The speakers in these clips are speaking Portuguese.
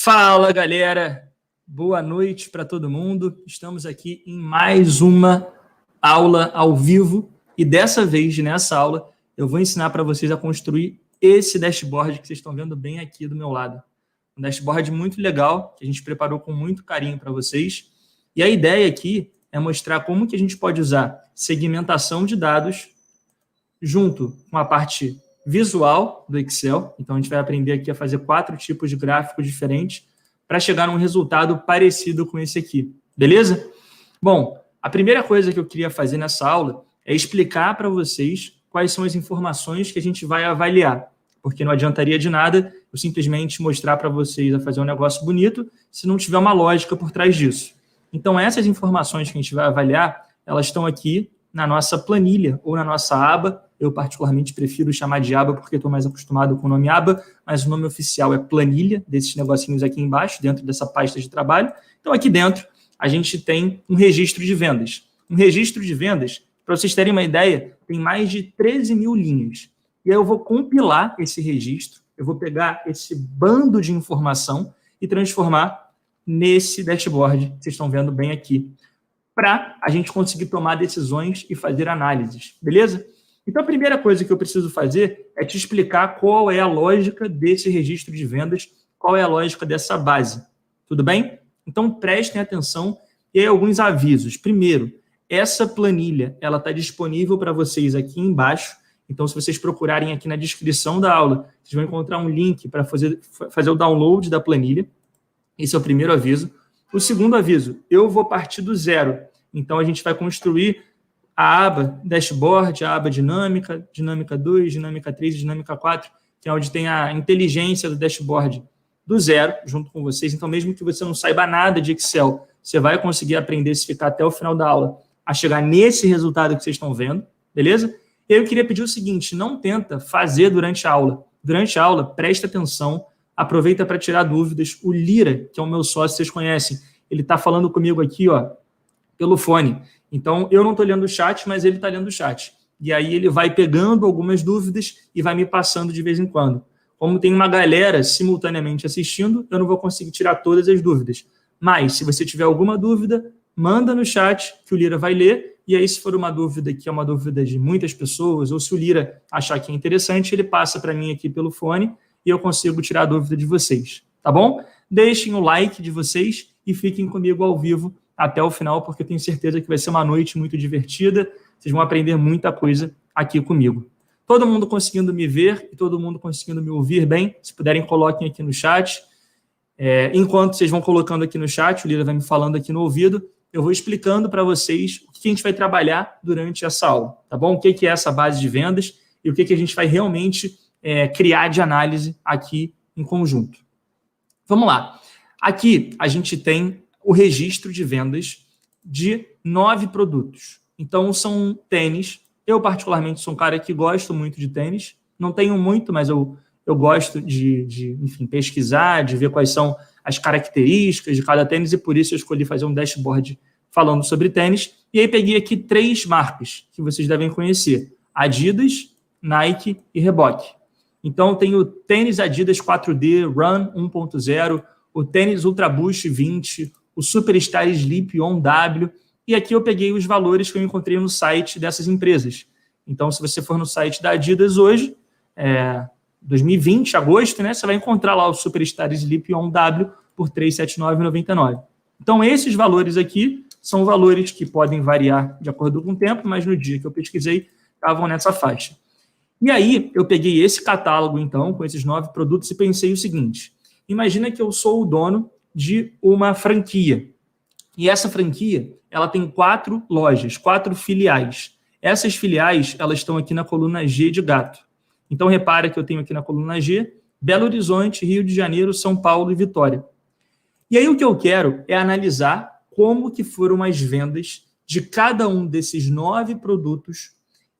Fala, galera! Boa noite para todo mundo. Estamos aqui em mais uma aula ao vivo e dessa vez, nessa aula, eu vou ensinar para vocês a construir esse dashboard que vocês estão vendo bem aqui do meu lado. Um dashboard muito legal, que a gente preparou com muito carinho para vocês. E a ideia aqui é mostrar como que a gente pode usar segmentação de dados junto com a parte visual do Excel. Então, a gente vai aprender aqui a fazer 4 tipos de gráficos diferentes para chegar num resultado parecido com esse aqui. Beleza? Bom, a primeira coisa que eu queria fazer nessa aula é explicar para vocês quais são as informações que a gente vai avaliar. Porque não adiantaria de nada eu simplesmente mostrar para vocês a fazer um negócio bonito se não tiver uma lógica por trás disso. Então, essas informações que a gente vai avaliar, elas estão aqui na nossa planilha ou na nossa aba. Eu, particularmente, prefiro chamar de aba porque estou mais acostumado com o nome aba, mas o nome oficial é planilha, desses negocinhos aqui embaixo, dentro dessa pasta de trabalho. Então, aqui dentro, a gente tem um registro de vendas. Um registro de vendas, para vocês terem uma ideia, tem mais de 13 mil linhas. E aí eu vou compilar esse registro, eu vou pegar esse bando de informação e transformar nesse dashboard que vocês estão vendo bem aqui, para a gente conseguir tomar decisões e fazer análises, beleza? Então, a primeira coisa que eu preciso fazer é te explicar qual é a lógica desse registro de vendas, qual é a lógica dessa base. Tudo bem? Então, prestem atenção e aí alguns avisos. Primeiro, essa planilha ela está disponível para vocês aqui embaixo. Então, se vocês procurarem aqui na descrição da aula, vocês vão encontrar um link para fazer o download da planilha. Esse é o primeiro aviso. O segundo aviso, eu vou partir do zero. Então, a gente vai construir a aba dashboard, a aba dinâmica, dinâmica 2, dinâmica 3 e dinâmica 4, que é onde tem a inteligência do dashboard do zero, junto com vocês. Então, mesmo que você não saiba nada de Excel, você vai conseguir aprender, se ficar até o final da aula, a chegar nesse resultado que vocês estão vendo, beleza? E eu queria pedir o seguinte, não tenta fazer durante a aula. Durante a aula, presta atenção, aproveita para tirar dúvidas. O Lira, que é o meu sócio, vocês conhecem, ele está falando comigo aqui, ó, pelo fone. Então, eu não estou lendo o chat, mas ele está lendo o chat. E aí ele vai pegando algumas dúvidas e vai me passando de vez em quando. Como tem uma galera simultaneamente assistindo, eu não vou conseguir tirar todas as dúvidas. Mas, se você tiver alguma dúvida, manda no chat que o Lira vai ler. E aí, se for uma dúvida que é uma dúvida de muitas pessoas, ou se o Lira achar que é interessante, ele passa para mim aqui pelo fone e eu consigo tirar a dúvida de vocês. Tá bom? Deixem o like de vocês e fiquem comigo ao vivo até o final, porque eu tenho certeza que vai ser uma noite muito divertida. Vocês vão aprender muita coisa aqui comigo. Todo mundo conseguindo me ver e todo mundo conseguindo me ouvir bem? Se puderem, coloquem aqui no chat. Enquanto vocês vão colocando aqui no chat, o Lira vai me falando aqui no ouvido, eu vou explicando para vocês o que a gente vai trabalhar durante essa aula, tá bom? O que é essa base de vendas e o que a gente vai realmente criar de análise aqui em conjunto. Vamos lá. Aqui a gente tem o registro de vendas de 9 produtos. Então, são tênis. Eu, particularmente, sou um cara que gosto muito de tênis. Não tenho muito, mas eu gosto enfim, pesquisar, de ver quais são as características de cada tênis, e por isso eu escolhi fazer um dashboard falando sobre tênis. E aí peguei aqui 3 marcas que vocês devem conhecer: Adidas, Nike e Reebok. Então, tem o tênis Adidas 4D Run 1.0, o tênis Ultra Boost 20, o Superstar Sleep On W, e aqui eu peguei os valores que eu encontrei no site dessas empresas. Então, se você for no site da Adidas hoje, 2020, agosto, né, você vai encontrar lá o Superstar Sleep On W por R$ 379,99. Então, esses valores aqui são valores que podem variar de acordo com o tempo, mas no dia que eu pesquisei, estavam nessa faixa. E aí, eu peguei esse catálogo, então, com esses 9 produtos e pensei o seguinte: imagina que eu sou o dono de uma franquia. E essa franquia, ela tem 4 lojas, 4 filiais. Essas filiais, elas estão aqui na coluna G de gato. Então, repara que eu tenho aqui na coluna G, Belo Horizonte, Rio de Janeiro, São Paulo e Vitória. E aí o que eu quero é analisar como que foram as vendas de cada um desses 9 produtos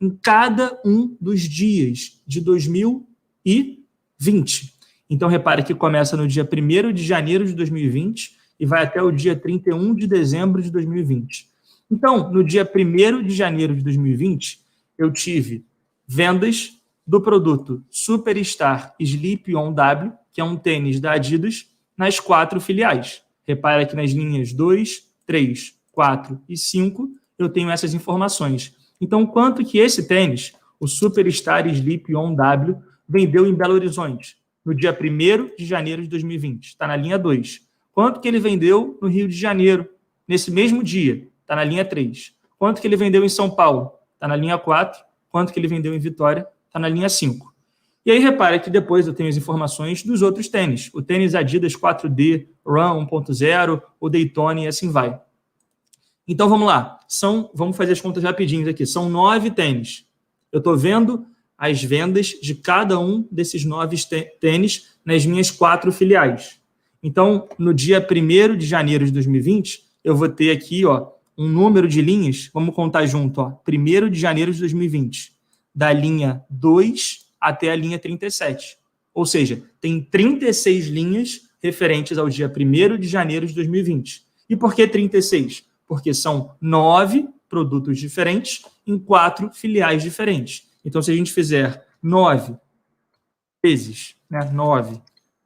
em cada um dos dias de 2020. Então, repare que começa no dia 1º de janeiro de 2020 e vai até o dia 31 de dezembro de 2020. Então, no dia 1º de janeiro de 2020, eu tive vendas do produto Superstar Sleep On W, que é um tênis da Adidas, nas 4 filiais. Repara que nas linhas 2, 3, 4 e 5, eu tenho essas informações. Então, quanto que esse tênis, o Superstar Sleep On W, vendeu em Belo Horizonte, no dia 1º de janeiro de 2020? Está na linha 2. Quanto que ele vendeu no Rio de Janeiro, nesse mesmo dia? Está na linha 3. Quanto que ele vendeu em São Paulo? Está na linha 4. Quanto que ele vendeu em Vitória? Está na linha 5. E aí, repara que depois eu tenho as informações dos outros tênis. O tênis Adidas 4D, Run 1.0, o Daytona e assim vai. Então, vamos lá. Vamos fazer as contas rapidinho aqui. São 9 tênis. Eu estou vendo as vendas de cada um desses 9 tênis nas minhas 4 filiais. Então, no dia 1º de janeiro de 2020, eu vou ter aqui um número de linhas. Vamos contar junto. 1º de janeiro de 2020, da linha 2 até a linha 37. Ou seja, tem 36 linhas referentes ao dia 1º de janeiro de 2020. E por que 36? Porque são 9 produtos diferentes em 4 filiais diferentes. Então, se a gente fizer 9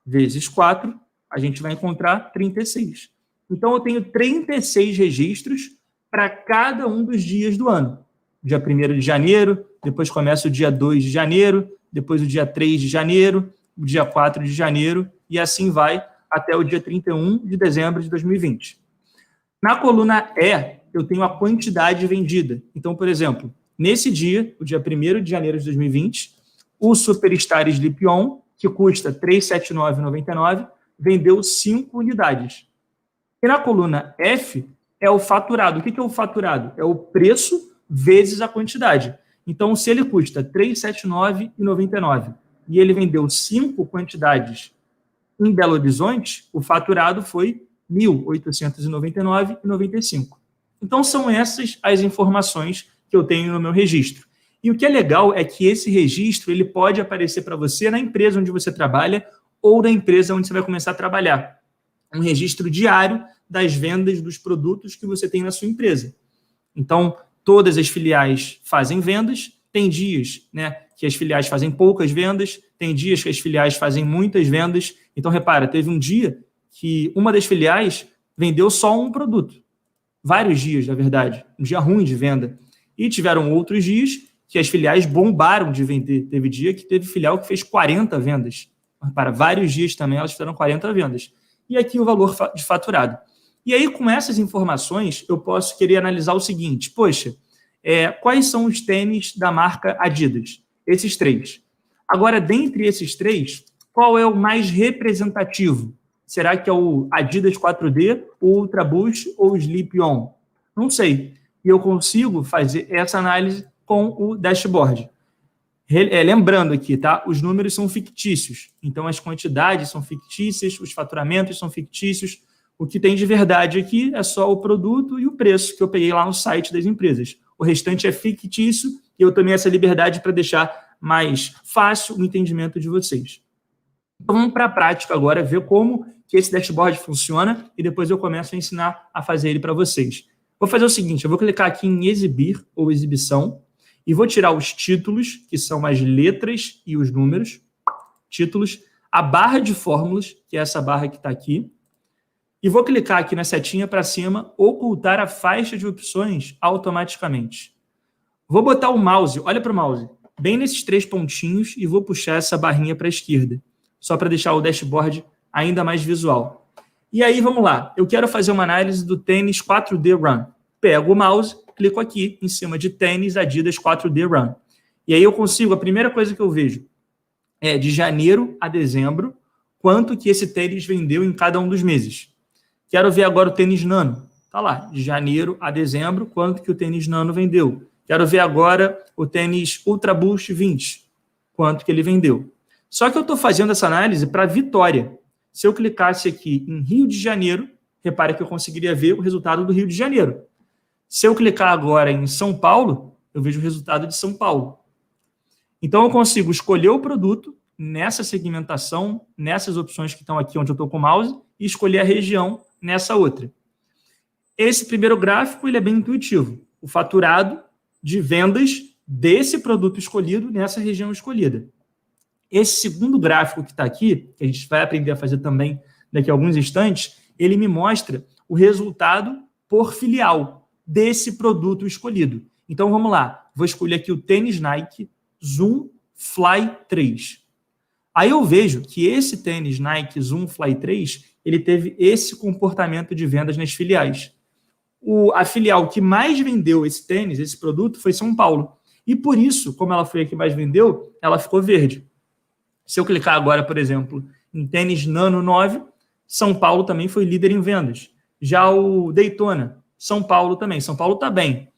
vezes 4, a gente vai encontrar 36. Então, eu tenho 36 registros para cada um dos dias do ano. Dia 1º de janeiro, depois começa o dia 2 de janeiro, depois o dia 3 de janeiro, o dia 4 de janeiro, e assim vai até o dia 31 de dezembro de 2020. Na coluna E, eu tenho a quantidade vendida. Então, por exemplo, nesse dia, o dia 1º de janeiro de 2020, o Superstar Sleep On, que custa R$ 379,99, vendeu 5 unidades. E na coluna F é o faturado. O que é o faturado? É o preço vezes a quantidade. Então, se ele custa R$ 379,99 e ele vendeu 5 quantidades em Belo Horizonte, o faturado foi R$ 1.899,95. Então, são essas as informações que eu tenho no meu registro. E o que é legal é que esse registro ele pode aparecer para você na empresa onde você trabalha ou na empresa onde você vai começar a trabalhar. Um registro diário das vendas dos produtos que você tem na sua empresa. Então, todas as filiais fazem vendas, tem dias que as filiais fazem poucas vendas, tem dias que as filiais fazem muitas vendas. Então, repara, teve um dia que uma das filiais vendeu só um produto. Vários dias, na verdade. Um dia ruim de venda. E tiveram outros dias que as filiais bombaram de vender. Teve dia que teve filial que fez 40 vendas. Para vários dias também elas fizeram 40 vendas. E aqui o valor de faturado. E aí, com essas informações, eu posso querer analisar o seguinte. Poxa, quais são os tênis da marca Adidas? Esses 3. Agora, dentre esses 3, qual é o mais representativo? Será que é o Adidas 4D, o Ultra Boost ou o Sleep On? Não sei. E eu consigo fazer essa análise com o dashboard. Lembrando aqui, tá? Os números são fictícios. Então, as quantidades são fictícias, os faturamentos são fictícios. O que tem de verdade aqui é só o produto e o preço que eu peguei lá no site das empresas. O restante é fictício e eu tomei essa liberdade para deixar mais fácil o entendimento de vocês. Então, vamos para a prática agora, ver como que esse dashboard funciona e depois eu começo a ensinar a fazer ele para vocês. Vou fazer o seguinte, eu vou clicar aqui em exibir ou exibição e vou tirar os títulos, que são as letras e os números, títulos, a barra de fórmulas, que é essa barra que está aqui, e vou clicar aqui na setinha para cima, ocultar a faixa de opções automaticamente. Vou botar o mouse, olha para o mouse, bem nesses 3 pontinhos e vou puxar essa barrinha para a esquerda, só para deixar o dashboard ainda mais visual. E aí, vamos lá, eu quero fazer uma análise do tênis 4D Run. Pego o mouse, clico aqui em cima de tênis Adidas 4D Run. E aí eu consigo, a primeira coisa que eu vejo é de janeiro a dezembro, quanto que esse tênis vendeu em cada um dos meses. Quero ver agora o tênis Nano. Está lá, de janeiro a dezembro, quanto que o tênis Nano vendeu. Quero ver agora o tênis Ultra Boost 20, quanto que ele vendeu. Só que eu estou fazendo essa análise para Vitória. Se eu clicasse aqui em Rio de Janeiro, repare que eu conseguiria ver o resultado do Rio de Janeiro. Se eu clicar agora em São Paulo, eu vejo o resultado de São Paulo. Então, eu consigo escolher o produto nessa segmentação, nessas opções que estão aqui onde eu estou com o mouse, e escolher a região nessa outra. Esse primeiro gráfico ele é bem intuitivo. O faturado de vendas desse produto escolhido nessa região escolhida. Esse segundo gráfico que está aqui, que a gente vai aprender a fazer também daqui a alguns instantes, ele me mostra o resultado por filial desse produto escolhido. Então, vamos lá. Vou escolher aqui o tênis Nike Zoom Fly 3. Aí eu vejo que esse tênis Nike Zoom Fly 3, ele teve esse comportamento de vendas nas filiais. A filial que mais vendeu esse tênis, esse produto, foi São Paulo. E por isso, como ela foi a que mais vendeu, ela ficou verde. Se eu clicar agora, por exemplo, em tênis Nano 9, São Paulo também foi líder em vendas. Já o Daytona, São Paulo também. São Paulo está bem.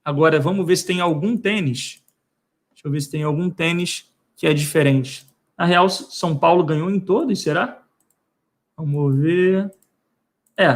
Agora, vamos ver se tem algum tênis. Deixa eu ver se tem algum tênis que é diferente. Na real, São Paulo ganhou em todos, será? Vamos ver.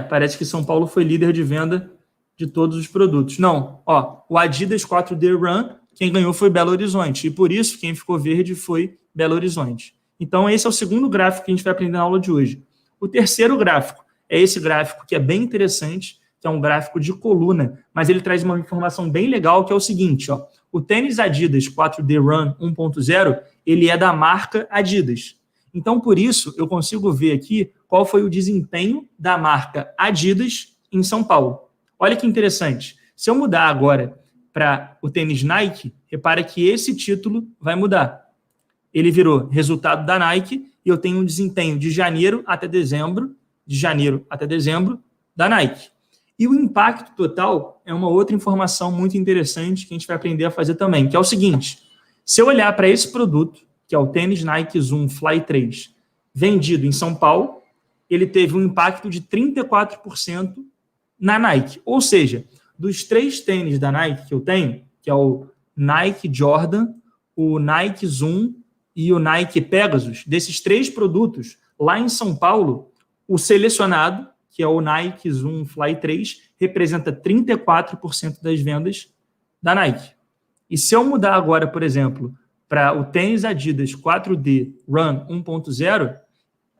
Parece que São Paulo foi líder de venda de todos os produtos. Não, o Adidas 4D Run, quem ganhou foi Belo Horizonte. E por isso, quem ficou verde foi Belo Horizonte. Então, esse é o segundo gráfico que a gente vai aprender na aula de hoje. O terceiro gráfico é esse gráfico que é bem interessante, que é um gráfico de coluna, mas ele traz uma informação bem legal, que é o seguinte, o tênis Adidas 4D Run 1.0, ele é da marca Adidas. Então, por isso, eu consigo ver aqui qual foi o desempenho da marca Adidas em São Paulo. Olha que interessante. Se eu mudar agora para o tênis Nike, repara que esse título vai mudar. Ele virou resultado da Nike e eu tenho um desempenho de janeiro até dezembro da Nike. E o impacto total é uma outra informação muito interessante que a gente vai aprender a fazer também, que é o seguinte: se eu olhar para esse produto, que é o tênis Nike Zoom Fly 3, vendido em São Paulo, ele teve um impacto de 34% na Nike. Ou seja, dos 3 tênis da Nike que eu tenho, que é o Nike Jordan, o Nike Zoom e o Nike Pegasus, desses 3 produtos, lá em São Paulo, o selecionado, que é o Nike Zoom Fly 3, representa 34% das vendas da Nike. E se eu mudar agora, por exemplo, para o tênis Adidas 4D Run 1.0,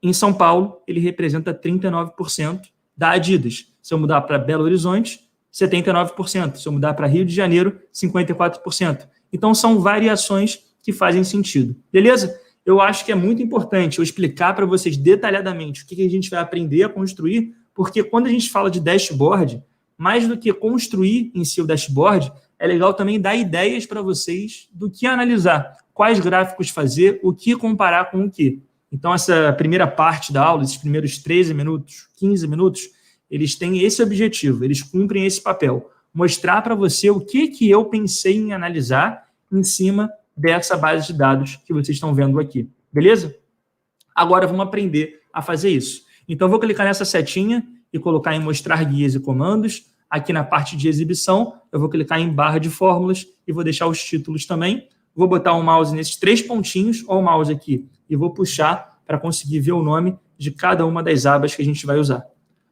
em São Paulo, ele representa 39% da Adidas. Se eu mudar para Belo Horizonte, 79%. Se eu mudar para Rio de Janeiro, 54%. Então, são variações que fazem sentido. Beleza? Eu acho que é muito importante eu explicar para vocês detalhadamente o que a gente vai aprender a construir, porque quando a gente fala de dashboard, mais do que construir em si o dashboard, é legal também dar ideias para vocês do que analisar, quais gráficos fazer, o que comparar com o que. Então, essa primeira parte da aula, esses primeiros 13 minutos, 15 minutos, eles têm esse objetivo, eles cumprem esse papel, mostrar para você o que eu pensei em analisar em cima dessa base de dados que vocês estão vendo aqui, beleza? Agora vamos aprender a fazer isso. Então, eu vou clicar nessa setinha e colocar em mostrar guias e comandos. Aqui na parte de exibição, eu vou clicar em barra de fórmulas e vou deixar os títulos também. Vou botar o mouse nesses 3 pontinhos, ou o mouse aqui, e vou puxar para conseguir ver o nome de cada uma das abas que a gente vai usar.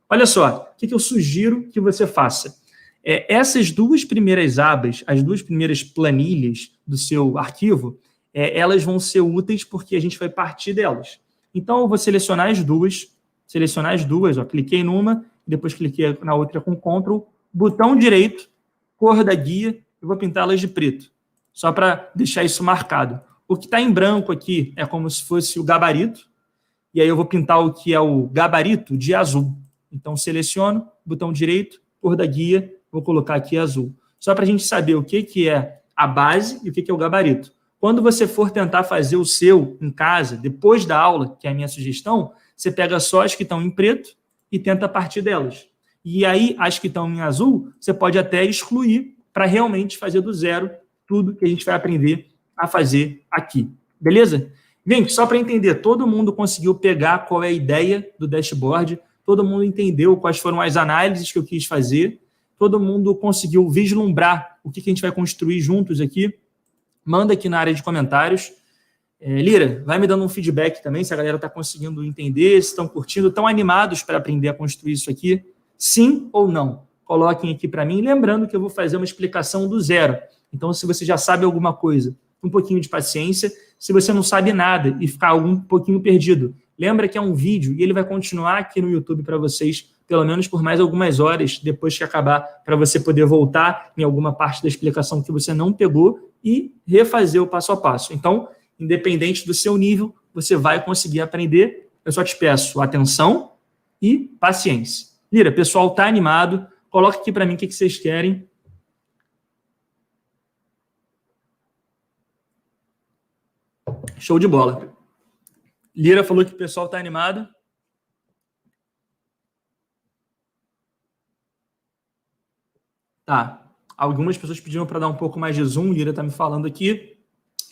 Olha só, o que eu sugiro que você faça? Essas 2 primeiras abas, as 2 primeiras planilhas do seu arquivo, elas vão ser úteis porque a gente vai partir delas. Então, eu vou selecionar as duas, cliquei numa, depois cliquei na outra com Ctrl, botão direito, cor da guia, eu vou pintá-las de preto, só para deixar isso marcado. O que está em branco aqui é como se fosse o gabarito, e aí eu vou pintar o que é o gabarito de azul. Então, seleciono, botão direito, cor da guia, vou colocar aqui azul. Só para a gente saber o que é a base e o que é o gabarito. Quando você for tentar fazer o seu em casa, depois da aula, que é a minha sugestão, você pega só as que estão em preto e tenta partir delas. E aí, as que estão em azul, você pode até excluir para realmente fazer do zero tudo que a gente vai aprender a fazer aqui. Beleza? Gente, só para entender, todo mundo conseguiu pegar qual é a ideia do dashboard, todo mundo entendeu quais foram as análises que eu quis fazer, todo mundo conseguiu vislumbrar o que a gente vai construir juntos aqui. Manda aqui na área de comentários. Lira, vai me dando um feedback também, se a galera está conseguindo entender, se estão curtindo, estão animados para aprender a construir isso aqui, sim ou não. Coloquem aqui para mim, lembrando que eu vou fazer uma explicação do zero. Então, se você já sabe alguma coisa, um pouquinho de paciência. Se você não sabe nada e ficar um pouquinho perdido, lembra que é um vídeo e ele vai continuar aqui no YouTube para vocês, pelo menos por mais algumas horas, depois que acabar, para você poder voltar em alguma parte da explicação que você não pegou e refazer o passo a passo. Então, independente do seu nível, você vai conseguir aprender. Eu só te peço atenção e paciência. Lira, pessoal tá animado. Coloca aqui para mim o que vocês querem. Show de bola. Lira falou que o pessoal tá animado. Tá. Algumas pessoas pediram para dar um pouco mais de zoom. Lira tá me falando aqui.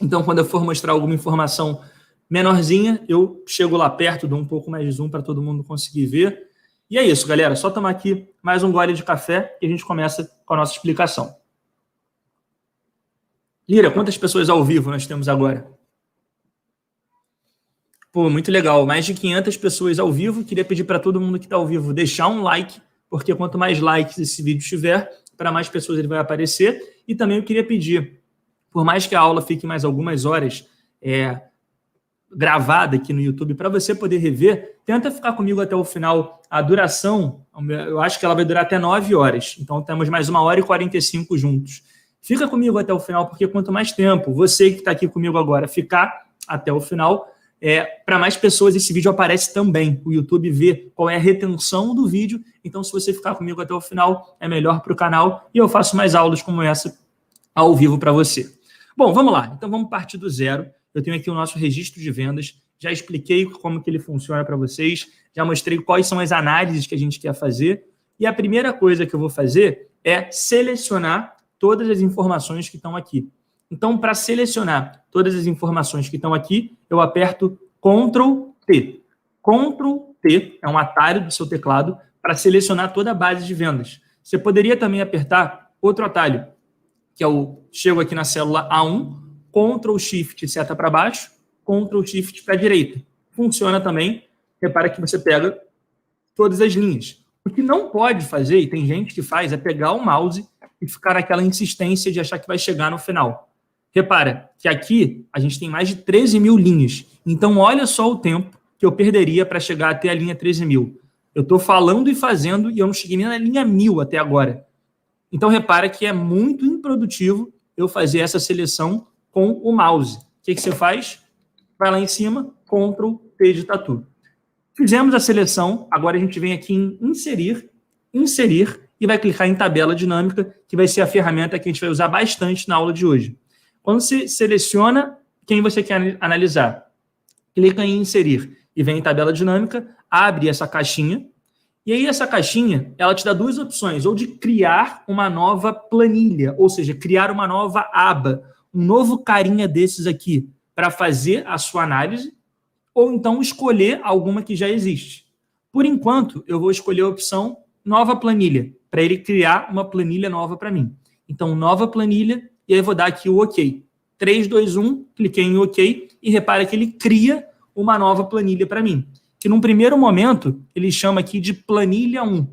Então, quando eu for mostrar alguma informação menorzinha, eu chego lá perto, dou um pouco mais de zoom para todo mundo conseguir ver. E é isso, galera. Só tomar aqui mais um gole de café e a gente começa com a nossa explicação. Lira, quantas pessoas ao vivo nós temos agora? Pô, muito legal. Mais de 500 pessoas ao vivo. Queria pedir para todo mundo que está ao vivo deixar um like, porque quanto mais likes esse vídeo tiver, para mais pessoas ele vai aparecer. E também eu queria pedir, por mais que a aula fique mais algumas horas gravada aqui no YouTube, para você poder rever, tenta ficar comigo até o final. A duração, eu acho que ela vai durar até 9 horas. Então, temos mais 1h45 juntos. Fica comigo até o final, porque quanto mais tempo você que está aqui comigo agora ficar até o final, para mais pessoas esse vídeo aparece também. O YouTube vê qual é a retenção do vídeo. Então, se você ficar comigo até o final, é melhor para o canal. E eu faço mais aulas como essa ao vivo para você. Bom, vamos lá. Então, vamos partir do zero. Eu tenho aqui o nosso registro de vendas. Já expliquei como que ele funciona para vocês. Já mostrei quais são as análises que a gente quer fazer. E a primeira coisa que eu vou fazer é selecionar todas as informações que estão aqui. Então, para selecionar todas as informações que estão aqui, eu aperto Ctrl T. Ctrl T é um atalho do seu teclado para selecionar toda a base de vendas. Você poderia também apertar outro atalho, que é o chego aqui na célula A1, Ctrl Shift seta para baixo, Ctrl Shift para a direita. Funciona também. Repara que você pega todas as linhas. O que não pode fazer, e tem gente que faz, é pegar o mouse e ficar naquela insistência de achar que vai chegar no final. Repara que aqui a gente tem mais de 13 mil linhas. Então, olha só o tempo que eu perderia para chegar até a linha 13 mil. Eu estou falando e fazendo e eu não cheguei nem na linha 1000 até agora. Então, repara que é muito improdutivo eu fazer essa seleção com o mouse. O que você faz? Vai lá em cima, Ctrl T de tatu. Fizemos a seleção, agora a gente vem aqui em inserir, e vai clicar em tabela dinâmica, que vai ser a ferramenta que a gente vai usar bastante na aula de hoje. Quando você seleciona quem você quer analisar, clica em inserir e vem em tabela dinâmica, abre essa caixinha, e aí essa caixinha, ela te dá duas opções, ou de criar uma nova planilha, ou seja, criar uma nova aba, um novo carinha desses aqui, para fazer a sua análise, ou então escolher alguma que já existe. Por enquanto, eu vou escolher a opção nova planilha, para ele criar uma planilha nova para mim. Então, nova planilha, e aí eu vou dar aqui o OK. 3, 2, 1, cliquei em OK, e repara que ele cria uma nova planilha para mim. Que num primeiro momento, ele chama aqui de planilha 1.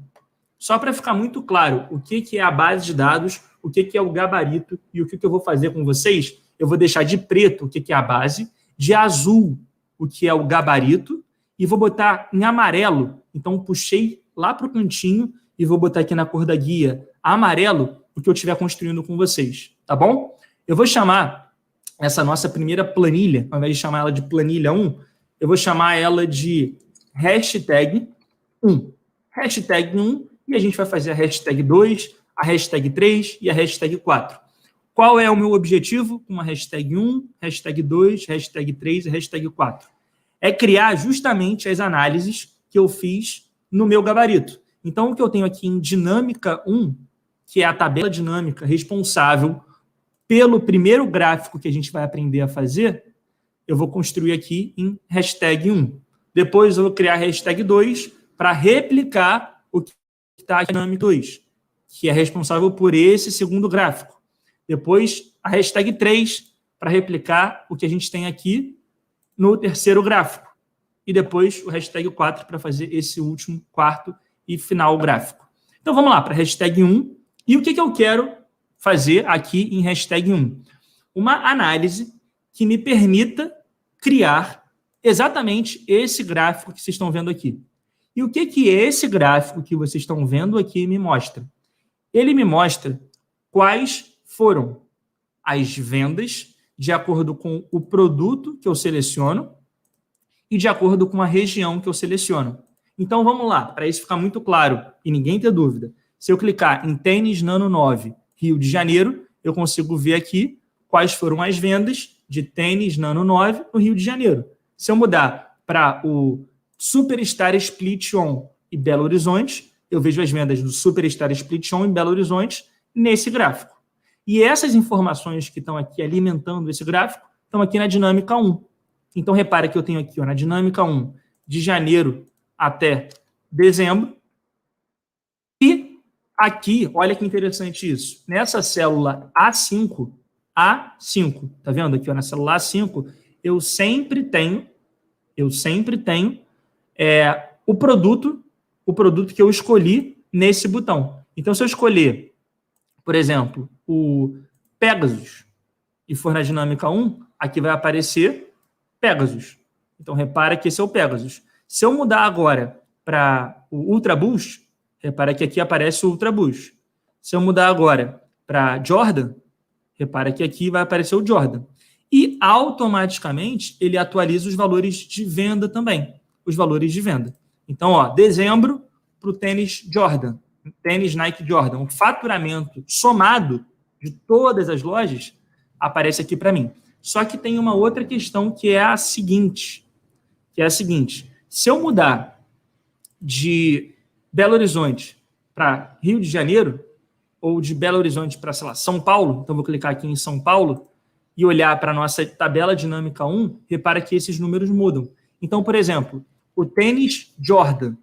Só para ficar muito claro o que é a base de dados, o que é o gabarito e o que eu vou fazer com vocês, eu vou deixar de preto o que é a base, de azul o que é o gabarito, e vou botar em amarelo. Então, puxei lá para o cantinho e vou botar aqui na cor da guia amarelo o que eu estiver construindo com vocês, tá bom? Eu vou chamar essa nossa primeira planilha, ao invés de chamar ela de planilha 1, eu vou chamar ela de hashtag 1. Hashtag 1, e a gente vai fazer a hashtag 2, a hashtag 3 e a hashtag 4. Qual é o meu objetivo com a hashtag 1, hashtag 2, hashtag 3 e hashtag 4? É criar justamente as análises que eu fiz no meu gabarito. Então, o que eu tenho aqui em dinâmica 1, que é a tabela dinâmica responsável pelo primeiro gráfico que a gente vai aprender a fazer, eu vou construir aqui em hashtag 1. Depois eu vou criar a hashtag 2 para replicar o que está aqui na dinâmica 2, que é responsável por esse segundo gráfico. Depois a hashtag 3 para replicar o que a gente tem aqui no terceiro gráfico. E depois o hashtag 4 para fazer esse último, quarto e final gráfico. Então vamos lá para a hashtag 1. E o que eu quero fazer aqui em hashtag 1? Uma análise que me permita criar exatamente esse gráfico que vocês estão vendo aqui. E o que esse gráfico que vocês estão vendo aqui me mostra? Ele me mostra quais foram as vendas de acordo com o produto que eu seleciono e de acordo com a região que eu seleciono. Então, vamos lá, para isso ficar muito claro e ninguém ter dúvida. Se eu clicar em Tênis Nano 9, Rio de Janeiro, eu consigo ver aqui quais foram as vendas de Tênis Nano 9 no Rio de Janeiro. Se eu mudar para o Superstar Split On e Belo Horizonte, eu vejo as vendas do Superstar Split On em Belo Horizonte nesse gráfico. E essas informações que estão aqui alimentando esse gráfico estão aqui na dinâmica 1. Então, repara que eu tenho aqui, ó, na dinâmica 1, de janeiro até dezembro. E aqui, olha que interessante isso. Nessa célula A5, tá vendo aqui, ó, na célula A5, eu sempre tenho o produto que eu escolhi nesse botão. Então, se eu escolher, por exemplo, o Pegasus e for na dinâmica 1, aqui vai aparecer Pegasus. Então, repara que esse é o Pegasus. Se eu mudar agora para o Ultra Boost, repara que aqui aparece o Ultra Boost. Se eu mudar agora para Jordan, repara que aqui vai aparecer o Jordan. E automaticamente ele atualiza os valores de venda também. Os valores de venda. Então, ó, dezembro para o tênis Jordan, tênis Nike Jordan. O faturamento somado de todas as lojas aparece aqui para mim. Só que tem uma outra questão que é a seguinte. Se eu mudar de Belo Horizonte para Rio de Janeiro, ou de Belo Horizonte para, sei lá, São Paulo, então vou clicar aqui em São Paulo e olhar para a nossa tabela dinâmica 1, repara que esses números mudam. Então, por exemplo, o tênis Jordan,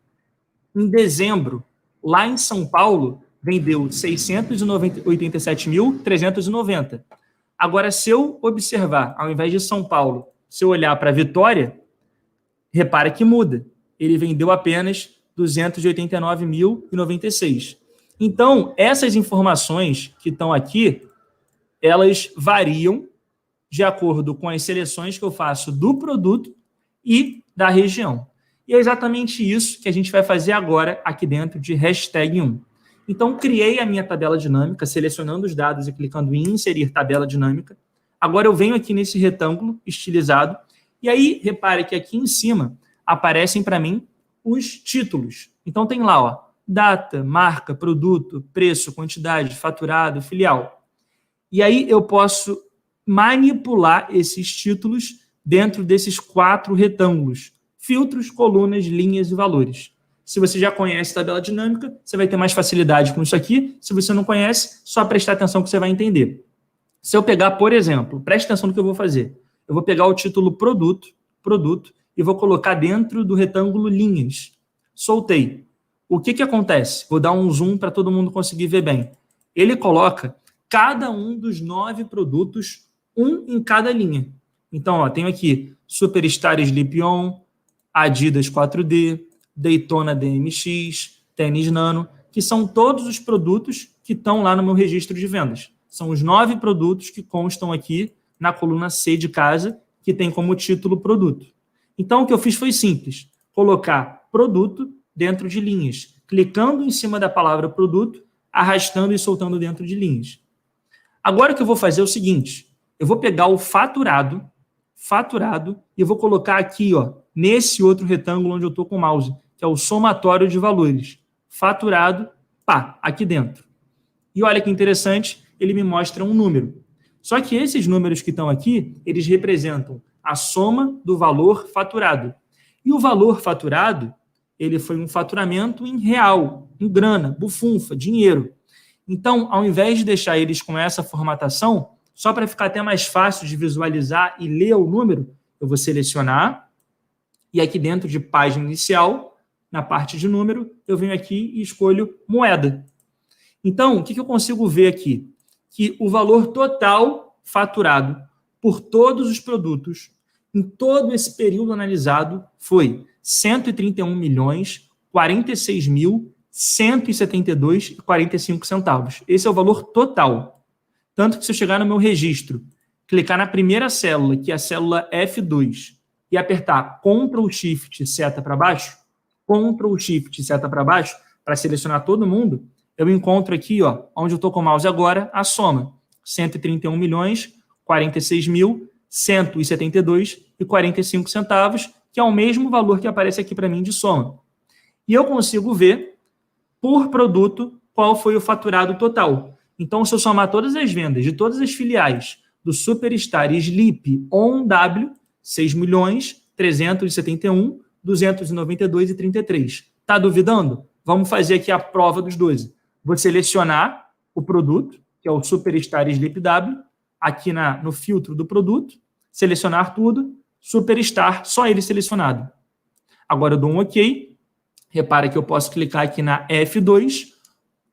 em dezembro, lá em São Paulo, vendeu 687.390. Agora, se eu observar, ao invés de São Paulo, se eu olhar para Vitória, repara que muda. Ele vendeu apenas 289.096. Então, essas informações que estão aqui, elas variam de acordo com as seleções que eu faço do produto e da região. E é exatamente isso que a gente vai fazer agora aqui dentro de hashtag 1. Então, criei a minha tabela dinâmica, selecionando os dados e clicando em inserir tabela dinâmica. Agora eu venho aqui nesse retângulo estilizado e aí, repare que aqui em cima aparecem para mim os títulos. Então, tem lá, ó, data, marca, produto, preço, quantidade, faturado, filial. E aí eu posso manipular esses títulos dentro desses 4 retângulos. Filtros, colunas, linhas e valores. Se você já conhece a tabela dinâmica, você vai ter mais facilidade com isso aqui. Se você não conhece, só prestar atenção que você vai entender. Se eu pegar, por exemplo, preste atenção no que eu vou fazer. Eu vou pegar o título produto, e vou colocar dentro do retângulo linhas. Soltei. O que acontece? Vou dar um zoom para todo mundo conseguir ver bem. Ele coloca cada um dos 9 produtos, um em cada linha. Então, ó, tenho aqui Superstar Slip On, Adidas 4D, Daytona DMX, Tênis Nano, que são todos os produtos que estão lá no meu registro de vendas. São os 9 produtos que constam aqui na coluna C de casa, que tem como título produto. Então, o que eu fiz foi simples. Colocar produto dentro de linhas, clicando em cima da palavra produto, arrastando e soltando dentro de linhas. Agora o que eu vou fazer é o seguinte, eu vou pegar o faturado, e eu vou colocar aqui, ó, nesse outro retângulo onde eu estou com o mouse, que é o somatório de valores. Faturado, pá, aqui dentro. E olha que interessante, ele me mostra um número. Só que esses números que estão aqui, eles representam a soma do valor faturado. E o valor faturado, ele foi um faturamento em real, em grana, bufunfa, dinheiro. Então, ao invés de deixar eles com essa formatação, só para ficar até mais fácil de visualizar e ler o número, eu vou selecionar, e aqui dentro de página inicial, na parte de número, eu venho aqui e escolho moeda. Então, o que eu consigo ver aqui? Que o valor total faturado por todos os produtos em todo esse período analisado foi 131.046.172,45 centavos. Esse é o valor total. Tanto que se eu chegar no meu registro, clicar na primeira célula, que é a célula F2, e apertar Ctrl Shift seta para baixo, para selecionar todo mundo, eu encontro aqui, ó, onde eu estou com o mouse agora, a soma. 131.046.172,45 centavos, que é o mesmo valor que aparece aqui para mim de soma. E eu consigo ver, por produto, qual foi o faturado total. Então, se eu somar todas as vendas de todas as filiais do Superstar Sleep OnW, 6.371.292,33. Tá duvidando? Vamos fazer aqui a prova dos 12. Vou selecionar o produto, que é o Superstar Sleep W, aqui no filtro do produto, selecionar tudo, Superstar, só ele selecionado. Agora eu dou um OK. Repara que eu posso clicar aqui na F2,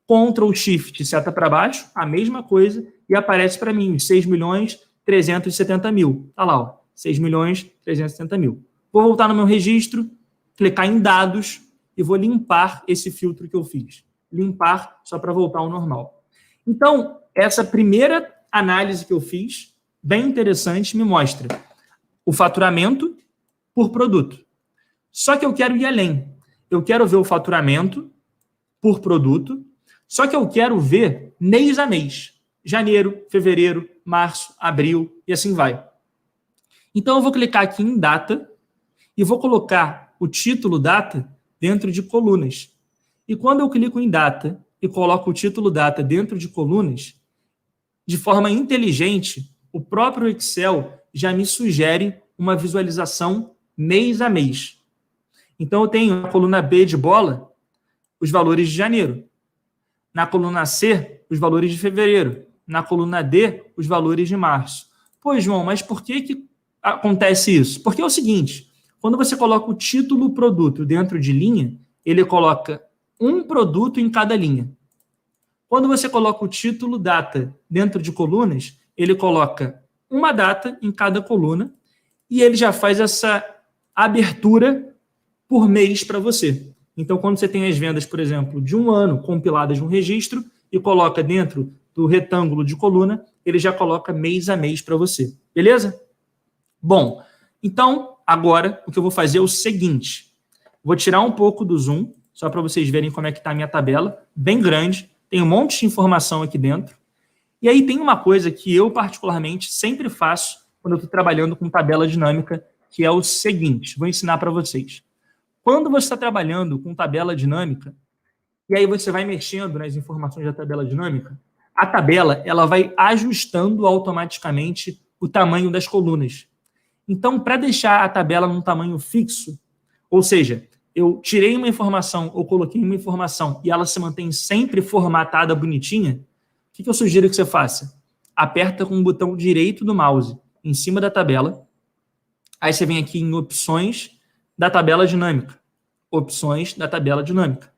Ctrl Shift, seta para baixo, a mesma coisa, e aparece para mim os 6.370.000. Tá lá, ó, 6.370.000. Vou voltar no meu registro, clicar em dados e vou limpar esse filtro que eu fiz. Limpar só para voltar ao normal. Então, essa primeira análise que eu fiz, bem interessante, me mostra o faturamento por produto. Só que eu quero ir além. Eu quero ver o faturamento por produto, só que eu quero ver mês a mês. Janeiro, fevereiro, março, abril e assim vai. Então, eu vou clicar aqui em data e vou colocar o título data dentro de colunas. E quando eu clico em data e coloco o título data dentro de colunas, de forma inteligente, o próprio Excel já me sugere uma visualização mês a mês. Então, eu tenho na coluna B de bola os valores de janeiro. Na coluna C, os valores de fevereiro. Na coluna D, os valores de março. Pô, João, mas por que acontece isso? Porque é o seguinte, quando você coloca o título produto dentro de linha, ele coloca um produto em cada linha. Quando você coloca o título data dentro de colunas, ele coloca uma data em cada coluna e ele já faz essa abertura por mês para você. Então, quando você tem as vendas, por exemplo, de um ano compiladas no registro e coloca dentro do retângulo de coluna, ele já coloca mês a mês para você. Beleza? Bom, então, agora o que eu vou fazer é o seguinte. Vou tirar um pouco do zoom, só para vocês verem como é que está a minha tabela, bem grande, tem um monte de informação aqui dentro. E aí tem uma coisa que eu, particularmente, sempre faço quando eu estou trabalhando com tabela dinâmica, que é o seguinte, vou ensinar para vocês. Quando você está trabalhando com tabela dinâmica, e aí você vai mexendo nas informações da tabela dinâmica, a tabela ela vai ajustando automaticamente o tamanho das colunas. Então, para deixar a tabela num tamanho fixo, ou seja, eu tirei uma informação ou coloquei uma informação e ela se mantém sempre formatada bonitinha, o que eu sugiro que você faça? Aperta com o botão direito do mouse em cima da tabela, aí você vem aqui em opções da tabela dinâmica. Opções da tabela dinâmica.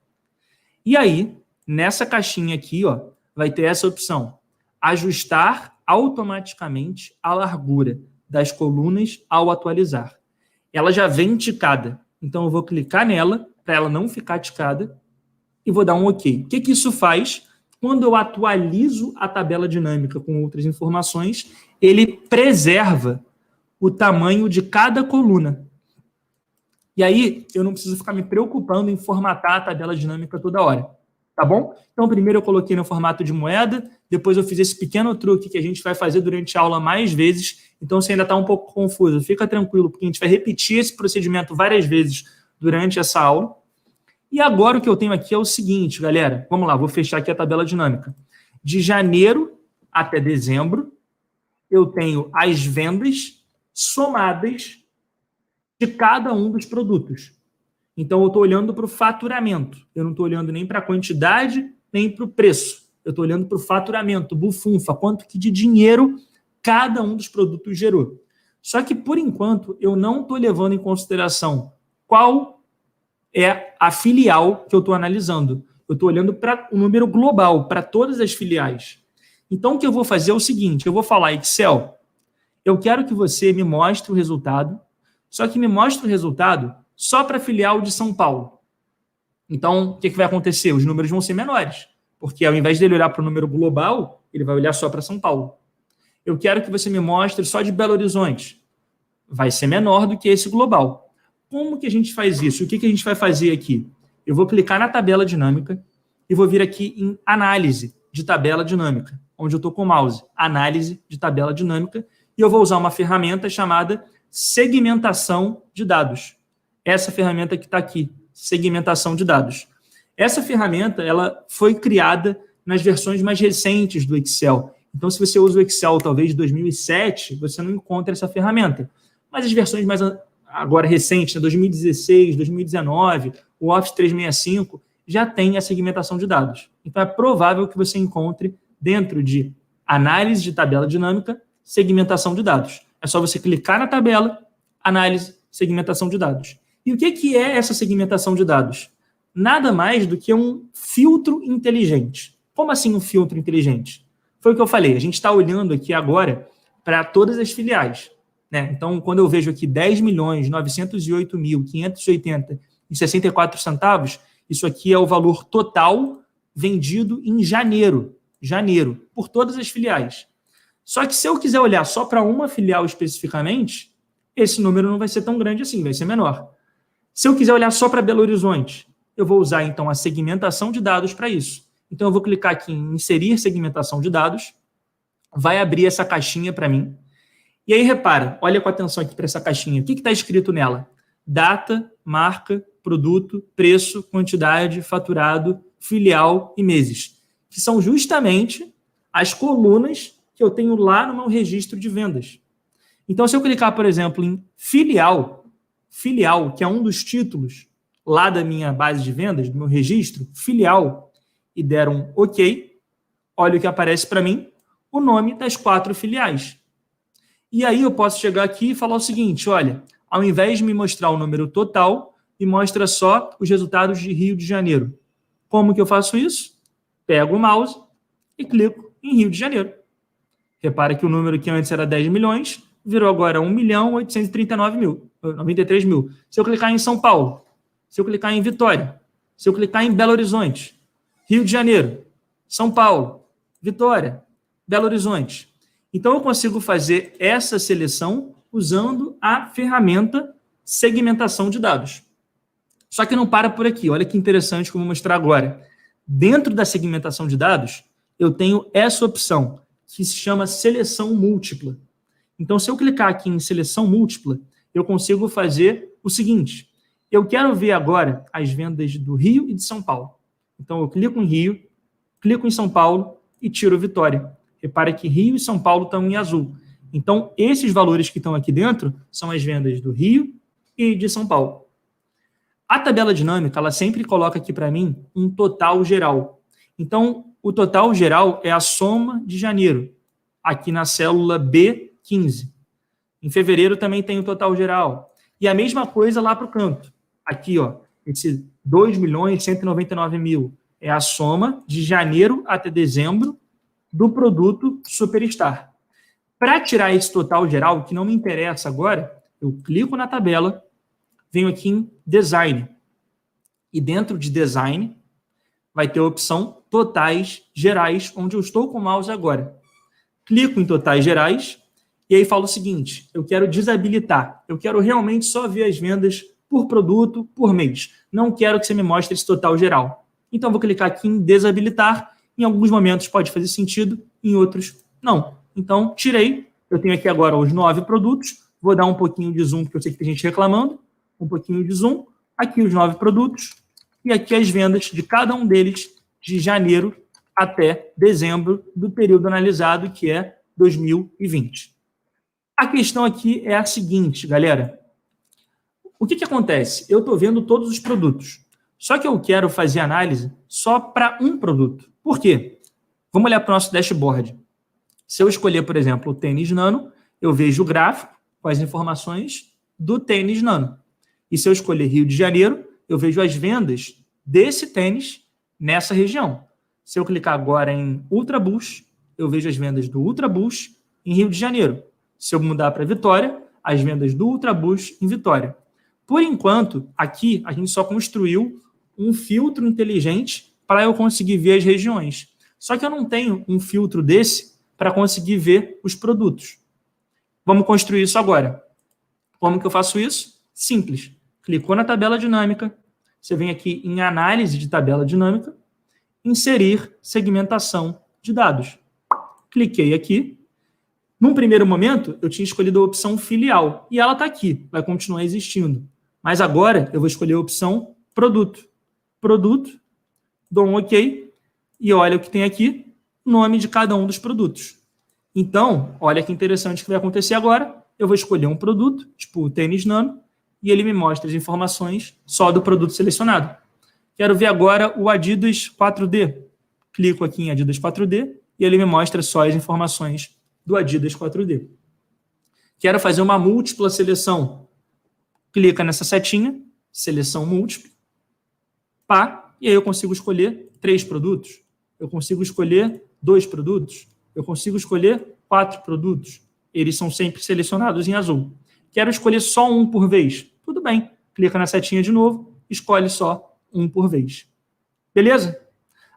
E aí, nessa caixinha aqui, ó, vai ter essa opção. Ajustar automaticamente a largura das colunas ao atualizar. Ela já vem ticada. Então, eu vou clicar nela para ela não ficar ticada e vou dar um OK. O que isso faz? Quando eu atualizo a tabela dinâmica com outras informações, ele preserva o tamanho de cada coluna. E aí, eu não preciso ficar me preocupando em formatar a tabela dinâmica toda hora. Tá bom? Então, primeiro eu coloquei no formato de moeda, depois eu fiz esse pequeno truque que a gente vai fazer durante a aula mais vezes. Então, você ainda está um pouco confuso, fica tranquilo, porque a gente vai repetir esse procedimento várias vezes durante essa aula. E agora o que eu tenho aqui é o seguinte, galera. Vamos lá, vou fechar aqui a tabela dinâmica. De janeiro até dezembro, eu tenho as vendas somadas de cada um dos produtos. Então, eu estou olhando para o faturamento. Eu não estou olhando nem para a quantidade, nem para o preço. Eu estou olhando para o faturamento, bufunfa, quanto que de dinheiro cada um dos produtos gerou. Só que, por enquanto, eu não estou levando em consideração qual é a filial que eu estou analisando. Eu estou olhando para o número global, para todas as filiais. Então, o que eu vou fazer é o seguinte, eu vou falar, Excel, eu quero que você me mostre o resultado, só que me mostre o resultado só para a filial de São Paulo. Então, o que vai acontecer? Os números vão ser menores, porque ao invés dele olhar para o número global, ele vai olhar só para São Paulo. Eu quero que você me mostre só de Belo Horizonte. Vai ser menor do que esse global. Como que a gente faz isso? O que a gente vai fazer aqui? Eu vou clicar na tabela dinâmica e vou vir aqui em análise de tabela dinâmica, onde eu estou com o mouse. Análise de tabela dinâmica. E eu vou usar uma ferramenta chamada segmentação de dados. Essa ferramenta que está aqui, segmentação de dados. Essa ferramenta ela foi criada nas versões mais recentes do Excel. Então, se você usa o Excel talvez de 2007, você não encontra essa ferramenta. Mas as versões mais agora recentes, né, 2016, 2019, o Office 365, já tem a segmentação de dados. Então, é provável que você encontre dentro de análise de tabela dinâmica, segmentação de dados. É só você clicar na tabela, análise, segmentação de dados. E o que é essa segmentação de dados? Nada mais do que um filtro inteligente. Como assim um filtro inteligente? Foi o que eu falei, a gente está olhando aqui agora para todas as filiais, né? Então, quando eu vejo aqui 10.908.580,64 centavos, isso aqui é o valor total vendido em janeiro, por todas as filiais. Só que se eu quiser olhar só para uma filial especificamente, esse número não vai ser tão grande assim, vai ser menor. Se eu quiser olhar só para Belo Horizonte, eu vou usar, então, a segmentação de dados para isso. Então, eu vou clicar aqui em inserir segmentação de dados, vai abrir essa caixinha para mim. E aí, repara, olha com atenção aqui para essa caixinha. O que está escrito nela? Data, marca, produto, preço, quantidade, faturado, filial e meses. Que são justamente as colunas que eu tenho lá no meu registro de vendas. Então, se eu clicar, por exemplo, em filial, que é um dos títulos lá da minha base de vendas, do meu registro, filial, e der um OK, olha o que aparece para mim, o nome das 4 filiais. E aí eu posso chegar aqui e falar o seguinte, olha, ao invés de me mostrar o número total, me mostra só os resultados de Rio de Janeiro. Como que eu faço isso? Pego o mouse e clico em Rio de Janeiro. Repara que o número que antes era 10 milhões, virou agora 1.839.093. Se eu clicar em São Paulo, se eu clicar em Vitória, se eu clicar em Belo Horizonte, Rio de Janeiro, São Paulo, Vitória, Belo Horizonte. Então, eu consigo fazer essa seleção usando a ferramenta segmentação de dados. Só que não para por aqui. Olha que interessante que eu vou mostrar agora. Dentro da segmentação de dados, eu tenho essa opção, que se chama seleção múltipla. Então, se eu clicar aqui em seleção múltipla, eu consigo fazer o seguinte. Eu quero ver agora as vendas do Rio e de São Paulo. Então, eu clico em Rio, clico em São Paulo e tiro Vitória. Repara que Rio e São Paulo estão em azul. Então, esses valores que estão aqui dentro são as vendas do Rio e de São Paulo. A tabela dinâmica, ela sempre coloca aqui para mim um total geral. Então, o total geral é a soma de janeiro, aqui na célula B15. Em fevereiro também tem o total geral. E a mesma coisa lá para o canto. Aqui, ó, esse 2.199.000 é a soma de janeiro até dezembro do produto Superstar. Para tirar esse total geral, que não me interessa agora, eu clico na tabela, venho aqui em Design. E dentro de Design, vai ter a opção Totais Gerais, onde eu estou com o mouse agora. Clico em Totais Gerais, e aí falo o seguinte, eu quero desabilitar. Eu quero realmente só ver as vendas por produto, por mês. Não quero que você me mostre esse total geral. Então, vou clicar aqui em Desabilitar. Em alguns momentos pode fazer sentido, em outros não. Então, tirei. Eu tenho aqui agora os 9 produtos. Vou dar um pouquinho de zoom, porque eu sei que tem gente reclamando. Um pouquinho de zoom. Aqui os 9 produtos. E aqui as vendas de cada um deles de janeiro até dezembro do período analisado, que é 2020. A questão aqui é a seguinte, galera. O que acontece? Eu estou vendo todos os produtos. Só que eu quero fazer análise só para um produto. Por quê? Vamos olhar para o nosso dashboard. Se eu escolher, por exemplo, o tênis Nano, eu vejo o gráfico com as informações do tênis Nano. E se eu escolher Rio de Janeiro, eu vejo as vendas desse tênis nessa região. Se eu clicar agora em Ultra Boost, eu vejo as vendas do Ultra Boost em Rio de Janeiro. Se eu mudar para Vitória, as vendas do Ultra Boost em Vitória. Por enquanto, aqui a gente só construiu um filtro inteligente para eu conseguir ver as regiões. Só que eu não tenho um filtro desse para conseguir ver os produtos. Vamos construir isso agora. Como que eu faço isso? Simples. Clicou na tabela dinâmica, você vem aqui em análise de tabela dinâmica, inserir segmentação de dados. Cliquei aqui. Num primeiro momento, eu tinha escolhido a opção filial, e ela está aqui, vai continuar existindo. Mas agora eu vou escolher a opção produto. Produto, dou um OK, e olha o que tem aqui, nome de cada um dos produtos. Então, olha que interessante que vai acontecer agora. Eu vou escolher um produto, tipo o tênis Nano, e ele me mostra as informações só do produto selecionado. Quero ver agora o Adidas 4D. Clico aqui em Adidas 4D e ele me mostra só as informações do Adidas 4D. Quero fazer uma múltipla seleção. Clica nessa setinha, seleção múltipla, pá, e aí eu consigo escolher 3 produtos. Eu consigo escolher 2 produtos. Eu consigo escolher 4 produtos. Eles são sempre selecionados em azul. Quero escolher só um por vez. Tudo bem. Clica na setinha de novo, escolhe só um por vez. Beleza?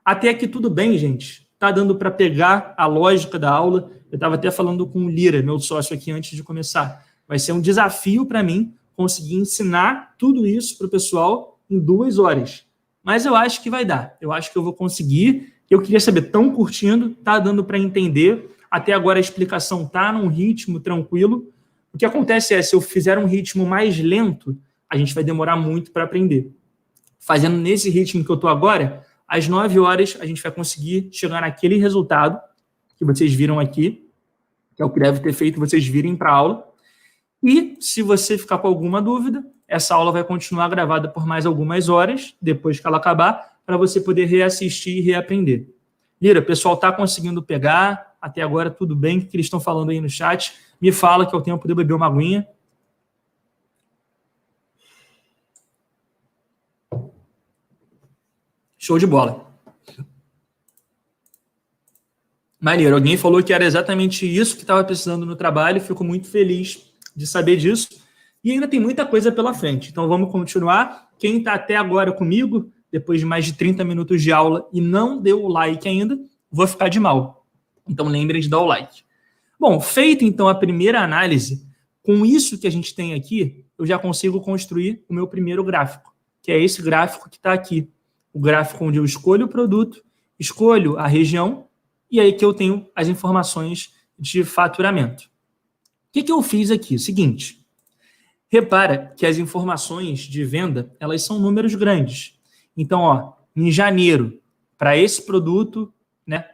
Até aqui tudo bem, gente. Tá dando para pegar a lógica da aula. Eu estava até falando com o Lira, meu sócio aqui, antes de começar. Vai ser um desafio para mim conseguir ensinar tudo isso para o pessoal em 2 horas. Mas eu acho que vai dar. Eu acho que eu vou conseguir. Eu queria saber, estão curtindo? Tá dando para entender? Até agora a explicação tá num ritmo tranquilo. O que acontece é, se eu fizer um ritmo mais lento, a gente vai demorar muito para aprender. Fazendo nesse ritmo que eu estou agora, às 9 horas a gente vai conseguir chegar naquele resultado que vocês viram aqui, que é o que deve ter feito vocês virem para a aula. E se você ficar com alguma dúvida, essa aula vai continuar gravada por mais algumas horas, depois que ela acabar, para você poder reassistir e reaprender. Lira, o pessoal está conseguindo pegar, até agora tudo bem, o que eles estão falando aí no chat? Me fala que é o tempo de eu beber uma aguinha. Show de bola. Maneiro, alguém falou que era exatamente isso que estava precisando no trabalho, fico muito feliz de saber disso. E ainda tem muita coisa pela frente, então vamos continuar. Quem está até agora comigo, depois de mais de 30 minutos de aula e não deu o like ainda, vou ficar de mal. Então lembrem de dar o like. Bom, feita então a primeira análise, com isso que a gente tem aqui, eu já consigo construir o meu primeiro gráfico, que é esse gráfico que está aqui. O gráfico onde eu escolho o produto, escolho a região, e aí que eu tenho as informações de faturamento. O que eu fiz aqui? Seguinte, repara que as informações de venda, elas são números grandes. Então, ó, em janeiro, para esse produto, né,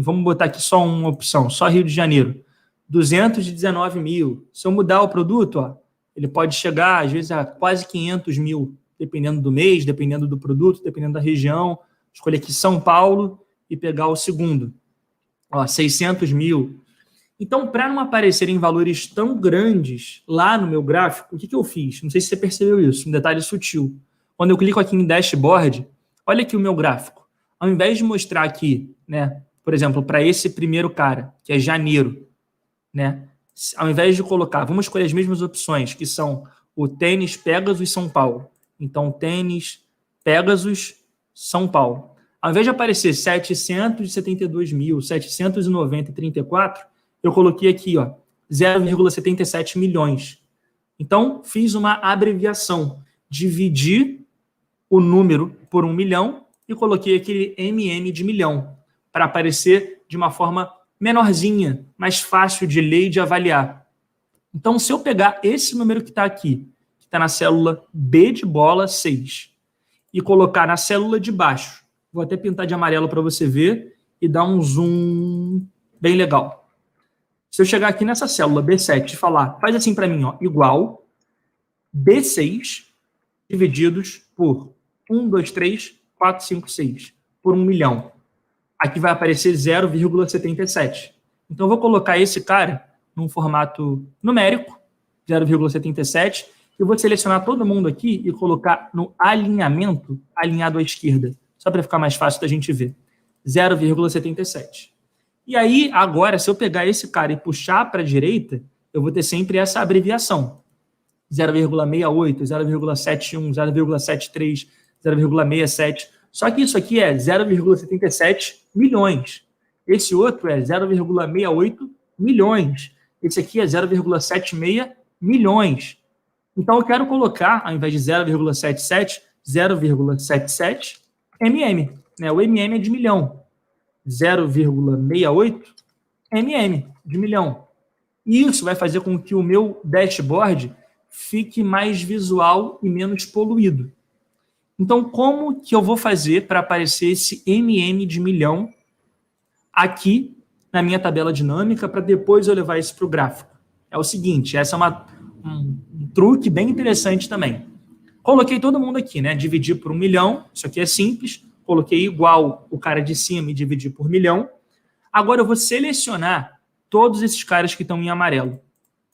vamos botar aqui só uma opção, só Rio de Janeiro, 219 mil. Se eu mudar o produto, ó, ele pode chegar, às vezes, a quase 500 mil, dependendo do mês, dependendo do produto, dependendo da região. Escolher aqui São Paulo e pegar o segundo. Ó, 600 mil. Então, para não aparecerem valores tão grandes lá no meu gráfico, o que eu fiz? Não sei se você percebeu isso, um detalhe sutil. Quando eu clico aqui em Dashboard, olha aqui o meu gráfico. Ao invés de mostrar aqui, né, por exemplo, para esse primeiro cara, que é janeiro, né, ao invés de colocar, vamos escolher as mesmas opções, que são o tênis Pegasus São Paulo. Então, tênis Pegasus São Paulo. Ao invés de aparecer 772.790,34, eu coloquei aqui, ó, 0,77 milhões. Então, fiz uma abreviação. Dividi o número por 1 milhão e coloquei aquele MN de milhão, para aparecer de uma forma menorzinha, mais fácil de ler e de avaliar. Então, se eu pegar esse número que está aqui, que está na célula B de bola 6, e colocar na célula de baixo, vou até pintar de amarelo para você ver e dar um zoom bem legal. Se eu chegar aqui nessa célula B7 e falar, faz assim para mim, ó, igual B6 divididos por 1, 2, 3, 4, 5, 6, por 1 milhão. Aqui vai aparecer 0,77. Então, eu vou colocar esse cara num formato numérico, 0,77, e eu vou selecionar todo mundo aqui e colocar no alinhamento, alinhado à esquerda, só para ficar mais fácil da gente ver. 0,77. E aí, agora, se eu pegar esse cara e puxar para a direita, eu vou ter sempre essa abreviação. 0,68, 0,71, 0,73, 0,67. Só que isso aqui é 0,77 milhões. Esse outro é 0,68 milhões. Esse aqui é 0,76 milhões. Então, eu quero colocar, ao invés de 0,77, 0,77 mm. Né? O mm é de milhão. 0,68 mm de milhão. E isso vai fazer com que o meu dashboard fique mais visual e menos poluído. Então, como que eu vou fazer para aparecer esse MM de milhão aqui na minha tabela dinâmica para depois eu levar isso para o gráfico? É o seguinte, essa é um truque bem interessante também. Coloquei todo mundo aqui, né? Dividir por 1 milhão, isso aqui é simples. Coloquei igual o cara de cima e dividir por milhão. Agora eu vou selecionar todos esses caras que estão em amarelo.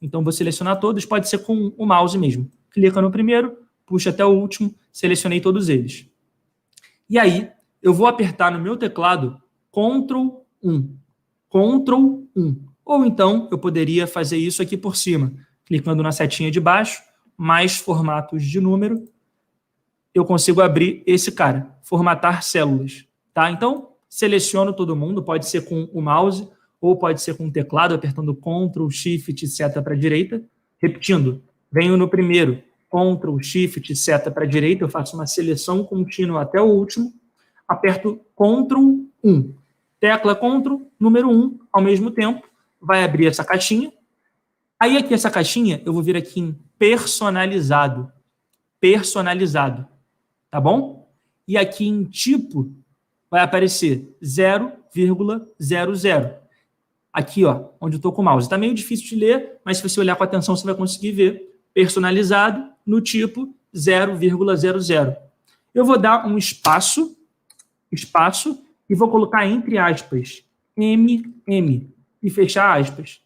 Então, vou selecionar todos, pode ser com o mouse mesmo. Clica no primeiro, puxa até o último, selecionei todos eles. E aí, eu vou apertar no meu teclado Ctrl 1. Ctrl 1. Ou então, eu poderia fazer isso aqui por cima, clicando na setinha de baixo, mais formatos de número, eu consigo abrir esse cara, formatar células. Tá? Então, seleciono todo mundo, pode ser com o mouse, ou pode ser com o teclado, apertando Ctrl, Shift, seta para a direita. Repetindo, venho no primeiro, Ctrl, Shift, seta para a direita, eu faço uma seleção contínua até o último, aperto Ctrl 1. Tecla Ctrl, número 1, ao mesmo tempo, vai abrir essa caixinha. Aí aqui essa caixinha, eu vou vir aqui em personalizado. Personalizado, tá bom? E aqui em tipo, vai aparecer 0,00. Aqui, ó, onde eu estou com o mouse. Está meio difícil de ler, mas se você olhar com atenção, você vai conseguir ver. Personalizado, no tipo 0,00. Eu vou dar um espaço, e vou colocar entre aspas, MM, e fechar aspas.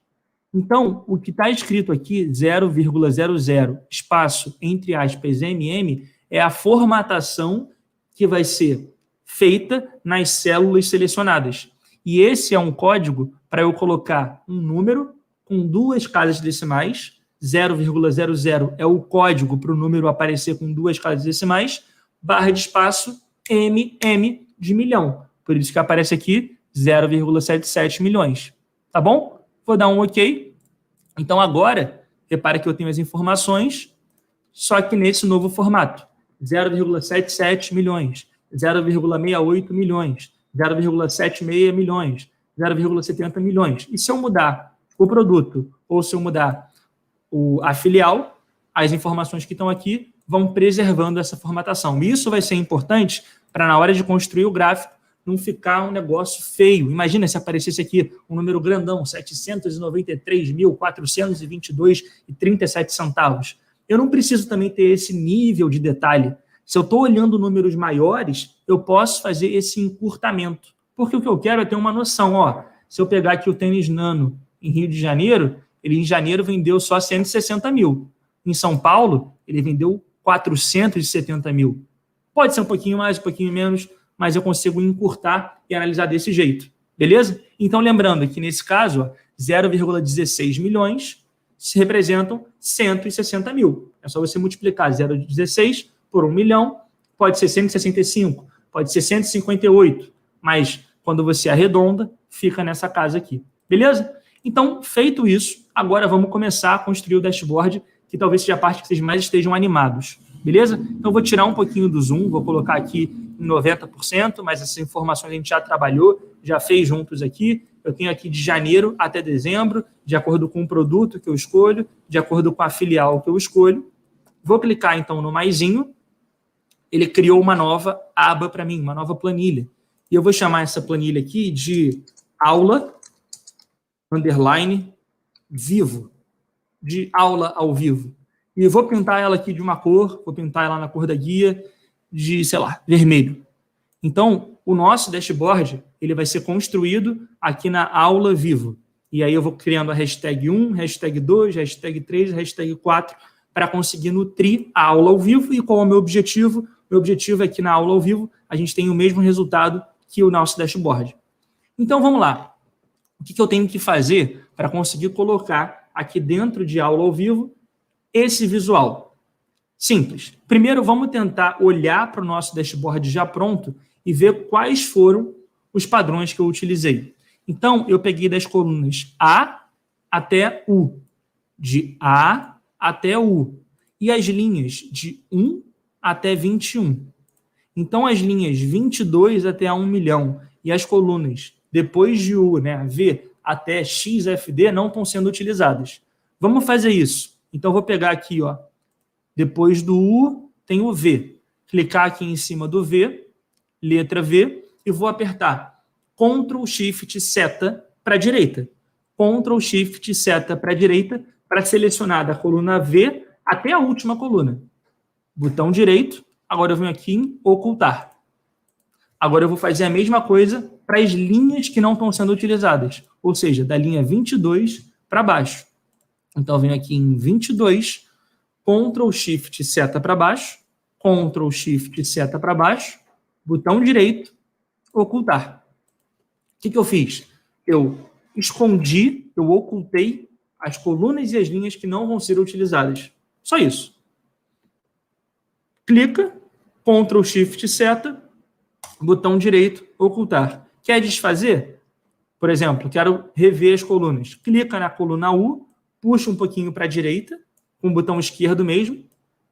Então, o que está escrito aqui, 0,00, espaço, entre aspas, MM, é a formatação que vai ser feita nas células selecionadas. E esse é um código para eu colocar um número com 2 casas decimais, 0,00 é o código para o número aparecer com 2 casas decimais, barra de espaço, MM de milhão. Por isso que aparece aqui 0,77 milhões. Tá bom? Vou dar um OK. Então, agora, repare que eu tenho as informações, só que nesse novo formato. 0,77 milhões, 0,68 milhões, 0,76 milhões, 0,70 milhões. E se eu mudar o produto ou se eu mudar a filial, as informações que estão aqui vão preservando essa formatação. E isso vai ser importante para, na hora de construir o gráfico, não ficar um negócio feio. Imagina se aparecesse aqui um número grandão, 793.422,37 centavos. Eu não preciso também ter esse nível de detalhe. Se eu estou olhando números maiores, eu posso fazer esse encurtamento. Porque o que eu quero é ter uma noção. Ó, se eu pegar aqui o tênis Nano em Rio de Janeiro, ele em janeiro vendeu só 160 mil. Em São Paulo, ele vendeu 470 mil. Pode ser um pouquinho mais, um pouquinho menos, mas eu consigo encurtar e analisar desse jeito. Beleza? Então, lembrando que nesse caso, 0,16 milhões se representam 160 mil. É só você multiplicar 0,16 por 1 milhão, pode ser 165, pode ser 158, mas quando você arredonda, fica nessa casa aqui. Beleza? Então, feito isso, agora vamos começar a construir o dashboard, que talvez seja a parte que vocês mais estejam animados. Beleza? Então, vou tirar um pouquinho do zoom, vou colocar aqui em 90%, mas essas informações a gente já trabalhou, já fez juntos aqui. Eu tenho aqui de janeiro até dezembro, de acordo com o produto que eu escolho, de acordo com a filial que eu escolho. Vou clicar, então, no maisinho. Ele criou uma nova aba para mim, uma nova planilha. E eu vou chamar essa planilha aqui de aula, underline, vivo. De aula ao vivo. E vou pintar ela aqui de uma cor, vou pintar ela na cor da guia, de, sei lá, vermelho. Então, o nosso dashboard, ele vai ser construído aqui na aula vivo. E aí eu vou criando a hashtag 1, hashtag 2, hashtag 3, hashtag 4, para conseguir nutrir a aula ao vivo. E qual é o meu objetivo? Meu objetivo é que na aula ao vivo a gente tenha o mesmo resultado que o nosso dashboard. Então, vamos lá. O que eu tenho que fazer para conseguir colocar aqui dentro de aula ao vivo esse visual? Simples. Primeiro, vamos tentar olhar para o nosso dashboard já pronto e ver quais foram os padrões que eu utilizei. Então, eu peguei das colunas A até U, de A até U, e as linhas de 1 até 21. Então, as linhas 22 até 1 milhão e as colunas depois de U, né, V até XFD, não estão sendo utilizadas. Vamos fazer isso. Então, vou pegar aqui, ó, depois do U tem o V. clicar aqui em cima do V, letra V, e vou apertar Ctrl Shift seta para a direita. Ctrl Shift seta para a direita para selecionar da coluna V até a última coluna. Botão direito, agora eu venho aqui em ocultar. Agora eu vou fazer a mesma coisa para as linhas que não estão sendo utilizadas, ou seja, da linha 22 para baixo. Então eu venho aqui em 22, Ctrl Shift seta para baixo, Ctrl Shift seta para baixo, botão direito, ocultar. O que eu fiz? Eu escondi, eu ocultei as colunas e as linhas que não vão ser utilizadas. Só isso. Clica, Ctrl Shift seta, botão direito, ocultar. Quer desfazer? Por exemplo, quero rever as colunas. Clica na coluna U, puxa um pouquinho para a direita, com o botão esquerdo mesmo,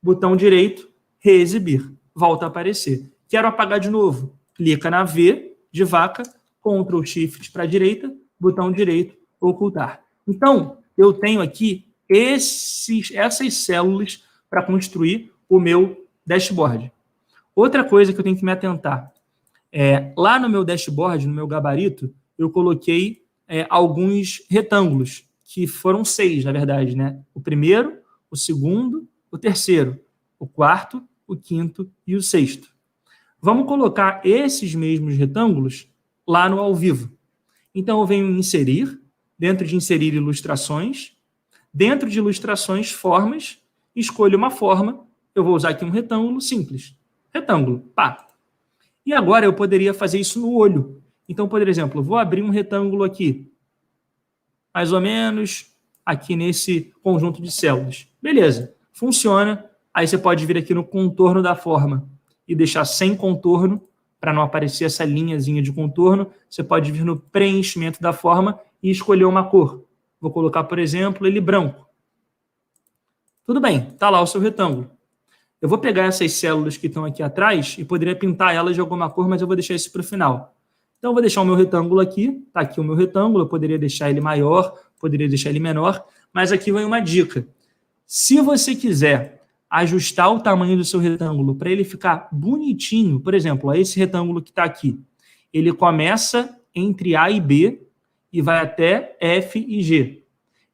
botão direito, reexibir. Volta a aparecer. Quero apagar de novo. Clica na V de vaca, Ctrl Shift para a direita, botão direito, ocultar. Então, eu tenho aqui essas células para construir o meu dashboard. Outra coisa que eu tenho que me atentar. Lá no meu dashboard, no meu gabarito, eu coloquei alguns retângulos, que foram 6, na verdade, né? O primeiro, o segundo, o terceiro, o quarto, o quinto e o sexto. Vamos colocar esses mesmos retângulos lá no ao vivo. Então, eu venho em inserir, dentro de inserir ilustrações, dentro de ilustrações, formas, escolho uma forma, eu vou usar aqui um retângulo simples. Retângulo, pá. E agora eu poderia fazer isso no olho. Então, por exemplo, eu vou abrir um retângulo aqui, mais ou menos aqui nesse conjunto de células. Beleza, funciona. Aí você pode vir aqui no contorno da forma e deixar sem contorno, para não aparecer essa linhazinha de contorno. Você pode vir no preenchimento da forma e escolher uma cor. Vou colocar, por exemplo, ele branco. Tudo bem, está lá o seu retângulo. Eu vou pegar essas células que estão aqui atrás e poderia pintar elas de alguma cor, mas eu vou deixar isso para o final. Então, eu vou deixar o meu retângulo aqui. Está aqui o meu retângulo. Eu poderia deixar ele maior, poderia deixar ele menor. Mas aqui vem uma dica. Se você quiser ajustar o tamanho do seu retângulo para ele ficar bonitinho, por exemplo, ó, esse retângulo que está aqui, ele começa entre A e B e vai até F e G.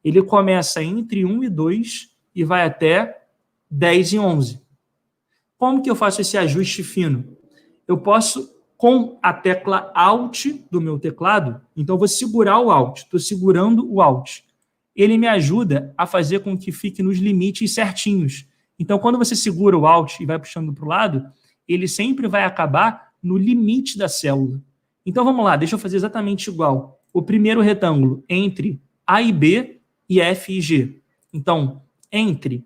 Ele começa entre 1 e 2 e vai até 10 e 11. Como que eu faço esse ajuste fino? Eu posso, com a tecla Alt do meu teclado, então eu vou segurar o Alt, estou segurando o Alt. Ele me ajuda a fazer com que fique nos limites certinhos. Então, quando você segura o Alt e vai puxando para o lado, ele sempre vai acabar no limite da célula. Então, vamos lá, deixa eu fazer exatamente igual. O primeiro retângulo entre A e B e F e G. Então, entre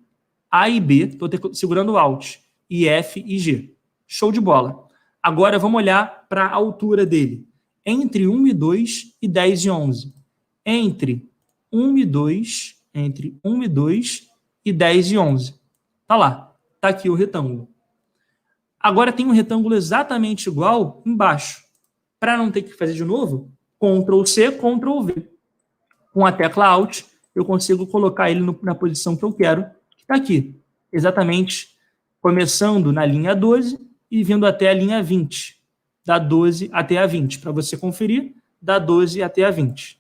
A e B, estou segurando o Alt, e F e G. Show de bola. Agora, vamos olhar para a altura dele. Entre 1 e 2 e 10 e 11. Entre 1 e 2 e 10 e 11. Tá lá, tá aqui o retângulo. Agora tem um retângulo exatamente igual embaixo. Para não ter que fazer de novo, Ctrl C, Ctrl V. Com a tecla Alt, eu consigo colocar ele na posição que eu quero, que está aqui. Exatamente começando na linha 12 e vindo até a linha 20. Da 12 até a 20. Para você conferir, da 12 até a 20.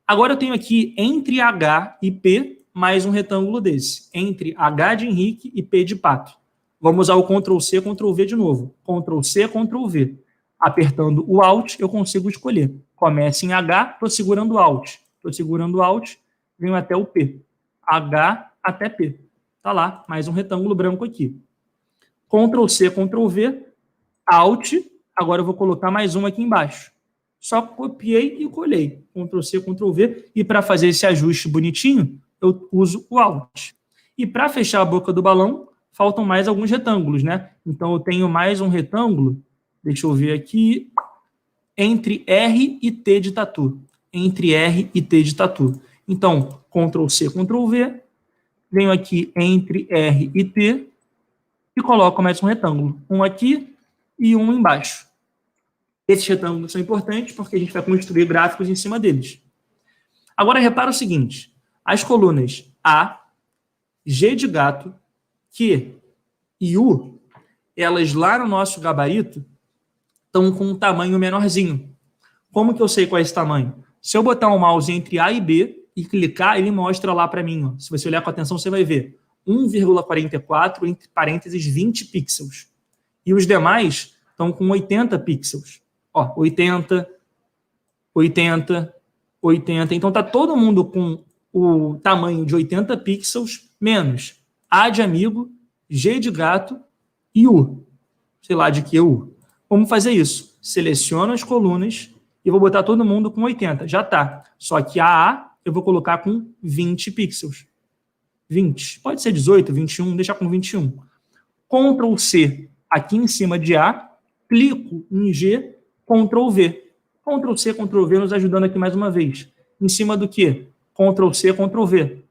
Agora eu tenho aqui entre H e P mais um retângulo desse. Entre H de Henrique e P de Pato. Vamos usar o Ctrl C, Ctrl V de novo. Ctrl C, Ctrl V. Apertando o Alt, eu consigo escolher. Começa em H, estou segurando o Alt. Estou segurando o Alt, venho até o P. H até P. Está lá, mais um retângulo branco aqui. Ctrl C, Ctrl V, Alt. Agora eu vou colocar mais um aqui embaixo. Só copiei e colei. Ctrl C, Ctrl V. E para fazer esse ajuste bonitinho, eu uso o Alt. E para fechar a boca do balão, faltam mais alguns retângulos, né? Então eu tenho mais um retângulo, deixa eu ver aqui, entre R e T de tatu. Entre R e T de tatu. Então, Ctrl C, Ctrl V, venho aqui entre R e T e coloco mais um retângulo. Um aqui e um embaixo. Esses retângulos são importantes porque a gente vai construir gráficos em cima deles. Agora, repara o seguinte. As colunas A, G de gato, Q e U, elas lá no nosso gabarito estão com um tamanho menorzinho. Como que eu sei qual é esse tamanho? Se eu botar o mouse entre A e B e clicar, ele mostra lá para mim. Ó. Se você olhar com atenção, você vai ver 1,44 entre parênteses 20 pixels. E os demais estão com 80 pixels. Ó, 80, 80, 80. Então tá todo mundo com o tamanho de 80 pixels menos A de amigo, G de gato e U. Sei lá de que U. Vamos fazer isso. Seleciono as colunas e vou botar todo mundo com 80. Já tá. Só que a eu vou colocar com 20 pixels. 20. Pode ser 18, 21, deixar com 21. Ctrl C aqui em cima de A, clico em G, Ctrl V. Ctrl C, Ctrl V nos ajudando aqui mais uma vez. Em cima do quê? Ctrl C, Ctrl V.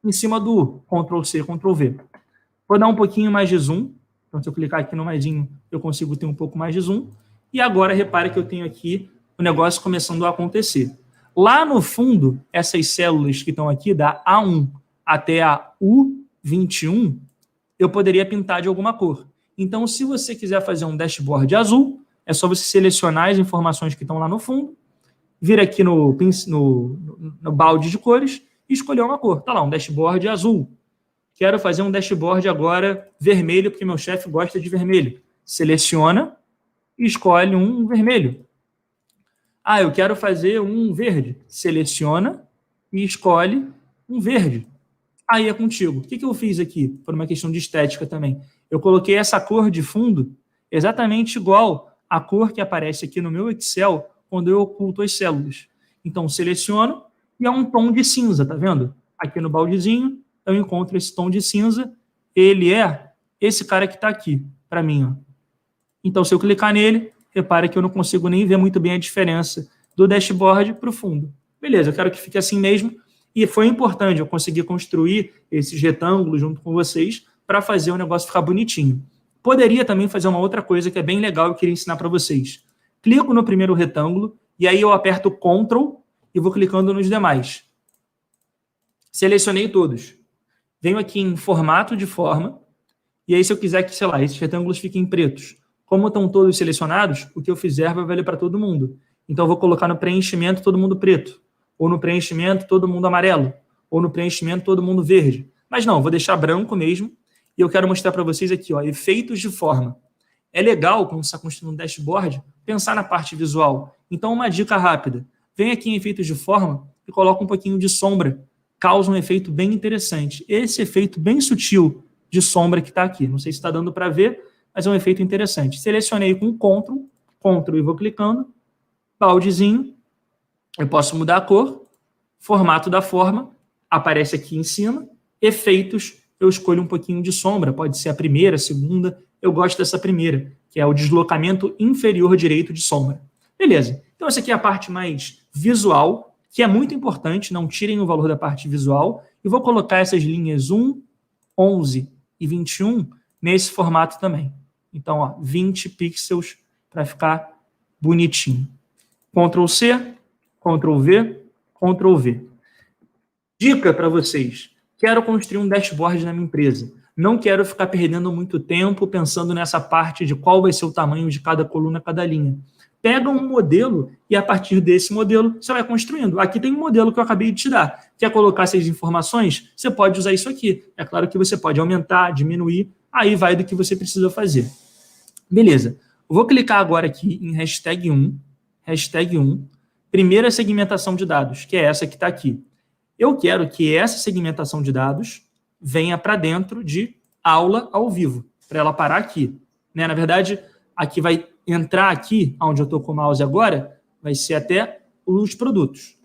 Em cima do U, Ctrl C, Ctrl V. Vou dar um pouquinho mais de zoom. Então, se eu clicar aqui no maisinho, eu consigo ter um pouco mais de zoom. E agora, repare que eu tenho aqui o negócio começando a acontecer. Lá no fundo, essas células que estão aqui, da A1 até a U21, eu poderia pintar de alguma cor. Então, se você quiser fazer um dashboard azul, é só você selecionar as informações que estão lá no fundo, vir aqui no balde de cores e escolher uma cor. Tá lá, um dashboard azul. Quero fazer um dashboard agora vermelho, porque meu chefe gosta de vermelho. Seleciona e escolhe um vermelho. Ah, eu quero fazer um verde. Seleciona e escolhe um verde. Aí é contigo. O que eu fiz aqui? Por uma questão de estética também. Eu coloquei essa cor de fundo exatamente igual à cor que aparece aqui no meu Excel quando eu oculto as células. Então, seleciono e é um tom de cinza, tá vendo? Aqui no baldezinho, eu encontro esse tom de cinza. Ele é esse cara que está aqui, para mim. Ó. Então, se eu clicar nele, repare que eu não consigo nem ver muito bem a diferença do dashboard para o fundo. Beleza, eu quero que fique assim mesmo. E foi importante eu conseguir construir esses retângulos junto com vocês para fazer o negócio ficar bonitinho. Poderia também fazer uma outra coisa que é bem legal e eu queria ensinar para vocês. Clico no primeiro retângulo e aí eu aperto Ctrl e vou clicando nos demais. Selecionei todos. Venho aqui em formato de forma e aí se eu quiser que, sei lá, esses retângulos fiquem pretos. Como estão todos selecionados, o que eu fizer vai valer para todo mundo. Então eu vou colocar no preenchimento todo mundo preto. Ou no preenchimento todo mundo amarelo, ou no preenchimento todo mundo verde. Mas não, vou deixar branco mesmo, e eu quero mostrar para vocês aqui, ó, efeitos de forma. É legal, quando você está construindo um dashboard, pensar na parte visual. Então, uma dica rápida. Vem aqui em efeitos de forma e coloca um pouquinho de sombra. Causa um efeito bem interessante. Esse efeito bem sutil de sombra que está aqui. Não sei se está dando para ver, mas é um efeito interessante. Selecionei com Ctrl e vou clicando, baldezinho, eu posso mudar a cor, formato da forma, aparece aqui em cima, efeitos, eu escolho um pouquinho de sombra, pode ser a primeira, a segunda, eu gosto dessa primeira, que é o deslocamento inferior direito de sombra. Beleza, então essa aqui é a parte mais visual, que é muito importante, não tirem o valor da parte visual, e vou colocar essas linhas 1, 11 e 21 nesse formato também. Então, ó, 20 pixels para ficar bonitinho. Ctrl C, Ctrl V, Ctrl V. Dica para vocês. Quero construir um dashboard na minha empresa. Não quero ficar perdendo muito tempo pensando nessa parte de qual vai ser o tamanho de cada coluna, cada linha. Pega um modelo e, a partir desse modelo, você vai construindo. Aqui tem um modelo que eu acabei de te dar. Quer colocar essas informações? Você pode usar isso aqui. É claro que você pode aumentar, diminuir. Aí vai do que você precisa fazer. Beleza. Eu vou clicar agora aqui em hashtag 1. Hashtag 1. Primeira segmentação de dados, que é essa que está aqui. Eu quero que essa segmentação de dados venha para dentro de aula ao vivo, para ela parar aqui. Né? Na verdade, aqui vai entrar aqui, onde eu estou com o mouse agora, vai ser até os produtos.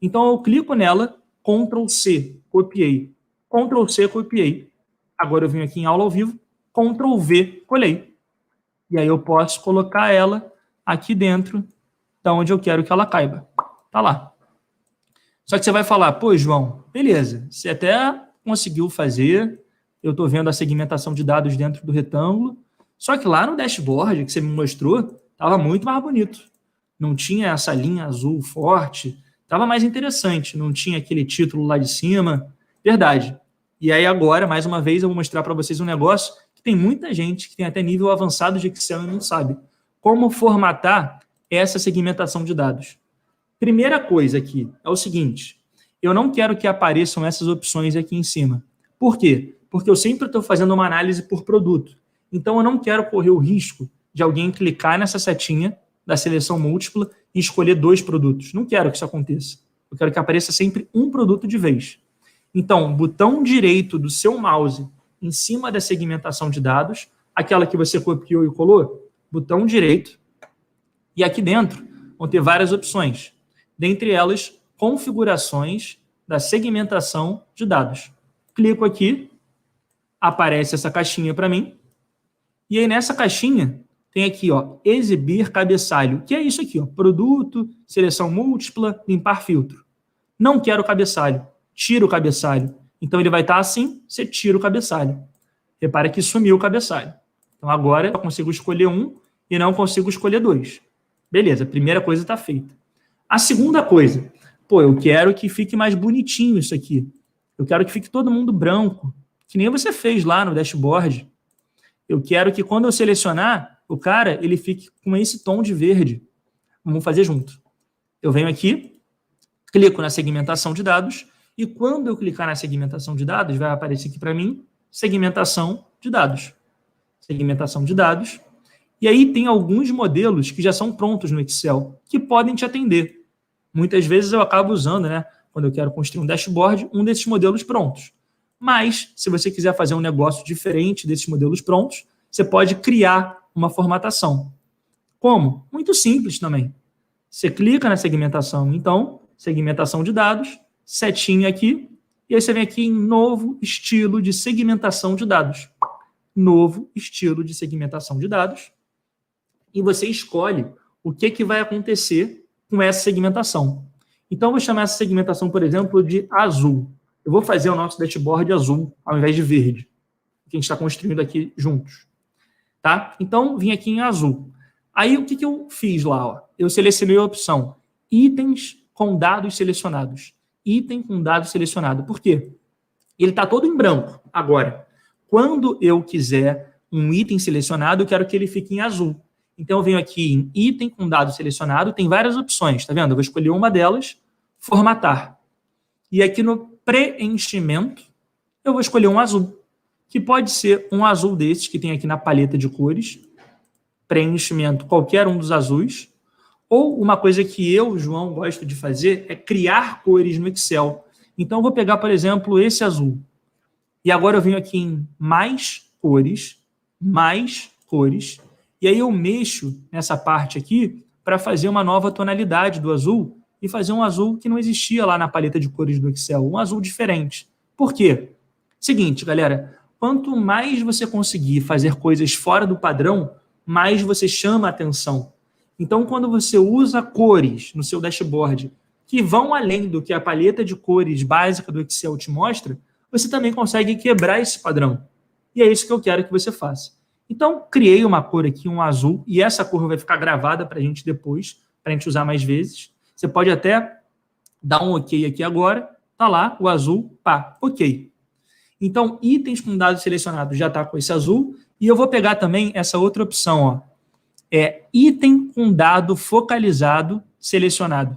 Então, eu clico nela, Ctrl+C, copiei. Ctrl+C, copiei. Agora eu venho aqui em aula ao vivo, Ctrl+V, colei. E aí eu posso colocar ela aqui dentro da onde eu quero que ela caiba. Tá lá. Só que você vai falar, pô, João, beleza, você até conseguiu fazer, eu estou vendo a segmentação de dados dentro do retângulo, só que lá no dashboard que você me mostrou, estava muito mais bonito. Não tinha essa linha azul forte, estava mais interessante, não tinha aquele título lá de cima. Verdade. E aí agora, mais uma vez, eu vou mostrar para vocês um negócio que tem muita gente que tem até nível avançado de Excel e não sabe como formatar essa segmentação de dados. Primeira coisa aqui é o seguinte, eu não quero que apareçam essas opções aqui em cima. Por quê? Porque eu sempre estou fazendo uma análise por produto. Então, eu não quero correr o risco de alguém clicar nessa setinha da seleção múltipla e escolher 2 produtos. Não quero que isso aconteça. Eu quero que apareça sempre um produto de vez. Então, botão direito do seu mouse em cima da segmentação de dados, aquela que você copiou e colou, botão direito, e aqui dentro vão ter várias opções. Dentre elas, configurações da segmentação de dados. Clico aqui, aparece essa caixinha para mim, e aí nessa caixinha tem aqui, ó, exibir cabeçalho, que é isso aqui, ó, produto, seleção múltipla, limpar filtro. Não quero cabeçalho, tiro o cabeçalho. Então ele vai estar assim, você tira o cabeçalho. Repara que sumiu o cabeçalho. Então agora eu consigo escolher um e não consigo escolher 2. Beleza, a primeira coisa está feita. A segunda coisa, pô, eu quero que fique mais bonitinho isso aqui. Eu quero que fique todo mundo branco, que nem você fez lá no dashboard. Eu quero que quando eu selecionar o cara, ele fique com esse tom de verde. Vamos fazer junto. Eu venho aqui, clico na segmentação de dados, e quando eu clicar na segmentação de dados, vai aparecer aqui para mim, segmentação de dados. Segmentação de dados. E aí tem alguns modelos que já são prontos no Excel, que podem te atender. Muitas vezes eu acabo usando, né, quando eu quero construir um dashboard, um desses modelos prontos. Mas, se você quiser fazer um negócio diferente desses modelos prontos, você pode criar uma formatação. Como? Muito simples também. Você clica na segmentação, então, segmentação de dados, setinha aqui, e aí você vem aqui em novo estilo de segmentação de dados. Novo estilo de segmentação de dados. E você escolhe o que vai acontecer com essa segmentação. Então, eu vou chamar essa segmentação, por exemplo, de azul. Eu vou fazer o nosso dashboard azul, ao invés de verde, que a gente está construindo aqui juntos. Tá? Então, vim aqui em azul. Aí, o que eu fiz lá? Ó? Eu selecionei a opção itens com dados selecionados. Item com dados selecionado. Por quê? Ele está todo em branco agora. Quando eu quiser um item selecionado, eu quero que ele fique em azul. Então, eu venho aqui em item com dado selecionado, tem várias opções, tá vendo? Eu vou escolher uma delas, formatar. E aqui no preenchimento, eu vou escolher um azul, que pode ser um azul desses que tem aqui na paleta de cores, preenchimento, qualquer um dos azuis, ou uma coisa que eu, João, gosto de fazer é criar cores no Excel. Então, eu vou pegar, por exemplo, esse azul. E agora eu venho aqui em mais cores, e aí eu mexo nessa parte aqui para fazer uma nova tonalidade do azul e fazer um azul que não existia lá na paleta de cores do Excel, um azul diferente. Por quê? Seguinte, galera, quanto mais você conseguir fazer coisas fora do padrão, mais você chama a atenção. Então, quando você usa cores no seu dashboard que vão além do que a paleta de cores básica do Excel te mostra, você também consegue quebrar esse padrão. E é isso que eu quero que você faça. Então, criei uma cor aqui, um azul, e essa cor vai ficar gravada para a gente depois, para a gente usar mais vezes. Você pode até dar um OK aqui agora. Tá lá, o azul, pá, OK. Então, itens com dados selecionados já está com esse azul. E eu vou pegar também essa outra opção, ó. É item com dado focalizado selecionado.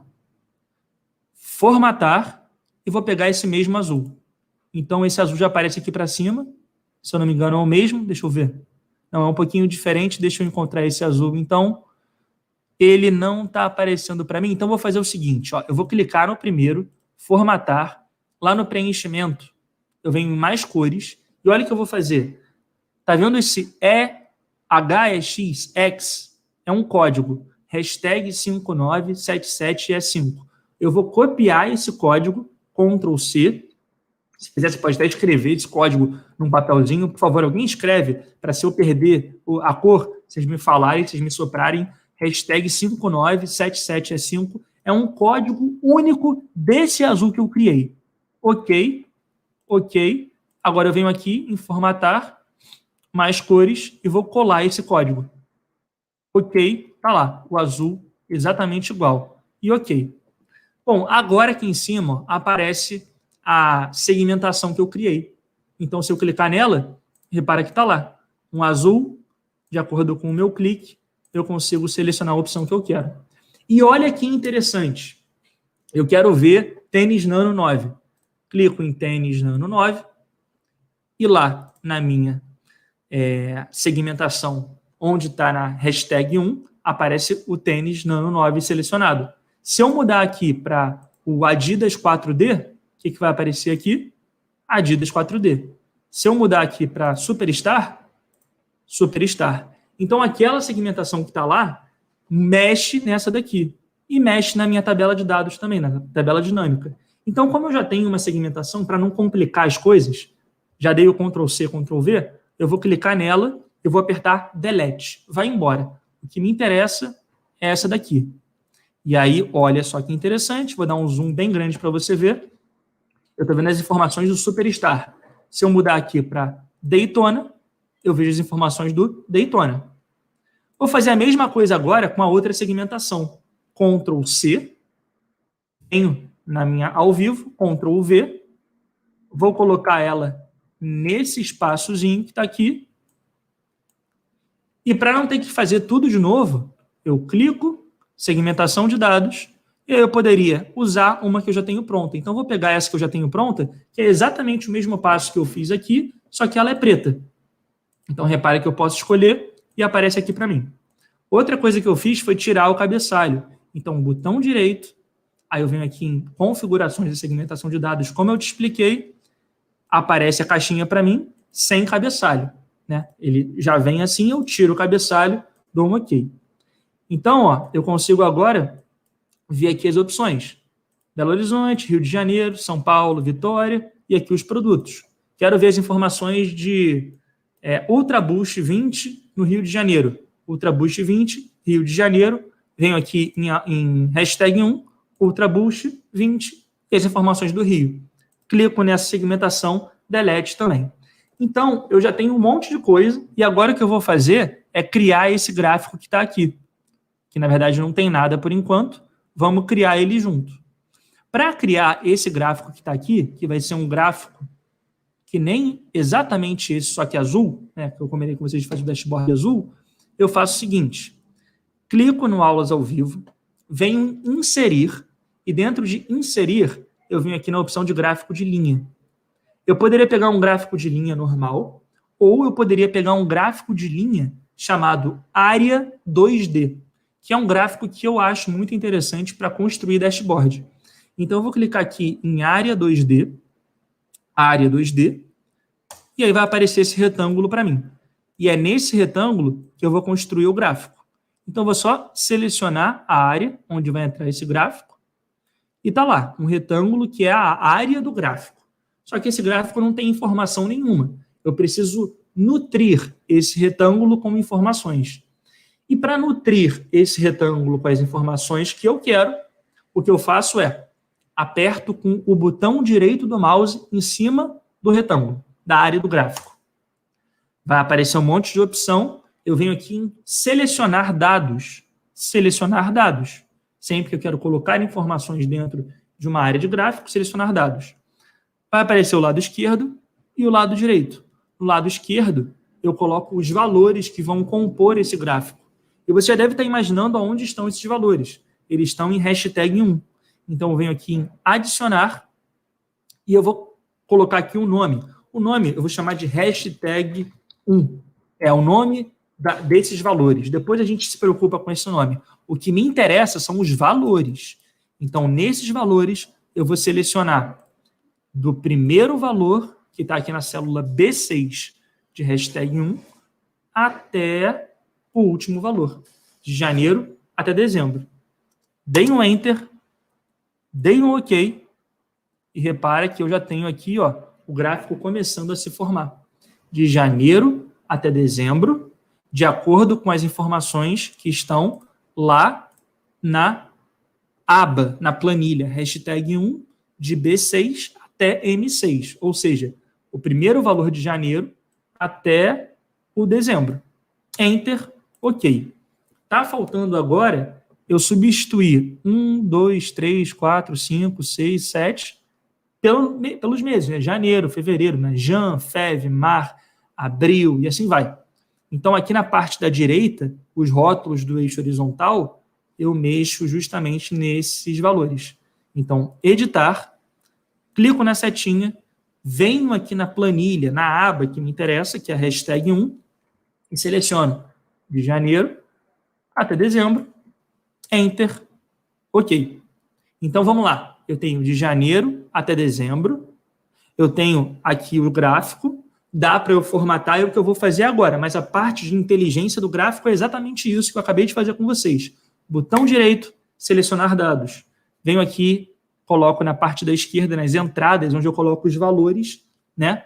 Formatar e vou pegar esse mesmo azul. Então, esse azul já aparece aqui para cima. Se eu não me engano, é o mesmo. Deixa eu ver. Não, é um pouquinho diferente. Deixa eu encontrar esse azul. Então, ele não está aparecendo para mim. Então, vou fazer o seguinte. Ó, eu vou clicar no primeiro, formatar. Lá no preenchimento, eu venho em mais cores. E olha o que eu vou fazer. Tá vendo esse HEXX? É um código. Hashtag 5977E5. Eu vou copiar esse código, Ctrl+C. Se quiser, você pode até escrever esse código num papelzinho. Por favor, alguém escreve para se eu perder a cor, vocês me falarem, vocês me soprarem. Hashtag 5977E5 é um código único desse azul que eu criei. OK. OK. Agora eu venho aqui em formatar, mais cores, e vou colar esse código. OK. Tá lá, o azul exatamente igual. E OK. Bom, agora aqui em cima aparece a segmentação que eu criei. Então, se eu clicar nela, repara que está lá. um azul, de acordo com o meu clique, eu consigo selecionar a opção que eu quero. E olha que interessante. Eu quero ver tênis Nano 9. Clico em tênis Nano 9 e lá na minha segmentação, onde está na hashtag 1, aparece o tênis Nano 9 selecionado. Se eu mudar aqui para o Adidas 4D, o que vai aparecer aqui? Adidas 4D. Se eu mudar aqui para Superstar, Superstar. Então, aquela segmentação que está lá, mexe nessa daqui. E mexe na minha tabela de dados também, na tabela dinâmica. Então, como eu já tenho uma segmentação, para não complicar as coisas, já dei o Ctrl+C, Ctrl+V, eu vou clicar nela, eu vou apertar Delete. Vai embora. O que me interessa é essa daqui. E aí, olha só que interessante, vou dar um zoom bem grande para você ver. Eu estou vendo as informações do Superstar. Se eu mudar aqui para Daytona, eu vejo as informações do Daytona. Vou fazer a mesma coisa agora com a outra segmentação. Ctrl+C, venho na minha ao vivo, Ctrl+V, vou colocar ela nesse espaçozinho que está aqui. E para não ter que fazer tudo de novo, eu clico, segmentação de dados, e aí eu poderia usar uma que eu já tenho pronta. Então, vou pegar essa que eu já tenho pronta, que é exatamente o mesmo passo que eu fiz aqui, só que ela é preta. Então, repare que eu posso escolher e aparece aqui para mim. Outra coisa que eu fiz foi tirar o cabeçalho. Então, botão direito, aí eu venho aqui em configurações de segmentação de dados, como eu te expliquei, aparece a caixinha para mim sem cabeçalho, né? Ele já vem assim, eu tiro o cabeçalho, dou um OK. Então, ó, eu consigo agora ver aqui as opções. Belo Horizonte, Rio de Janeiro, São Paulo, Vitória e aqui os produtos. Quero ver as informações de Ultra Boost 20 no Rio de Janeiro. Ultra Boost 20, Rio de Janeiro. Venho aqui em hashtag 1, Ultra Boost 20 e as informações do Rio. Clico nessa segmentação, delete também. Então, eu já tenho um monte de coisa e agora o que eu vou fazer é criar esse gráfico que está aqui, que na verdade não tem nada por enquanto. Vamos criar ele junto. Para criar esse gráfico que está aqui, que vai ser um gráfico que nem exatamente esse, só que azul, né, que eu combinei com vocês de fazer o dashboard azul, eu faço o seguinte, clico no Aulas ao Vivo, venho em Inserir, e dentro de Inserir, eu venho aqui na opção de gráfico de linha. Eu poderia pegar um gráfico de linha normal, ou eu poderia pegar um gráfico de linha chamado Área 2D, que é um gráfico que eu acho muito interessante para construir dashboard. Então, eu vou clicar aqui em Área 2D, e aí vai aparecer esse retângulo para mim. E é nesse retângulo que eu vou construir o gráfico. Então, eu vou só selecionar a área onde vai entrar esse gráfico, e está lá, um retângulo que é a área do gráfico. Só que esse gráfico não tem informação nenhuma. Eu preciso nutrir esse retângulo com informações. E para nutrir esse retângulo com as informações que eu quero, o que eu faço é aperto com o botão direito do mouse em cima do retângulo, da área do gráfico. Vai aparecer um monte de opção. Eu venho aqui em selecionar dados. Selecionar dados. Sempre que eu quero colocar informações dentro de uma área de gráfico, selecionar dados. Vai aparecer o lado esquerdo e o lado direito. No lado esquerdo, eu coloco os valores que vão compor esse gráfico. E você já deve estar imaginando aonde estão esses valores. Eles estão em hashtag 1. Então, eu venho aqui em adicionar e eu vou colocar aqui um nome. O nome eu vou chamar de hashtag 1. É o nome desses valores. Depois a gente se preocupa com esse nome. O que me interessa são os valores. Então, nesses valores, eu vou selecionar do primeiro valor, que está aqui na célula B6 de hashtag 1, até o último valor, de janeiro até dezembro. Dei um Enter, dei um OK, e repara que eu já tenho aqui, ó, o gráfico começando a se formar. De janeiro até dezembro, de acordo com as informações que estão lá na aba, na planilha, hashtag 1, de B6 até M6. Ou seja, o primeiro valor de janeiro até o dezembro. Enter, OK. Tá faltando agora eu substituir 1, 2, 3, 4, 5, 6, 7 pelos meses, né? Janeiro, fevereiro, né? Jan, Fev, Mar, Abril e assim vai. Então, aqui na parte da direita, os rótulos do eixo horizontal, eu mexo justamente nesses valores. Então, editar, clico na setinha, venho aqui na planilha, na aba que me interessa, que é a hashtag 1, e seleciono de janeiro até dezembro, Enter, OK. Então, vamos lá. Eu tenho de janeiro até dezembro, eu tenho aqui o gráfico, dá para eu formatar, é o que eu vou fazer agora, mas a parte de inteligência do gráfico é exatamente isso que eu acabei de fazer com vocês. Botão direito, selecionar dados. Venho aqui, coloco na parte da esquerda, nas entradas, onde eu coloco os valores, né?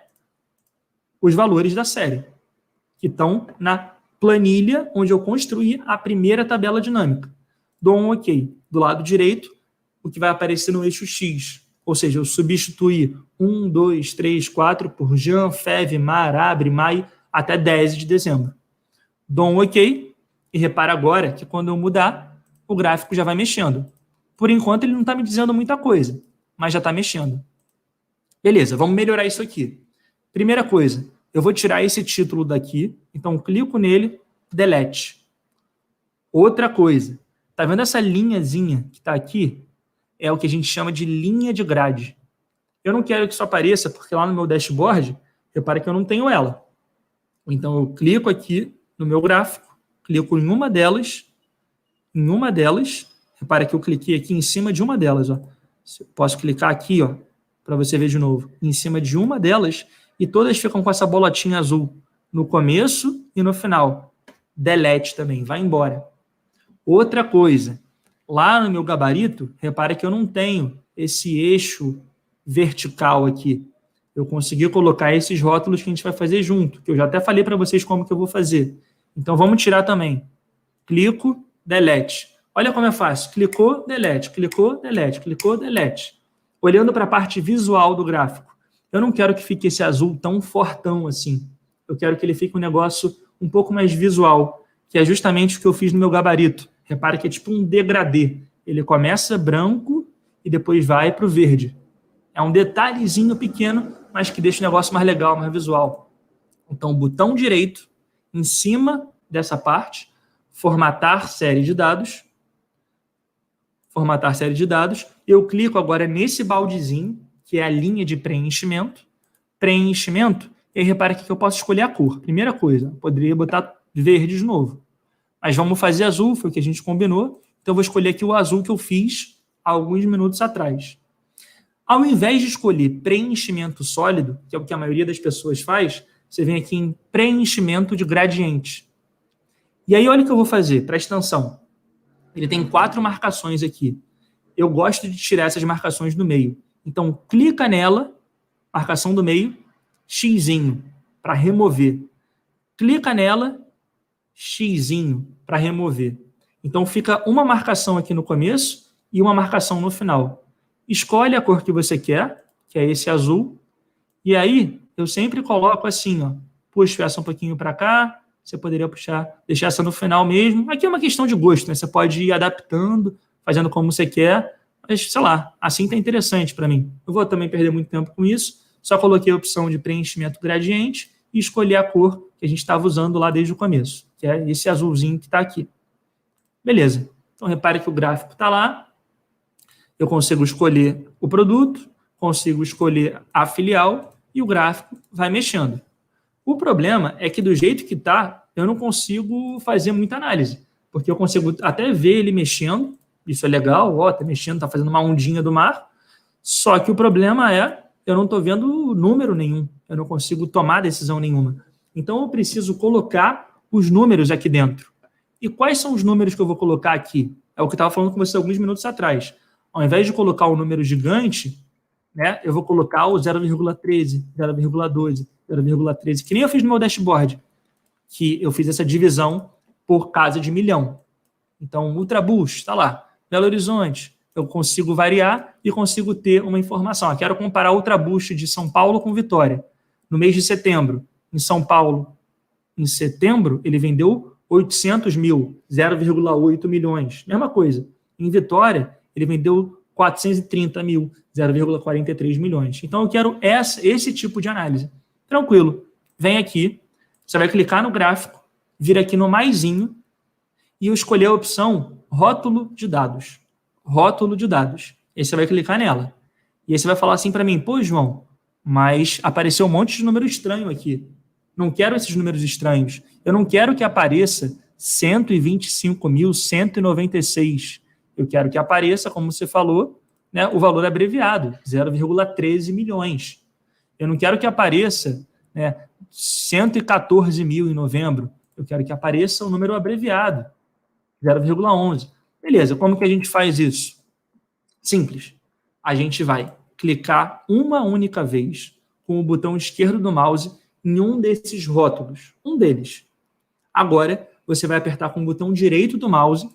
Os valores da série, que estão na planilha, onde eu construí a primeira tabela dinâmica. Dou um OK. Do lado direito, o que vai aparecer no eixo X. Ou seja, eu substituí 1, 2, 3, 4 por Jan, Fev, Mar, Abre, Mai, até 10 de dezembro. Dou um OK e repara agora que quando eu mudar, o gráfico já vai mexendo. Por enquanto, ele não está me dizendo muita coisa, mas já está mexendo. Beleza, vamos melhorar isso aqui. Primeira coisa, eu vou tirar esse título daqui, então clico nele, delete. Outra coisa, tá vendo essa linhazinha que está aqui? É o que a gente chama de linha de grade. Eu não quero que isso apareça, porque lá no meu dashboard, repara que eu não tenho ela. Então, eu clico aqui no meu gráfico, clico em uma delas, repara que eu cliquei aqui em cima de uma delas, ó. Posso clicar aqui, ó, para você ver de novo, em cima de uma delas, e todas ficam com essa bolotinha azul no começo e no final. Delete também, vai embora. Outra coisa, lá no meu gabarito, repara que eu não tenho esse eixo vertical aqui. Eu consegui colocar esses rótulos que a gente vai fazer junto, que eu já até falei para vocês como que eu vou fazer. Então, vamos tirar também. Clico, delete. Olha como é fácil. Clicou, delete. Clicou, delete. Clicou, delete. Olhando para a parte visual do gráfico, eu não quero que fique esse azul tão fortão assim. Eu quero que ele fique um negócio um pouco mais visual, que é justamente o que eu fiz no meu gabarito. Repare que é tipo um degradê. Ele começa branco e depois vai para o verde. É um detalhezinho pequeno, mas que deixa o negócio mais legal, mais visual. Então, botão direito, em cima dessa parte, formatar série de dados. Formatar série de dados. Eu clico agora nesse baldezinho, que é a linha de preenchimento. Preenchimento, e aí repara que eu posso escolher a cor. Primeira coisa, poderia botar verde de novo. Mas vamos fazer azul, foi o que a gente combinou. Então, eu vou escolher aqui o azul que eu fiz há alguns minutos atrás. Ao invés de escolher preenchimento sólido, que é o que a maioria das pessoas faz, você vem aqui em preenchimento de gradiente. E aí, olha o que eu vou fazer, presta atenção. Ele tem 4 marcações aqui. Eu gosto de tirar essas marcações do meio. Então, clica nela, marcação do meio, xizinho, para remover. Clica nela, xizinho, para remover. Então, fica uma marcação aqui no começo e uma marcação no final. Escolhe a cor que você quer, que é esse azul, e aí eu sempre coloco assim, ó, puxo essa um pouquinho para cá, você poderia puxar, deixar essa no final mesmo. Aqui é uma questão de gosto, né? Você pode ir adaptando, fazendo como você quer, mas, sei lá, assim tá interessante para mim. Eu vou também perder muito tempo com isso, só coloquei a opção de preenchimento gradiente e escolhi a cor que a gente estava usando lá desde o começo, que é esse azulzinho que está aqui. Beleza. Então, repare que o gráfico está lá, eu consigo escolher o produto, consigo escolher a filial e o gráfico vai mexendo. O problema é que do jeito que está, eu não consigo fazer muita análise, porque eu consigo até ver ele mexendo, isso é legal, ó, tá mexendo, tá fazendo uma ondinha do mar, só que o problema é, eu não estou vendo número nenhum, eu não consigo tomar decisão nenhuma. Então eu preciso colocar os números aqui dentro. E quais são os números que eu vou colocar aqui? É o que eu estava falando com você alguns minutos atrás. Ao invés de colocar o número gigante, né, eu vou colocar o 0,13, 0,12, 0,13, que nem eu fiz no meu dashboard, que eu fiz essa divisão por casa de milhão. Então, Ultraboost, está lá. Belo Horizonte, eu consigo variar e consigo ter uma informação. Eu quero comparar o Ultraboost de São Paulo com Vitória. No mês de setembro, em São Paulo, em setembro, ele vendeu 800 mil, 0,8 milhões. Mesma coisa. Em Vitória, ele vendeu 430 mil, 0,43 milhões. Então, eu quero esse tipo de análise. Tranquilo. Vem aqui, você vai clicar no gráfico, vir aqui no maisinho e eu escolher a opção rótulo de dados. Rótulo de dados. E aí você vai clicar nela. E aí você vai falar assim para mim, pô, João, mas apareceu um monte de número estranho aqui. Não quero esses números estranhos. Eu não quero que apareça 125.196. Eu quero que apareça, como você falou, né, o valor abreviado, 0,13 milhões. Eu não quero que apareça, né, 114 mil em novembro. Eu quero que apareça o número abreviado, 0,11. Beleza, como que a gente faz isso? Simples. A gente vai clicar uma única vez com o botão esquerdo do mouse em um desses rótulos, um deles. Agora, você vai apertar com o botão direito do mouse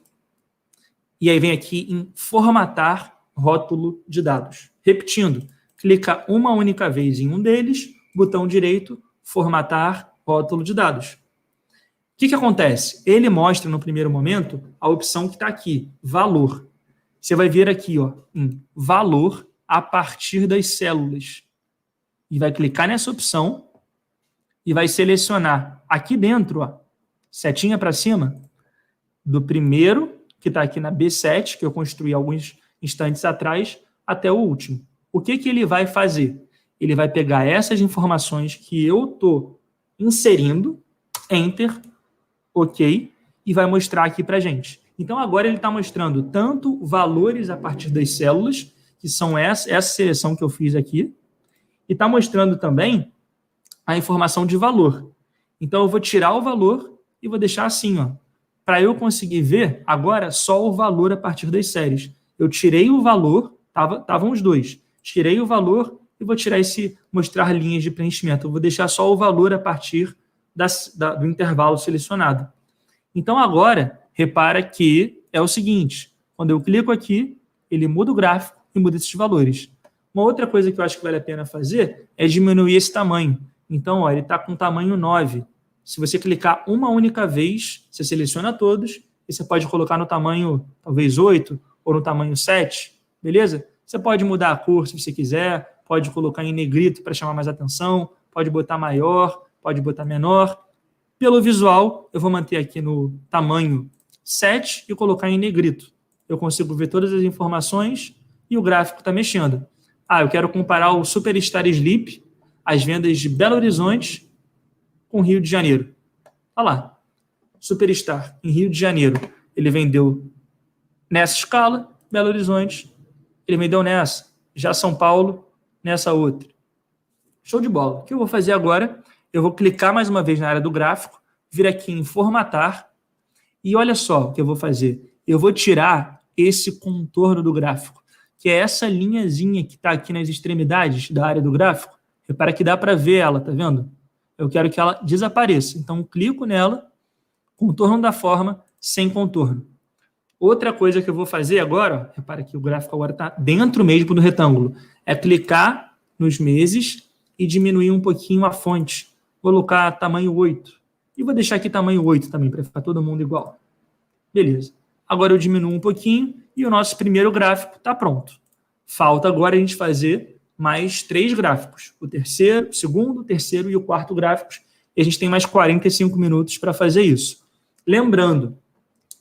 e aí vem aqui em formatar rótulo de dados. Repetindo, clica uma única vez em um deles, botão direito, formatar rótulo de dados. O que acontece? Ele mostra no primeiro momento a opção que está aqui, valor. Você vai ver aqui, ó, em valor a partir das células. E vai clicar nessa opção e vai selecionar aqui dentro, ó, setinha para cima, do primeiro, que está aqui na B7, que eu construí alguns instantes atrás, até o último. O que ele vai fazer? Ele vai pegar essas informações que eu estou inserindo, Enter, OK, e vai mostrar aqui para a gente. Então, agora ele está mostrando tanto valores a partir das células, que são essa seleção que eu fiz aqui, e está mostrando também a informação de valor. Então, eu vou tirar o valor e vou deixar assim, ó, para eu conseguir ver agora só o valor a partir das séries. Eu tirei o valor, estavam os dois. Tirei o valor e vou tirar mostrar linhas de preenchimento. Eu vou deixar só o valor a partir do intervalo selecionado. Então, agora, repara que é o seguinte, quando eu clico aqui, ele muda o gráfico e muda esses valores. Uma outra coisa que eu acho que vale a pena fazer é diminuir esse tamanho. Então, ó, ele está com tamanho 9. Se você clicar uma única vez, você seleciona todos e você pode colocar no tamanho, talvez, 8 ou no tamanho 7, beleza? Você pode mudar a cor se você quiser, pode colocar em negrito para chamar mais atenção, pode botar maior, pode botar menor. Pelo visual, eu vou manter aqui no tamanho 7 e colocar em negrito. Eu consigo ver todas as informações e o gráfico está mexendo. Ah, eu quero comparar o Superstar Sleep, as vendas de Belo Horizonte com Rio de Janeiro. Olha lá, Superstar em Rio de Janeiro. Ele vendeu nessa escala, Belo Horizonte. Ele vendeu nessa. Já São Paulo, nessa outra. Show de bola. O que eu vou fazer agora? Eu vou clicar mais uma vez na área do gráfico, vir aqui em formatar, e olha só o que eu vou fazer. Eu vou tirar esse contorno do gráfico, que é essa linhazinha que está aqui nas extremidades da área do gráfico. Repara que dá para ver ela, tá vendo? Eu quero que ela desapareça. Então, clico nela, contorno da forma, sem contorno. Outra coisa que eu vou fazer agora, ó, repara que o gráfico agora está dentro mesmo do retângulo, é clicar nos meses e diminuir um pouquinho a fonte. Vou colocar tamanho 8. E vou deixar aqui tamanho 8 também, para ficar todo mundo igual. Beleza. Agora eu diminuo um pouquinho e o nosso primeiro gráfico está pronto. Falta agora a gente fazer mais 3 gráficos. O terceiro, o segundo, o terceiro e o quarto gráficos. E a gente tem mais 45 minutos para fazer isso. Lembrando,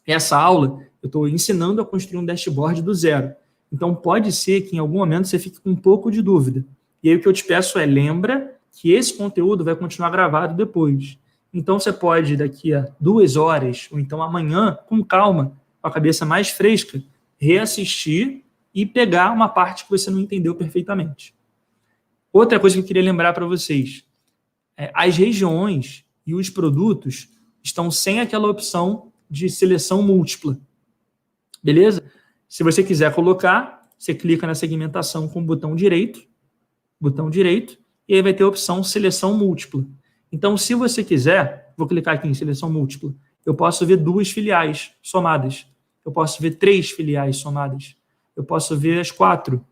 essa aula eu estou ensinando a construir um dashboard do zero. Então pode ser que em algum momento você fique com um pouco de dúvida. E aí o que eu te peço é, lembra que esse conteúdo vai continuar gravado depois. Então você pode, daqui a 2 horas, ou então amanhã, com calma, com a cabeça mais fresca, reassistir e pegar uma parte que você não entendeu perfeitamente. Outra coisa que eu queria lembrar para vocês, as regiões e os produtos estão sem aquela opção de seleção múltipla. Beleza? Se você quiser colocar, você clica na segmentação com o botão direito, e aí vai ter a opção seleção múltipla. Então, se você quiser, vou clicar aqui em seleção múltipla, eu posso ver 2 filiais somadas, eu posso ver 3 filiais somadas, eu posso ver as 4,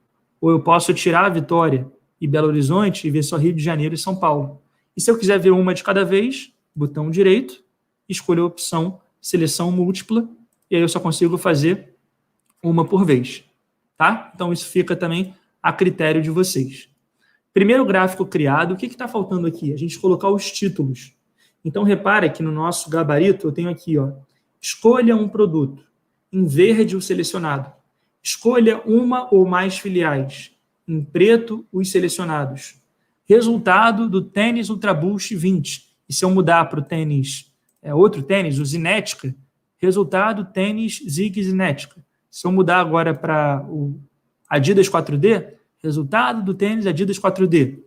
ou eu posso tirar a Vitória e Belo Horizonte e ver só Rio de Janeiro e São Paulo. E se eu quiser ver uma de cada vez, botão direito, escolho a opção seleção múltipla, e aí eu só consigo fazer uma por vez. Tá? Então, isso fica também a critério de vocês. Primeiro gráfico criado, o que está faltando aqui? A gente colocar os títulos. Então, repara que no nosso gabarito eu tenho aqui, ó, escolha um produto. Em verde, o selecionado. Escolha uma ou mais filiais. Em preto, os selecionados. Resultado do tênis Ultra Boost 20. E se eu mudar para o tênis, outro tênis, o Zinética, resultado tênis Zig Zinética. Se eu mudar agora para o Adidas 4D, resultado do tênis Adidas 4D.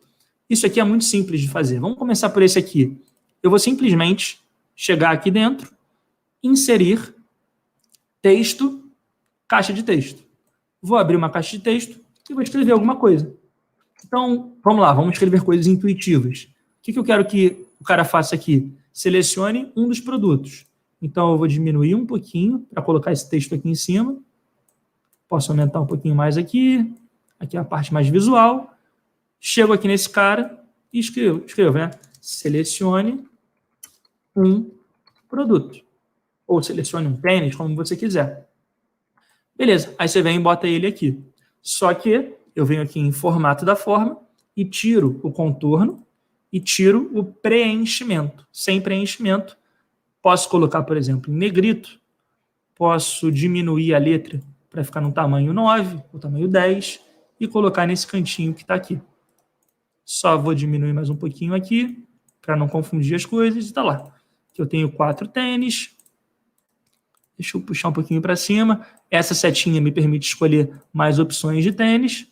Isso aqui é muito simples de fazer. Vamos começar por esse aqui. Eu vou simplesmente chegar aqui dentro, inserir texto, caixa de texto. Vou abrir uma caixa de texto e vou escrever alguma coisa. Então, vamos lá, vamos escrever coisas intuitivas. O que eu quero que o cara faça aqui? Selecione um dos produtos. Então, eu vou diminuir um pouquinho para colocar esse texto aqui em cima. Posso aumentar um pouquinho mais aqui. Aqui é a parte mais visual. Chego aqui nesse cara e escrevo, né? Selecione um produto. Ou selecione um tênis, como você quiser. Beleza, aí você vem e bota ele aqui. Só que eu venho aqui em formato da forma e tiro o contorno e tiro o preenchimento. Sem preenchimento, posso colocar, por exemplo, em negrito, posso diminuir a letra para ficar no tamanho 9, no tamanho 10 e colocar nesse cantinho que está aqui. Só vou diminuir mais um pouquinho aqui para não confundir as coisas e está lá. Aqui eu tenho 4 tênis. Deixa eu puxar um pouquinho para cima. Essa setinha me permite escolher mais opções de tênis.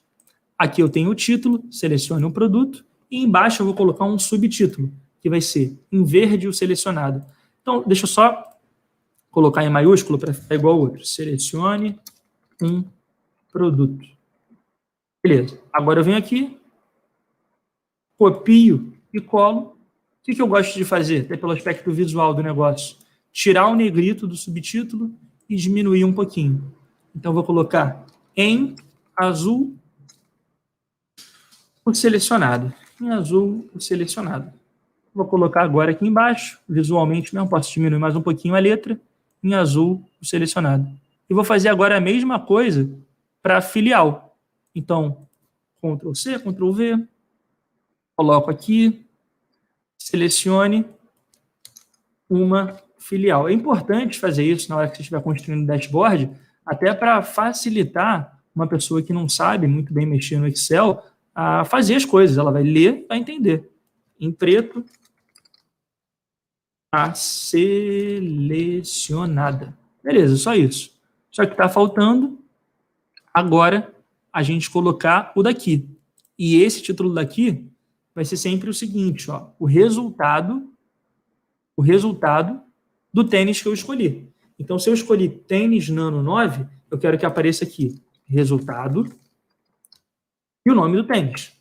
Aqui eu tenho o título, selecione um produto. E embaixo eu vou colocar um subtítulo, que vai ser em verde o selecionado. Então, deixa eu só colocar em maiúsculo para ficar igual ao outro. Selecione um produto. Beleza. Agora eu venho aqui, copio e colo. O que eu gosto de fazer, até pelo aspecto visual do negócio? Tirar o negrito do subtítulo e diminuir um pouquinho. Então, vou colocar em azul o selecionado. Em azul o selecionado. Vou colocar agora aqui embaixo, visualmente mesmo, posso diminuir mais um pouquinho a letra. Em azul o selecionado. E vou fazer agora a mesma coisa para filial. Então, Ctrl C, Ctrl V. Coloco aqui, selecione uma filial. É importante fazer isso na hora que você estiver construindo o dashboard, até para facilitar uma pessoa que não sabe muito bem mexer no Excel a fazer as coisas. Ela vai ler, vai entender. Em preto, a selecionada. Beleza, só isso. Só que está faltando agora a gente colocar o daqui. E esse título daqui vai ser sempre o seguinte, ó, o resultado do tênis que eu escolhi. Então, se eu escolhi tênis Nano 9, eu quero que apareça aqui resultado e o nome do tênis.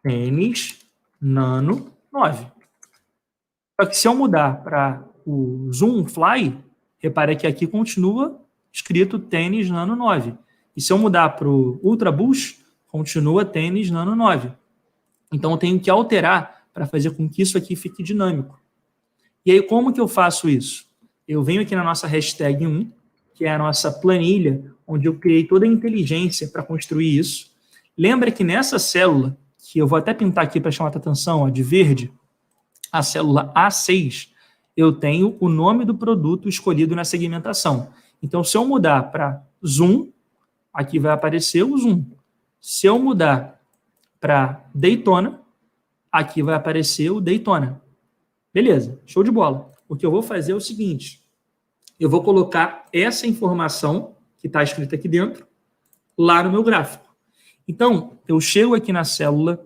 Tênis Nano 9. Só que se eu mudar para o Zoom Fly, repare que aqui continua escrito tênis Nano 9. E se eu mudar para o Ultra Boost, continua tênis Nano 9. Então, eu tenho que alterar para fazer com que isso aqui fique dinâmico. E aí, como que eu faço isso? Eu venho aqui na nossa hashtag 1, que é a nossa planilha, onde eu criei toda a inteligência para construir isso. Lembra que nessa célula, que eu vou até pintar aqui para chamar a atenção, ó, de verde, a célula A6, eu tenho o nome do produto escolhido na segmentação. Então, se eu mudar para Zoom, aqui vai aparecer o Zoom. Se eu mudar para Daytona, aqui vai aparecer o Daytona. Beleza, show de bola. O que eu vou fazer é o seguinte, eu vou colocar essa informação que está escrita aqui dentro, lá no meu gráfico. Então, eu chego aqui na célula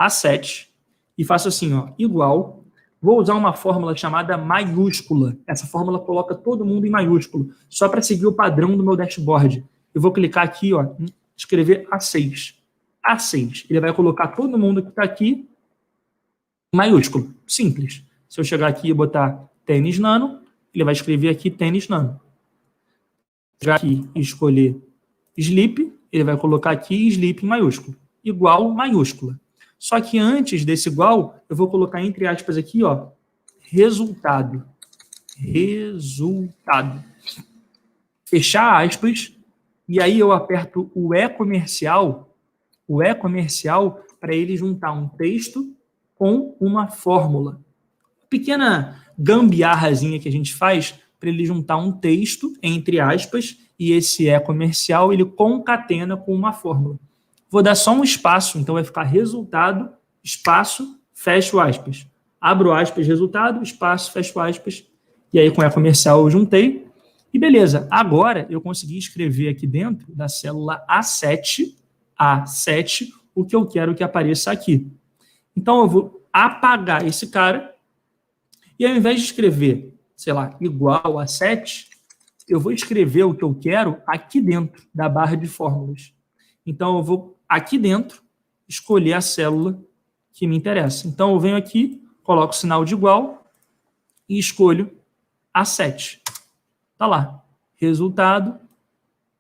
A7 e faço assim, ó, igual, vou usar uma fórmula chamada maiúscula. Essa fórmula coloca todo mundo em maiúsculo, só para seguir o padrão do meu dashboard. Eu vou clicar aqui, ó, escrever A6. A6. Ele vai colocar todo mundo que está aqui em maiúsculo. Simples. Se eu chegar aqui e botar tênis nano, ele vai escrever aqui tênis nano. Chegar aqui e escolher sleep, ele vai colocar aqui sleep em maiúsculo. Igual maiúscula. Só que antes desse igual, eu vou colocar entre aspas aqui, ó, resultado. Resultado. Fechar aspas. E aí eu aperto o E comercial para ele juntar um texto com uma fórmula. pequena gambiarrazinha que a gente faz para ele juntar um texto, entre aspas, e esse é comercial, ele concatena com uma fórmula. Vou dar só um espaço, então vai ficar resultado, espaço, fecho aspas. Abro aspas, resultado, espaço, fecho aspas. E aí com a comercial eu juntei. E beleza, agora eu consegui escrever aqui dentro da célula A7, o que eu quero que apareça aqui. Então eu vou apagar esse cara e ao invés de escrever, sei lá, igual a 7, eu vou escrever o que eu quero aqui dentro da barra de fórmulas. Então eu vou aqui dentro escolher a célula que me interessa. Então eu venho aqui, coloco o sinal de igual e escolho A7. Tá lá. Resultado,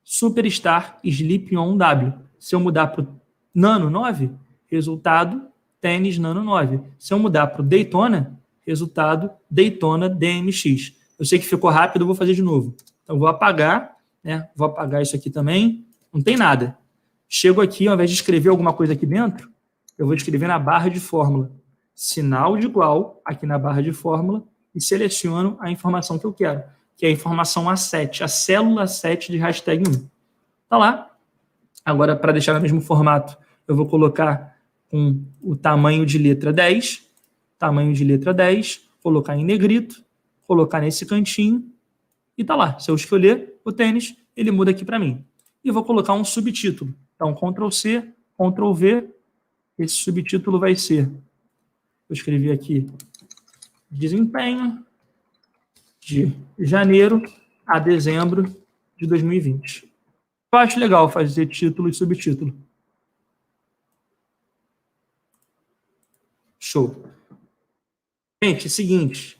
Superstar Sleep On W. Se eu mudar para o Nano 9, resultado, Tênis Nano 9. Se eu mudar para o Daytona, resultado, Daytona DMX. Eu sei que ficou rápido, eu vou fazer de novo. Então, eu vou apagar, né? Vou apagar isso aqui também. Não tem nada. Chego aqui, ao invés de escrever alguma coisa aqui dentro, eu vou escrever na barra de fórmula. Sinal de igual, aqui na barra de fórmula, e seleciono a informação que eu quero, que é a informação A7, a célula 7 de hashtag 1. Tá lá. Agora, para deixar no mesmo formato, eu vou colocar com o tamanho de letra 10, colocar em negrito, colocar nesse cantinho, e tá lá. Se eu escolher o tênis, ele muda aqui para mim. E vou colocar um subtítulo. Então, Ctrl+C, Ctrl+V, esse subtítulo vai ser, eu escrevi aqui, desempenho de janeiro a dezembro de 2020. Eu acho legal fazer título e subtítulo. Show. Gente, é o seguinte,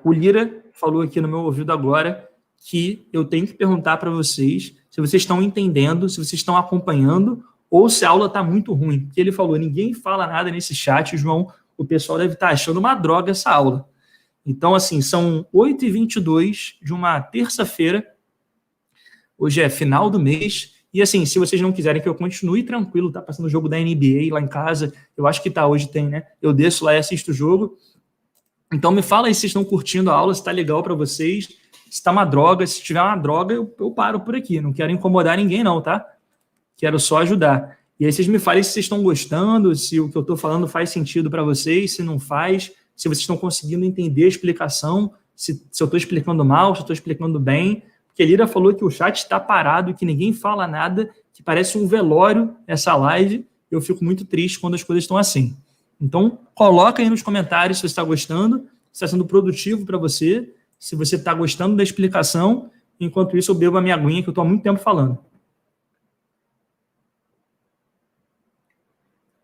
o Lira falou aqui no meu ouvido agora que eu tenho que perguntar para vocês se vocês estão entendendo, se vocês estão acompanhando ou se a aula está muito ruim. Porque ele falou, ninguém fala nada nesse chat, João, o pessoal deve estar achando uma droga essa aula. Então, assim, são 8h22 de uma terça-feira, hoje é final do mês, e assim, se vocês não quiserem que eu continue tranquilo, tá passando o jogo da NBA lá em casa, eu acho que tá, hoje tem, né? Eu desço lá e assisto o jogo. Então me fala aí se vocês estão curtindo a aula, se tá legal para vocês, se tá uma droga, se tiver uma droga, eu paro por aqui, não quero incomodar ninguém não, tá? Quero só ajudar. E aí vocês me falem se vocês estão gostando, se o que eu tô falando faz sentido para vocês, se não faz, se vocês estão conseguindo entender a explicação, se eu estou explicando mal, se eu estou explicando bem, porque a Lira falou que o chat está parado, que ninguém fala nada, que parece um velório essa live. Eu fico muito triste quando as coisas estão assim. Então, coloca aí nos comentários se você está gostando, se está sendo produtivo para você, se você está gostando da explicação. Enquanto isso, eu bebo a minha aguinha, que eu estou há muito tempo falando.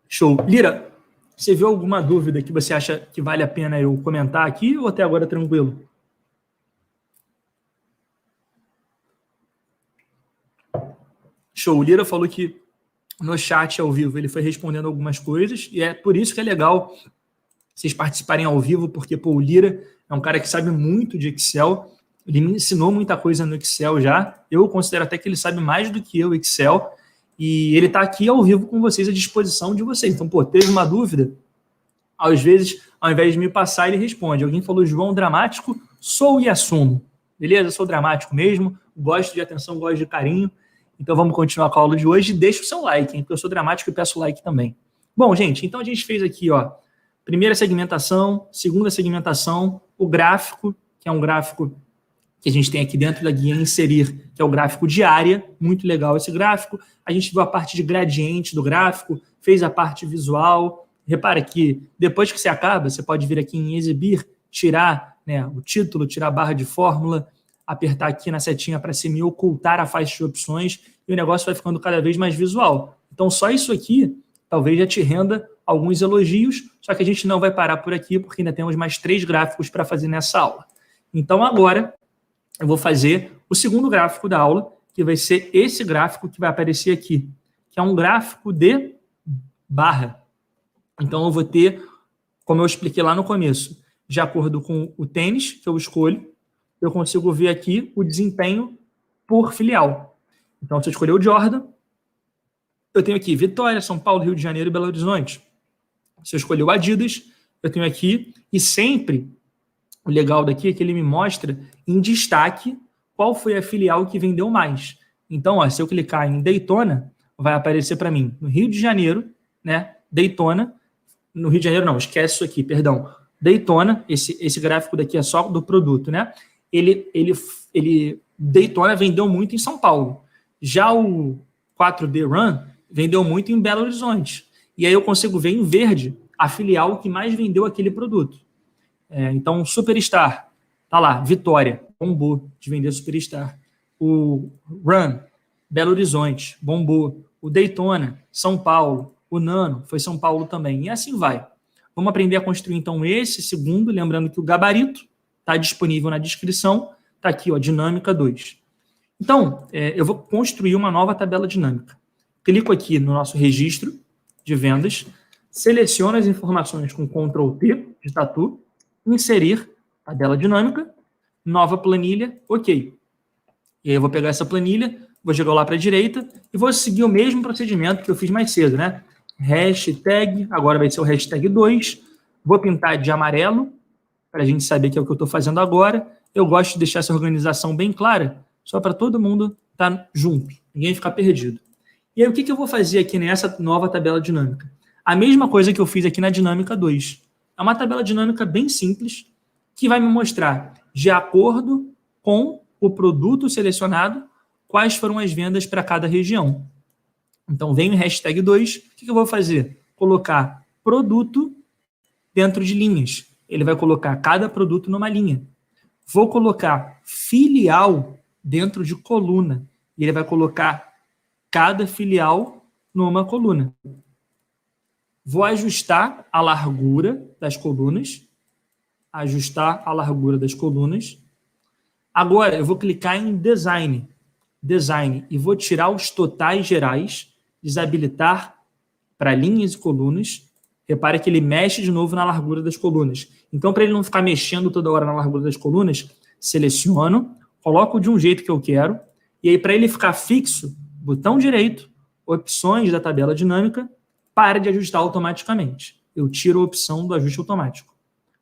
Show. Lira, você viu alguma dúvida que você acha que vale a pena eu comentar aqui ou até agora tranquilo? Show. O Lira falou que no chat ao vivo ele foi respondendo algumas coisas e é por isso que é legal vocês participarem ao vivo, porque pô, o Lira é um cara que sabe muito de Excel, ele me ensinou muita coisa no Excel já, eu considero até que ele sabe mais do que eu Excel, e ele está aqui ao vivo com vocês, à disposição de vocês. Então, pô, teve uma dúvida, às vezes, ao invés de me passar, ele responde. Alguém falou, João, dramático, sou e assumo. Beleza? Sou dramático mesmo, gosto de atenção, gosto de carinho. Então, vamos continuar com a aula de hoje. Deixa o seu like, hein? Porque eu sou dramático e peço like também. Bom, gente, então a gente fez aqui, ó, primeira segmentação, segunda segmentação, o gráfico, que é um gráfico que a gente tem aqui dentro da guia inserir, que é o gráfico de área, muito legal esse gráfico. A gente viu a parte de gradiente do gráfico, fez a parte visual. Repara que depois que você acaba, você pode vir aqui em exibir, tirar, né, o título, tirar a barra de fórmula, apertar aqui na setinha para cima e ocultar a faixa de opções, e o negócio vai ficando cada vez mais visual. Então, só isso aqui talvez já te renda alguns elogios, só que a gente não vai parar por aqui, porque ainda temos mais 3 gráficos para fazer nessa aula. Então, agora, eu vou fazer o segundo gráfico da aula, que vai ser esse gráfico que vai aparecer aqui, que é um gráfico de barra. Então, eu vou ter, como eu expliquei lá no começo, de acordo com o tênis que eu escolho, eu consigo ver aqui o desempenho por filial. Então, se eu escolher o Jordan, eu tenho aqui Vitória, São Paulo, Rio de Janeiro e Belo Horizonte. Se eu escolher o Adidas, eu tenho aqui, e sempre o legal daqui é que ele me mostra em destaque qual foi a filial que vendeu mais. Então, ó, se eu clicar em Daytona, vai aparecer para mim no Rio de Janeiro, né? Daytona, no Rio de Janeiro não, esquece isso aqui, perdão. Daytona, esse gráfico daqui é só do produto, né? Daytona vendeu muito em São Paulo. Já o 4D Run vendeu muito em Belo Horizonte. E aí eu consigo ver em verde a filial que mais vendeu aquele produto. Então, Superstar, tá lá, Vitória, bombou de vender Superstar. O Run, Belo Horizonte, bombou. O Daytona, São Paulo. O Nano, foi São Paulo também. E assim vai. Vamos aprender a construir, então, esse segundo, lembrando que o gabarito está disponível na descrição. Está aqui, ó, dinâmica 2. Então, eu vou construir uma nova tabela dinâmica. Clico aqui no nosso registro de vendas, seleciono as informações com Ctrl+T de tatu, inserir tabela dinâmica, nova planilha, ok. E aí eu vou pegar essa planilha, vou jogar lá para a direita e vou seguir o mesmo procedimento que eu fiz mais cedo, né? Hashtag, agora vai ser o hashtag 2, vou pintar de amarelo, para a gente saber que é o que eu estou fazendo agora. Eu gosto de deixar essa organização bem clara, só para todo mundo estar junto, ninguém ficar perdido. E aí o que eu vou fazer aqui nessa nova tabela dinâmica? A mesma coisa que eu fiz aqui na dinâmica 2. É uma tabela dinâmica bem simples, que vai me mostrar, de acordo com o produto selecionado, quais foram as vendas para cada região. Então, vem o hashtag 2, o que eu vou fazer? Colocar produto dentro de linhas. Ele vai colocar cada produto numa linha. Vou colocar filial dentro de coluna. E ele vai colocar cada filial numa coluna. Vou ajustar a largura das colunas. Ajustar a largura das colunas. Agora, eu vou clicar em Design. Design. E vou tirar os totais gerais. Desabilitar para linhas e colunas. Repare que ele mexe de novo na largura das colunas. Então, para ele não ficar mexendo toda hora na largura das colunas, seleciono, coloco de um jeito que eu quero. E aí, para ele ficar fixo, botão direito, opções da tabela dinâmica, para de ajustar automaticamente. Eu tiro a opção do ajuste automático.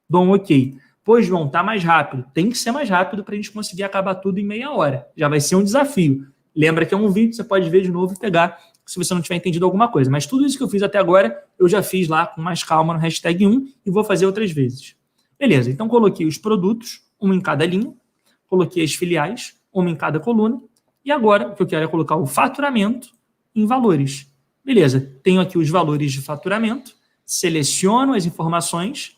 Dou um OK. Pois, João, está mais rápido. Tem que ser mais rápido para a gente conseguir acabar tudo em meia hora. Já vai ser um desafio. Lembra que é um vídeo, você pode ver de novo e pegar se você não tiver entendido alguma coisa. Mas tudo isso que eu fiz até agora, eu já fiz lá com mais calma no hashtag 1 e vou fazer outras vezes. Beleza, então coloquei os produtos, uma em cada linha, coloquei as filiais, uma em cada coluna, e agora o que eu quero é colocar o faturamento em valores. Beleza, tenho aqui os valores de faturamento, seleciono as informações,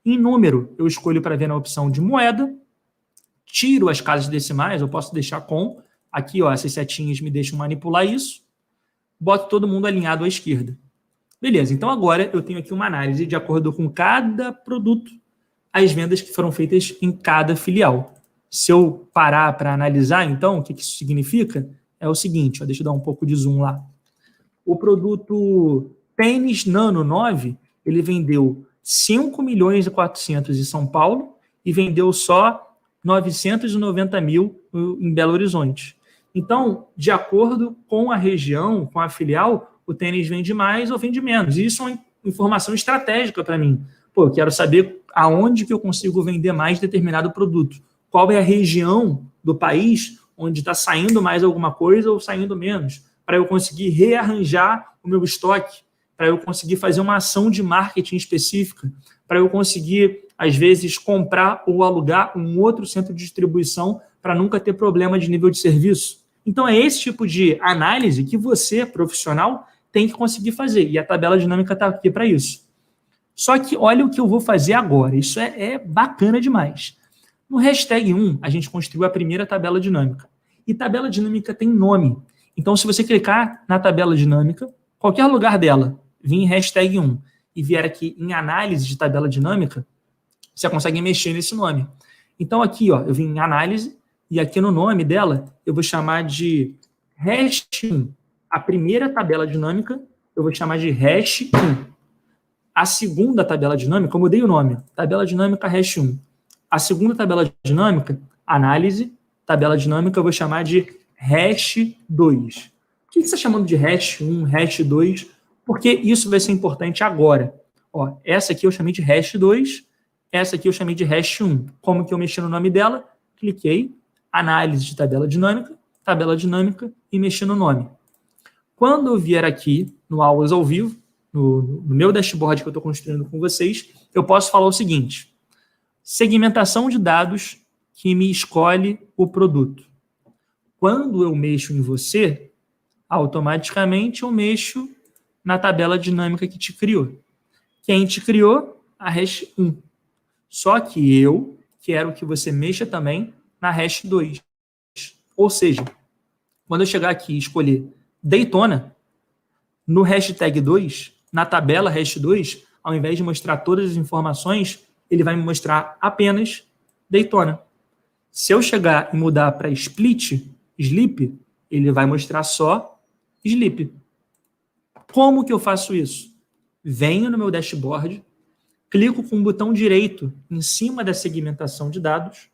em número eu escolho para ver na opção de moeda, tiro as casas decimais, eu posso deixar com, aqui ó, essas setinhas me deixam manipular isso, boto todo mundo alinhado à esquerda. Beleza, então agora eu tenho aqui uma análise de acordo com cada produto, as vendas que foram feitas em cada filial. Se eu parar para analisar, então, o que isso significa? É o seguinte, ó, deixa eu dar um pouco de zoom lá. O produto Tênis Nano 9, ele vendeu 5 milhões e 400 em São Paulo e vendeu só 990 mil em Belo Horizonte. Então, de acordo com a região, com a filial, o tênis vende mais ou vende menos. E isso é uma informação estratégica para mim. Pô, eu quero saber aonde que eu consigo vender mais determinado produto. Qual é a região do país onde está saindo mais alguma coisa ou saindo menos, para eu conseguir rearranjar o meu estoque, para eu conseguir fazer uma ação de marketing específica, para eu conseguir, às vezes, comprar ou alugar um outro centro de distribuição para nunca ter problema de nível de serviço. Então, é esse tipo de análise que você, profissional, tem que conseguir fazer. E a tabela dinâmica está aqui para isso. Só que olha o que eu vou fazer agora. Isso é bacana demais. No hashtag 1, a gente construiu a primeira tabela dinâmica. E tabela dinâmica tem nome. Então, se você clicar na tabela dinâmica, qualquer lugar dela, vir em hashtag 1 e vier aqui em análise de tabela dinâmica, você consegue mexer nesse nome. Então, aqui, ó, eu vim em análise, e aqui no nome dela, eu vou chamar de hash 1. A primeira tabela dinâmica, eu vou chamar de hash 1. A segunda tabela dinâmica, eu mudei o nome, tabela dinâmica hash 1. A segunda tabela dinâmica, análise, tabela dinâmica, eu vou chamar de hash 2. Por que você está chamando de hash 1, hash 2? Porque isso vai ser importante agora. Ó, essa aqui eu chamei de hash 2, essa aqui eu chamei de hash 1. Como que eu mexi no nome dela? Cliquei, análise de tabela dinâmica e mexi no nome. Quando eu vier aqui no Aulas ao Vivo, no meu dashboard que eu estou construindo com vocês, eu posso falar o seguinte: segmentação de dados que me escolhe o produto. Quando eu mexo em você, automaticamente eu mexo na tabela dinâmica que te criou. Quem te criou? A hash 1. Só que eu quero que você mexa também na hash 2. Ou seja, quando eu chegar aqui e escolher Daytona, no hashtag 2, na tabela hash 2, ao invés de mostrar todas as informações, ele vai me mostrar apenas Daytona. Se eu chegar e mudar para Sleep, ele vai mostrar só Sleep. Como que eu faço isso? Venho no meu dashboard, clico com o botão direito em cima da segmentação de dados,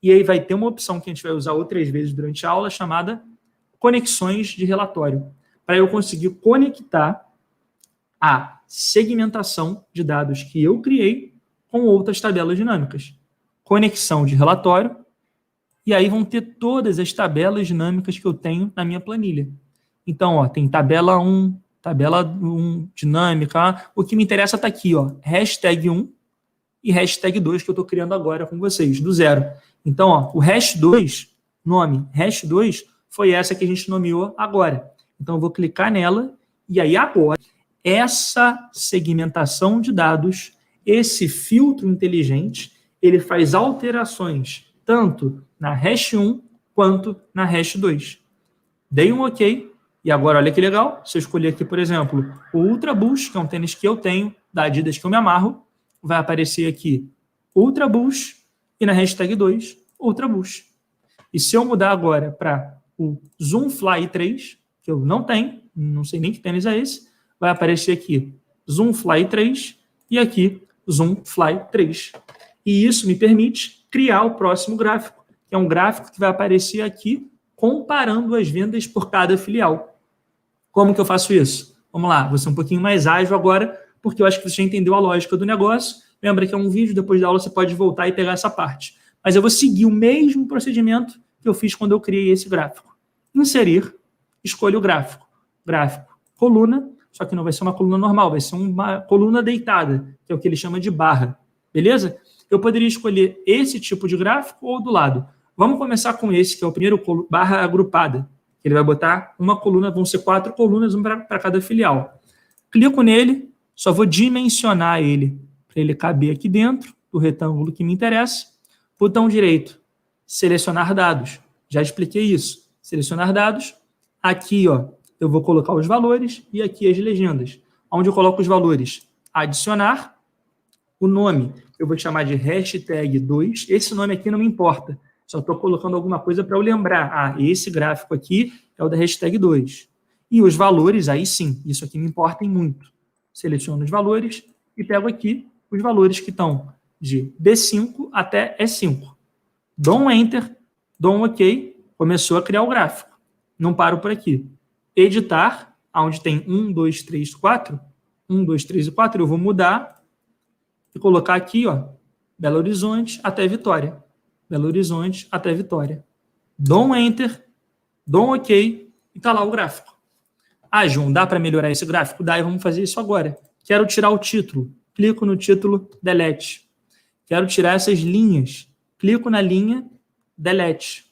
e aí vai ter uma opção que a gente vai usar outras vezes durante a aula, chamada conexões de relatório, para eu conseguir conectar a segmentação de dados que eu criei com outras tabelas dinâmicas. Conexão de relatório, e aí vão ter todas as tabelas dinâmicas que eu tenho na minha planilha. Então, ó, tem tabela 1 dinâmica. O que me interessa está aqui, ó, hashtag 1 e hashtag 2 que eu estou criando agora com vocês, do zero. Então, ó, o hash 2, nome hash 2, foi essa que a gente nomeou agora. Então, eu vou clicar nela e aí agora, essa segmentação de dados, esse filtro inteligente, ele faz alterações tanto na hash 1 quanto na hash 2. Dei um OK. E agora, olha que legal, se eu escolher aqui, por exemplo, o Ultra Boost, que é um tênis que eu tenho, da Adidas que eu me amarro, vai aparecer aqui Ultra Boost e na hashtag 2, Ultra Boost. E se eu mudar agora para o Zoom Fly 3, que eu não tenho, não sei nem que tênis é esse, vai aparecer aqui Zoom Fly 3 e aqui Zoom Fly 3. E isso me permite criar o próximo gráfico, que é um gráfico que vai aparecer aqui comparando as vendas por cada filial. Como que eu faço isso? Vamos lá, vou ser um pouquinho mais ágil agora, porque eu acho que você já entendeu a lógica do negócio. Lembra que é um vídeo, depois da aula você pode voltar e pegar essa parte. Mas eu vou seguir o mesmo procedimento que eu fiz quando eu criei esse gráfico. Inserir, escolho o gráfico. Gráfico, coluna, só que não vai ser uma coluna normal, vai ser uma coluna deitada, que é o que ele chama de barra. Beleza? Eu poderia escolher esse tipo de gráfico ou do lado. Vamos começar com esse, que é o primeiro, barra agrupada. Ele vai botar uma coluna, vão ser 4 colunas, uma para cada filial. Clico nele, só vou dimensionar ele, para ele caber aqui dentro do retângulo que me interessa. Botão direito, selecionar dados. Já expliquei isso. Selecionar dados. Aqui, ó, eu vou colocar os valores e aqui as legendas. Onde eu coloco os valores? Adicionar. O nome, eu vou chamar de hashtag 2. Esse nome aqui não me importa. Só estou colocando alguma coisa para eu lembrar. Ah, esse gráfico aqui é o da hashtag 2. E os valores, aí sim, isso aqui me importa muito. Seleciono os valores e pego aqui os valores que estão de D5 até E5. Dou um Enter, dou um OK, começou a criar o gráfico. Não paro por aqui. Editar, onde tem 1, 2, 3, 4. 1, 2, 3 e 4, eu vou mudar e colocar aqui, ó, Belo Horizonte até Vitória. Belo Horizonte até Vitória. Dou um Enter, dou um OK e está lá o gráfico. Ah, João, dá para melhorar esse gráfico? Dá, e vamos fazer isso agora. Quero tirar o título. Clico no título, Delete. Quero tirar essas linhas. Clico na linha, Delete.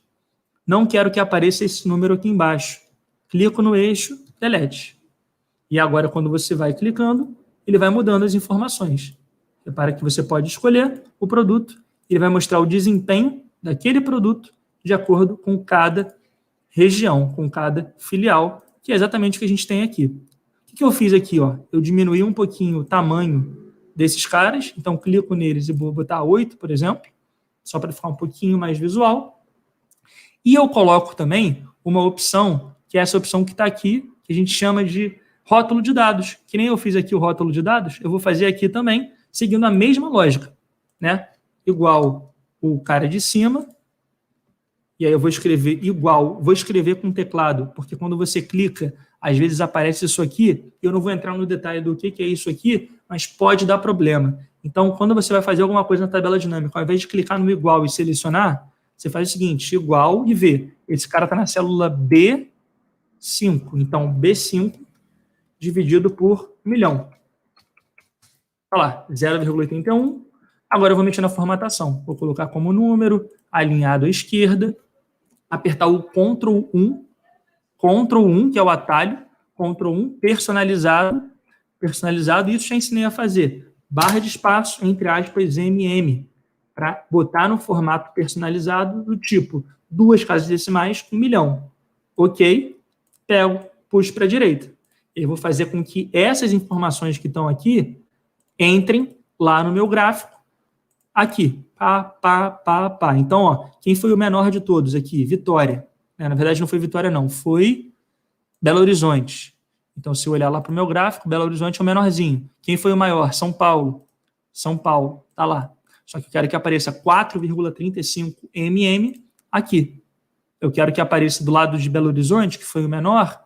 Não quero que apareça esse número aqui embaixo. Clico no eixo, Delete. E agora, quando você vai clicando, ele vai mudando as informações. Repara que você pode escolher o produto. Ele vai mostrar o desempenho daquele produto de acordo com cada região, com cada filial, que é exatamente o que a gente tem aqui. O que eu fiz aqui? Ó? Eu diminuí um pouquinho o tamanho desses caras, então clico neles e vou botar 8, por exemplo, só para ficar um pouquinho mais visual. E eu coloco também uma opção, que é essa opção que está aqui, que a gente chama de rótulo de dados. Que nem eu fiz aqui o rótulo de dados, eu vou fazer aqui também, seguindo a mesma lógica, né? Igual o cara de cima, e aí eu vou escrever igual, vou escrever com teclado, porque quando você clica, às vezes aparece isso aqui, eu não vou entrar no detalhe do que é isso aqui, mas pode dar problema. Então, quando você vai fazer alguma coisa na tabela dinâmica, ao invés de clicar no igual e selecionar, você faz o seguinte, igual e V. Esse cara está na célula B5. Então, B5 dividido por 1.000.000. Olha lá, 0,81. Agora eu vou mexer na formatação. Vou colocar como número, alinhado à esquerda, apertar o Ctrl 1, que é o atalho, Ctrl 1, personalizado, isso já ensinei a fazer. Barra de espaço, entre aspas, MM, para botar no formato personalizado do tipo 2 casas decimais, 1.000.000. Ok, pego, puxo para a direita. Eu vou fazer com que essas informações que estão aqui entrem lá no meu gráfico, aqui, pá. Então, ó, quem foi o menor de todos aqui? Vitória. Na verdade, não foi Vitória, não. Foi Belo Horizonte. Então, se eu olhar lá para o meu gráfico, Belo Horizonte é o menorzinho. Quem foi o maior? São Paulo. São Paulo, tá lá. Só que eu quero que apareça 4,35 mm aqui. Eu quero que apareça do lado de Belo Horizonte, que foi o menor,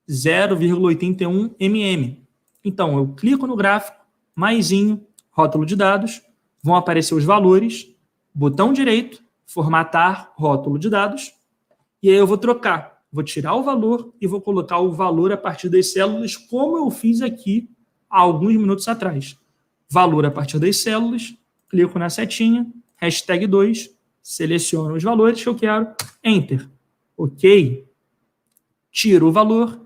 0,81 mm. Então, eu clico no gráfico, maisinho, rótulo de dados, vão aparecer os valores, botão direito, formatar rótulo de dados, e aí eu vou trocar. Vou tirar o valor e vou colocar o valor a partir das células, como eu fiz aqui há alguns minutos atrás. Valor a partir das células, clico na setinha, hashtag 2, seleciono os valores que eu quero, Enter. Ok. Tiro o valor,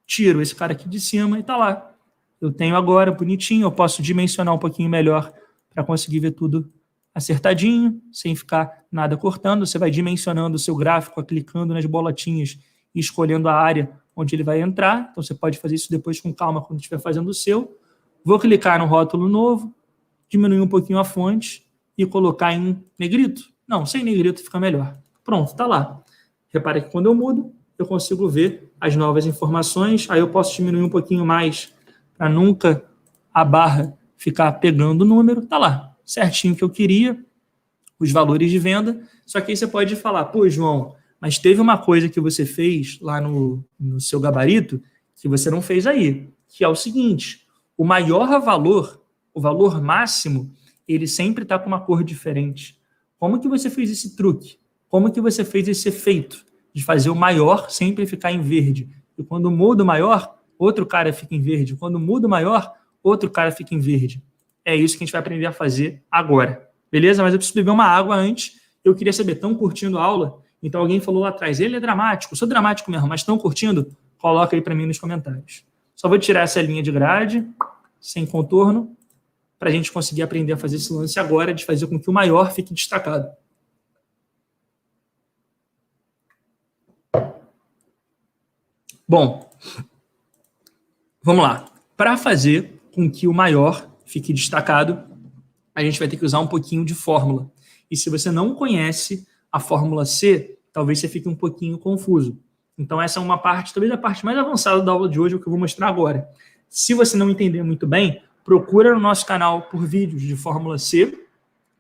tiro esse cara aqui de cima e está lá. Eu tenho agora, bonitinho, eu posso dimensionar um pouquinho melhor para conseguir ver tudo acertadinho, sem ficar nada cortando. Você vai dimensionando o seu gráfico, clicando nas bolotinhas e escolhendo a área onde ele vai entrar. Então, você pode fazer isso depois com calma quando estiver fazendo o seu. Vou clicar no rótulo novo, diminuir um pouquinho a fonte e colocar em negrito. Não, sem negrito fica melhor. Pronto, está lá. Repara que quando eu mudo, eu consigo ver as novas informações. Aí eu posso diminuir um pouquinho mais para nunca a barra ficar pegando o número. Está lá, certinho que eu queria, os valores de venda. Só que aí você pode falar, pô, João, mas teve uma coisa que você fez lá no seu gabarito que você não fez aí, que é o seguinte, o maior valor, o valor máximo, ele sempre está com uma cor diferente. Como que você fez esse truque? Como que você fez esse efeito de fazer o maior sempre ficar em verde? E quando muda o maior, outro cara fica em verde. Quando muda o maior, outro cara fica em verde. É isso que a gente vai aprender a fazer agora. Beleza? Mas eu preciso beber uma água antes. Eu queria saber, estão curtindo a aula? Então alguém falou lá atrás, ele é dramático, eu sou dramático mesmo, mas estão curtindo? Coloca aí para mim nos comentários. Só vou tirar essa linha de grade, sem contorno, para a gente conseguir aprender a fazer esse lance agora, de fazer com que o maior fique destacado. Bom, vamos lá. Para fazer com que o maior fique destacado, a gente vai ter que usar um pouquinho de fórmula. E se você não conhece a fórmula C, talvez você fique um pouquinho confuso. Então essa é uma parte, talvez a parte mais avançada da aula de hoje, é o que eu vou mostrar agora. Se você não entender muito bem, procura no nosso canal por vídeos de fórmula C,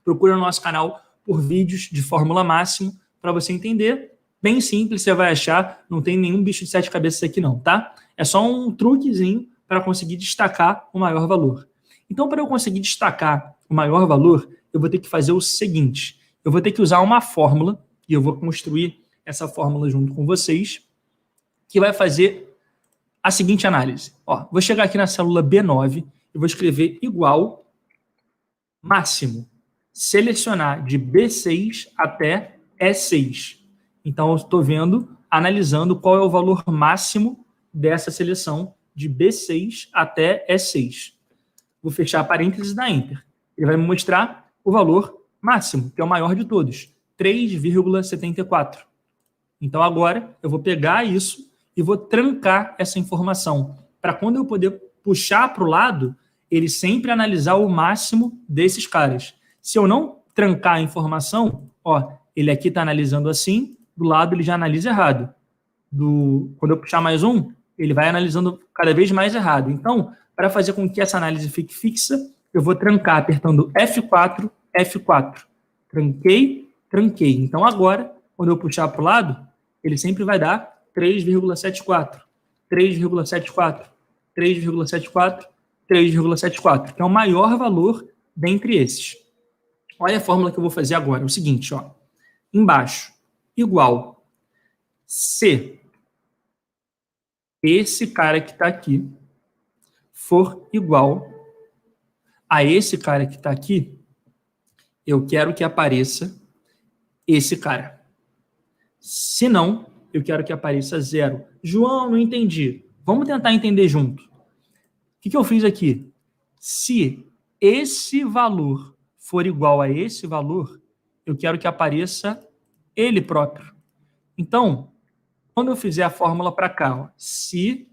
procura no nosso canal por vídeos de fórmula máximo, para você entender. Bem simples, você vai achar, não tem nenhum bicho de 7 cabeças aqui não, tá? É só um truquezinho para conseguir destacar o maior valor. Então, para eu conseguir destacar o maior valor, eu vou ter que fazer o seguinte, eu vou ter que usar uma fórmula, e eu vou construir essa fórmula junto com vocês, que vai fazer a seguinte análise. Ó, vou chegar aqui na célula B9 e vou escrever igual máximo, selecionar de B6 até E6. Então, eu estou vendo, analisando qual é o valor máximo dessa seleção de B6 até E6. Vou fechar parênteses da Enter. Ele vai me mostrar o valor máximo, que é o maior de todos, 3,74. Então, agora, eu vou pegar isso e vou trancar essa informação, para quando eu poder puxar para o lado, ele sempre analisar o máximo desses caras. Se eu não trancar a informação, ó, ele aqui está analisando assim, do lado ele já analisa errado. Quando eu puxar mais um, ele vai analisando cada vez mais errado. Então, para fazer com que essa análise fique fixa, eu vou trancar apertando F4, F4. Tranquei, tranquei. Então, agora, quando eu puxar para o lado, ele sempre vai dar 3,74. 3,74, 3,74, 3,74, que é o maior valor dentre esses. Olha a fórmula que eu vou fazer agora. É o seguinte, ó. Embaixo, igual se esse cara que está aqui for igual a esse cara que está aqui, eu quero que apareça esse cara. Se não, eu quero que apareça 0. João, não entendi. Vamos tentar entender junto. O que eu fiz aqui? Se esse valor for igual a esse valor, eu quero que apareça ele próprio. Então, quando eu fizer a fórmula para cá, ó, se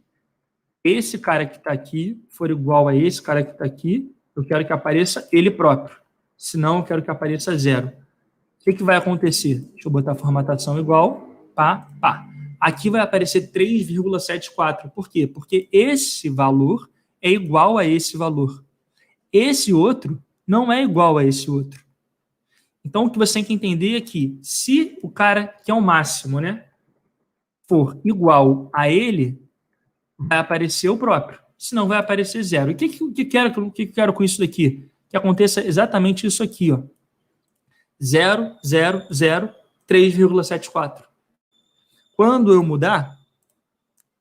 esse cara que está aqui for igual a esse cara que está aqui, eu quero que apareça ele próprio. Senão, eu quero que apareça 0. O que vai acontecer? Deixa eu botar a formatação igual. Pá, pá. Aqui vai aparecer 3,74. Por quê? Porque esse valor é igual a esse valor. Esse outro não é igual a esse outro. Então, o que você tem que entender é que se o cara, que é o máximo, né, for igual a ele, vai aparecer o próprio. Senão vai aparecer 0. E o que quero com isso daqui? Que aconteça exatamente isso aqui, ó. 0, 0, 0, 3,74. Quando eu mudar,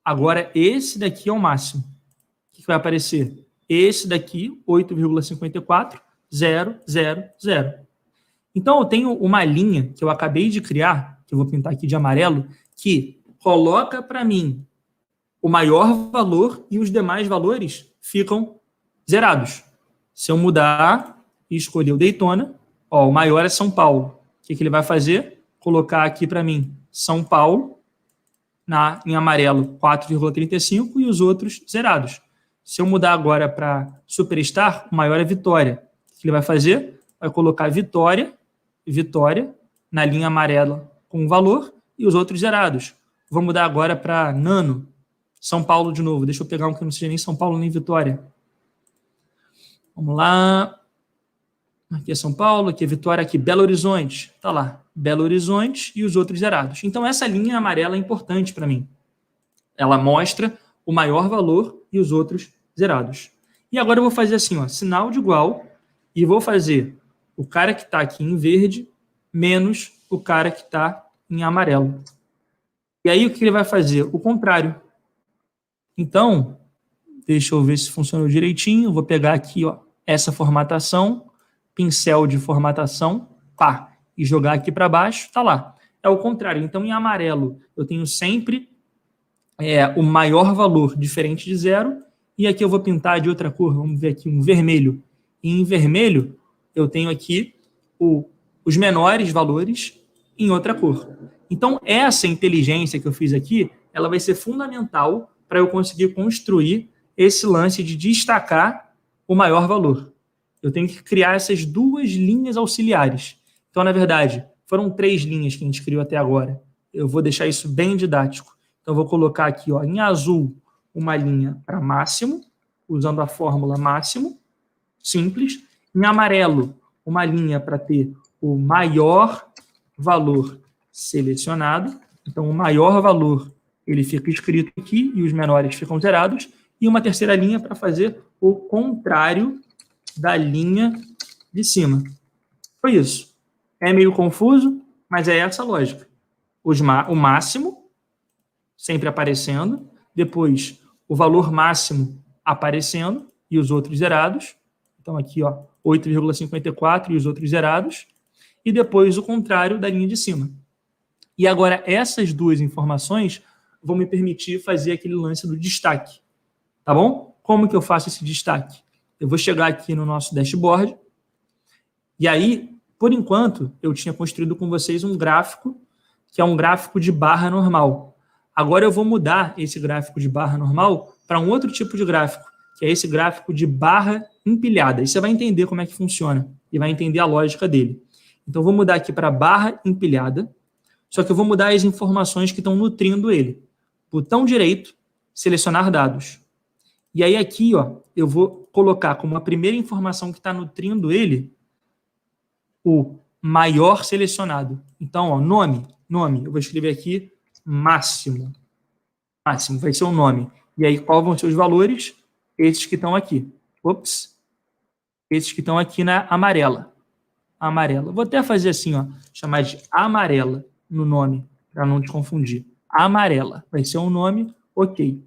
agora esse daqui é o máximo. O que vai aparecer? Esse daqui, 8,54, 0, 0, 0. Então, eu tenho uma linha que eu acabei de criar, que eu vou pintar aqui de amarelo, que coloca para mim o maior valor e os demais valores ficam zerados. Se eu mudar e escolher o Daytona, ó, o maior é São Paulo. O que ele vai fazer? Colocar aqui para mim São Paulo, em amarelo 4,35 e os outros zerados. Se eu mudar agora para Superstar, o maior é Vitória. O que ele vai fazer? Vai colocar Vitória na linha amarela com o valor e os outros zerados. Vou mudar agora para Nano, São Paulo de novo. Deixa eu pegar um que não seja nem São Paulo nem Vitória. Vamos lá. Aqui é São Paulo, aqui é Vitória, aqui Belo Horizonte. Tá lá, Belo Horizonte e os outros zerados. Então, essa linha amarela é importante para mim. Ela mostra o maior valor e os outros zerados. E agora eu vou fazer assim, ó, sinal de igual, e vou fazer o cara que está aqui em verde menos o cara que está em amarelo. E aí, o que ele vai fazer? O contrário. Então, deixa eu ver se funcionou direitinho. Vou pegar aqui, ó, essa formatação, pincel de formatação, pá, e jogar aqui para baixo, tá lá. É o contrário. Então, em amarelo, eu tenho sempre o maior valor diferente de 0, e aqui eu vou pintar de outra cor, vamos ver aqui, um vermelho. E em vermelho, eu tenho aqui os menores valores em outra cor. Então, essa inteligência que eu fiz aqui, ela vai ser fundamental para eu conseguir construir esse lance de destacar o maior valor. Eu tenho que criar essas duas linhas auxiliares. Então, na verdade, foram 3 linhas que a gente criou até agora. Eu vou deixar isso bem didático. Então, eu vou colocar aqui, ó, em azul, uma linha para máximo, usando a fórmula máximo, simples. Em amarelo, uma linha para ter o maior valor selecionado. Então, o maior valor ele fica escrito aqui e os menores ficam zerados. E uma terceira linha para fazer o contrário da linha de cima. Foi isso. É meio confuso, mas é essa a lógica. O máximo sempre aparecendo, depois o valor máximo aparecendo e os outros zerados. Então aqui, ó, 8,54 e os outros zerados. E depois o contrário da linha de cima. E agora essas duas informações vão me permitir fazer aquele lance do destaque. Tá bom? Como que eu faço esse destaque? Eu vou chegar aqui no nosso dashboard e aí, por enquanto, eu tinha construído com vocês um gráfico que é um gráfico de barra normal. Agora eu vou mudar esse gráfico de barra normal para um outro tipo de gráfico, que é esse gráfico de barra empilhada. E você vai entender como é que funciona e vai entender a lógica dele. Então, eu vou mudar aqui para barra empilhada, só que eu vou mudar as informações que estão nutrindo ele. Botão direito, selecionar dados. E aí aqui, ó, eu vou colocar como a primeira informação que está nutrindo ele o maior selecionado. Então, ó, nome, eu vou escrever aqui máximo. máximo, vai ser o nome. E aí, qual vão ser os valores? Esses que estão aqui. Ops. Esses que estão aqui na amarela. Amarela. Vou até fazer assim, ó, chamar de amarela no nome, para não te confundir. Amarela. Vai ser um nome, ok.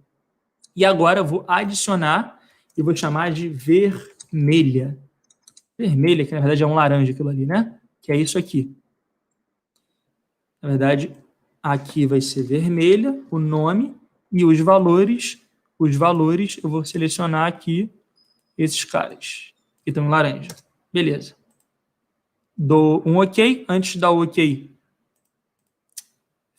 E agora eu vou adicionar e vou chamar de vermelha. Vermelha, que na verdade é um laranja aquilo ali, né? Que é isso aqui. Na verdade, aqui vai ser vermelha, o nome e os valores. Os valores eu vou selecionar aqui esses caras que estão em laranja. Beleza. Dou um OK. Antes de dar o OK,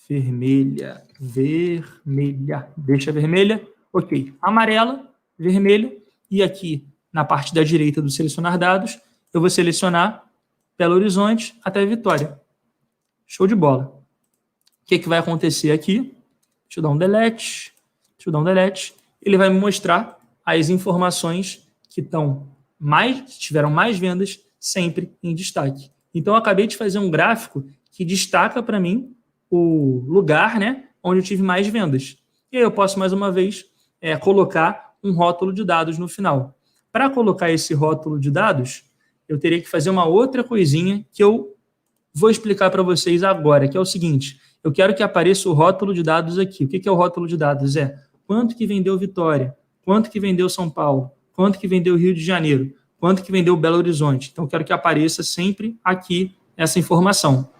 vermelha, vermelha. Deixa vermelha. OK. Amarela, vermelha. E aqui, na parte da direita do selecionar dados, eu vou selecionar Belo Horizonte até Vitória. Show de bola. O que vai acontecer aqui? Deixa eu dar um delete. Deixa eu dar um delete. Ele vai me mostrar as informações que tiveram mais vendas sempre em destaque. Então, eu acabei de fazer um gráfico que destaca para mim o lugar, né, onde eu tive mais vendas. E aí eu posso, mais uma vez, colocar um rótulo de dados no final. Para colocar esse rótulo de dados, eu teria que fazer uma outra coisinha que eu vou explicar para vocês agora, que é o seguinte: eu quero que apareça o rótulo de dados aqui. O que é o rótulo de dados? É quanto que vendeu Vitória, quanto que vendeu São Paulo, quanto que vendeu Rio de Janeiro, quanto que vendeu Belo Horizonte. Então, eu quero que apareça sempre aqui essa informação.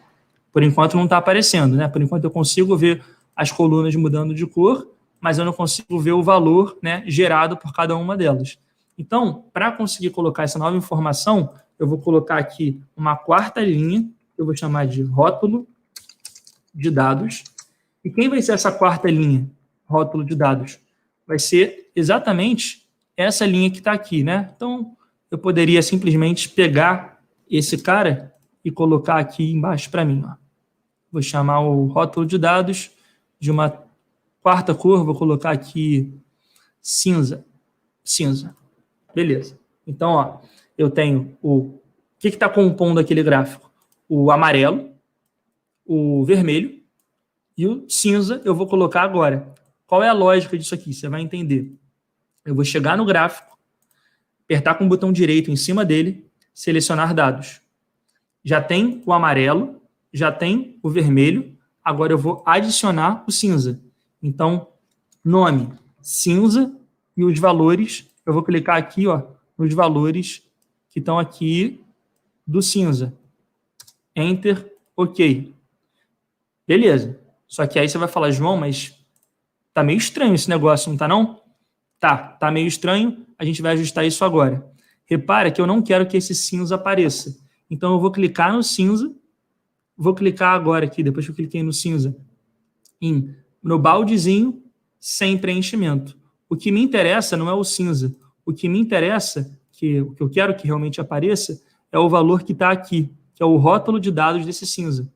Por enquanto não está aparecendo, né? Por enquanto eu consigo ver as colunas mudando de cor, mas eu não consigo ver o valor, né, gerado por cada uma delas. Então, para conseguir colocar essa nova informação, eu vou colocar aqui uma quarta linha, que eu vou chamar de rótulo de dados. E quem vai ser essa quarta linha, rótulo de dados? Vai ser exatamente essa linha que está aqui, né? Então, eu poderia simplesmente pegar esse cara e colocar aqui embaixo para mim, ó. Vou chamar o rótulo de dados de uma quarta cor, vou colocar aqui cinza. Cinza. Beleza. Então, ó, eu tenho o que está compondo aquele gráfico? O amarelo, o vermelho e o cinza eu vou colocar agora. Qual é a lógica disso aqui? Você vai entender. Eu vou chegar no gráfico, apertar com o botão direito em cima dele, selecionar dados. Já tem o amarelo, já tem o vermelho, agora eu vou adicionar o cinza. Então, nome, cinza, e os valores, eu vou clicar aqui, ó, nos valores que estão aqui do cinza. Enter, OK. Beleza. Só que aí você vai falar, João, mas tá meio estranho esse negócio, não tá não? Tá meio estranho, a gente vai ajustar isso agora. Repara que eu não quero que esse cinza apareça. Então, eu vou clicar no cinza, vou clicar agora aqui, depois que eu cliquei no cinza, no baldezinho sem preenchimento. O que me interessa não é o cinza. O que me interessa, o que eu quero que realmente apareça, é o valor que está aqui, que é o rótulo de dados desse cinza.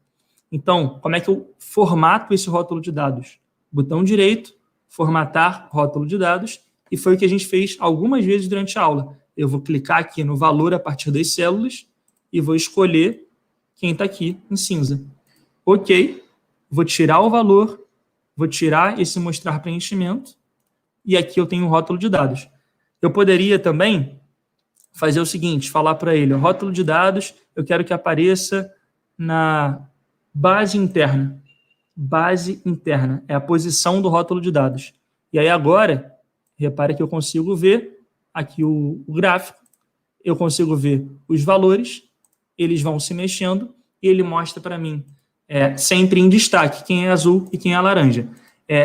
Então, como é que eu formato esse rótulo de dados? Botão direito, formatar rótulo de dados, e foi o que a gente fez algumas vezes durante a aula. Eu vou clicar aqui no valor a partir das células e vou escolher quem está aqui em cinza. OK, vou tirar o valor, vou tirar esse mostrar preenchimento, e aqui eu tenho o rótulo de dados. Eu poderia também fazer o seguinte, falar para ele, o rótulo de dados, eu quero que apareça na base interna. Base interna é a posição do rótulo de dados. E aí agora, repare que eu consigo ver aqui o gráfico, eu consigo ver os valores, eles vão se mexendo e ele mostra para mim sempre em destaque quem é azul e quem é laranja.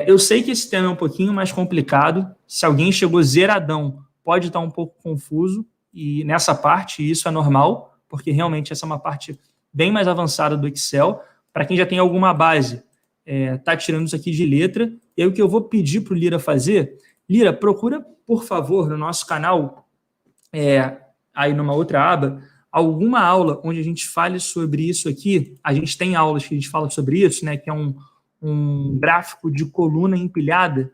Eu sei que esse tema é um pouquinho mais complicado. Se alguém chegou zeradão, pode estar um pouco confuso, e nessa parte isso é normal, porque realmente essa é uma parte bem mais avançada do Excel. Para quem já tem alguma base, está tirando isso aqui de letra. E aí o que eu vou pedir para o Lira fazer, Lira, procura, por favor, no nosso canal, aí numa outra aba, alguma aula onde a gente fale sobre isso aqui. A gente tem aulas que a gente fala sobre isso, né, que é um gráfico de coluna empilhada,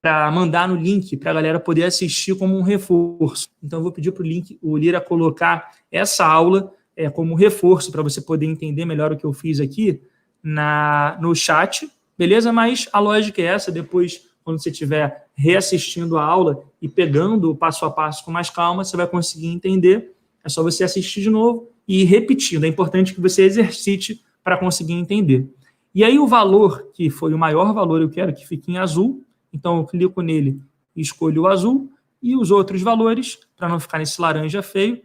para mandar no link para a galera poder assistir como um reforço. Então, eu vou pedir para o Lira colocar essa aula como reforço para você poder entender melhor o que eu fiz aqui no chat, beleza? Mas a lógica é essa, depois quando você estiver reassistindo a aula e pegando o passo a passo com mais calma, você vai conseguir entender. É só você assistir de novo e ir repetindo. É importante que você exercite para conseguir entender. E aí o valor, que foi o maior valor, eu quero que fique em azul. Então eu clico nele e escolho o azul. E os outros valores, para não ficar nesse laranja feio,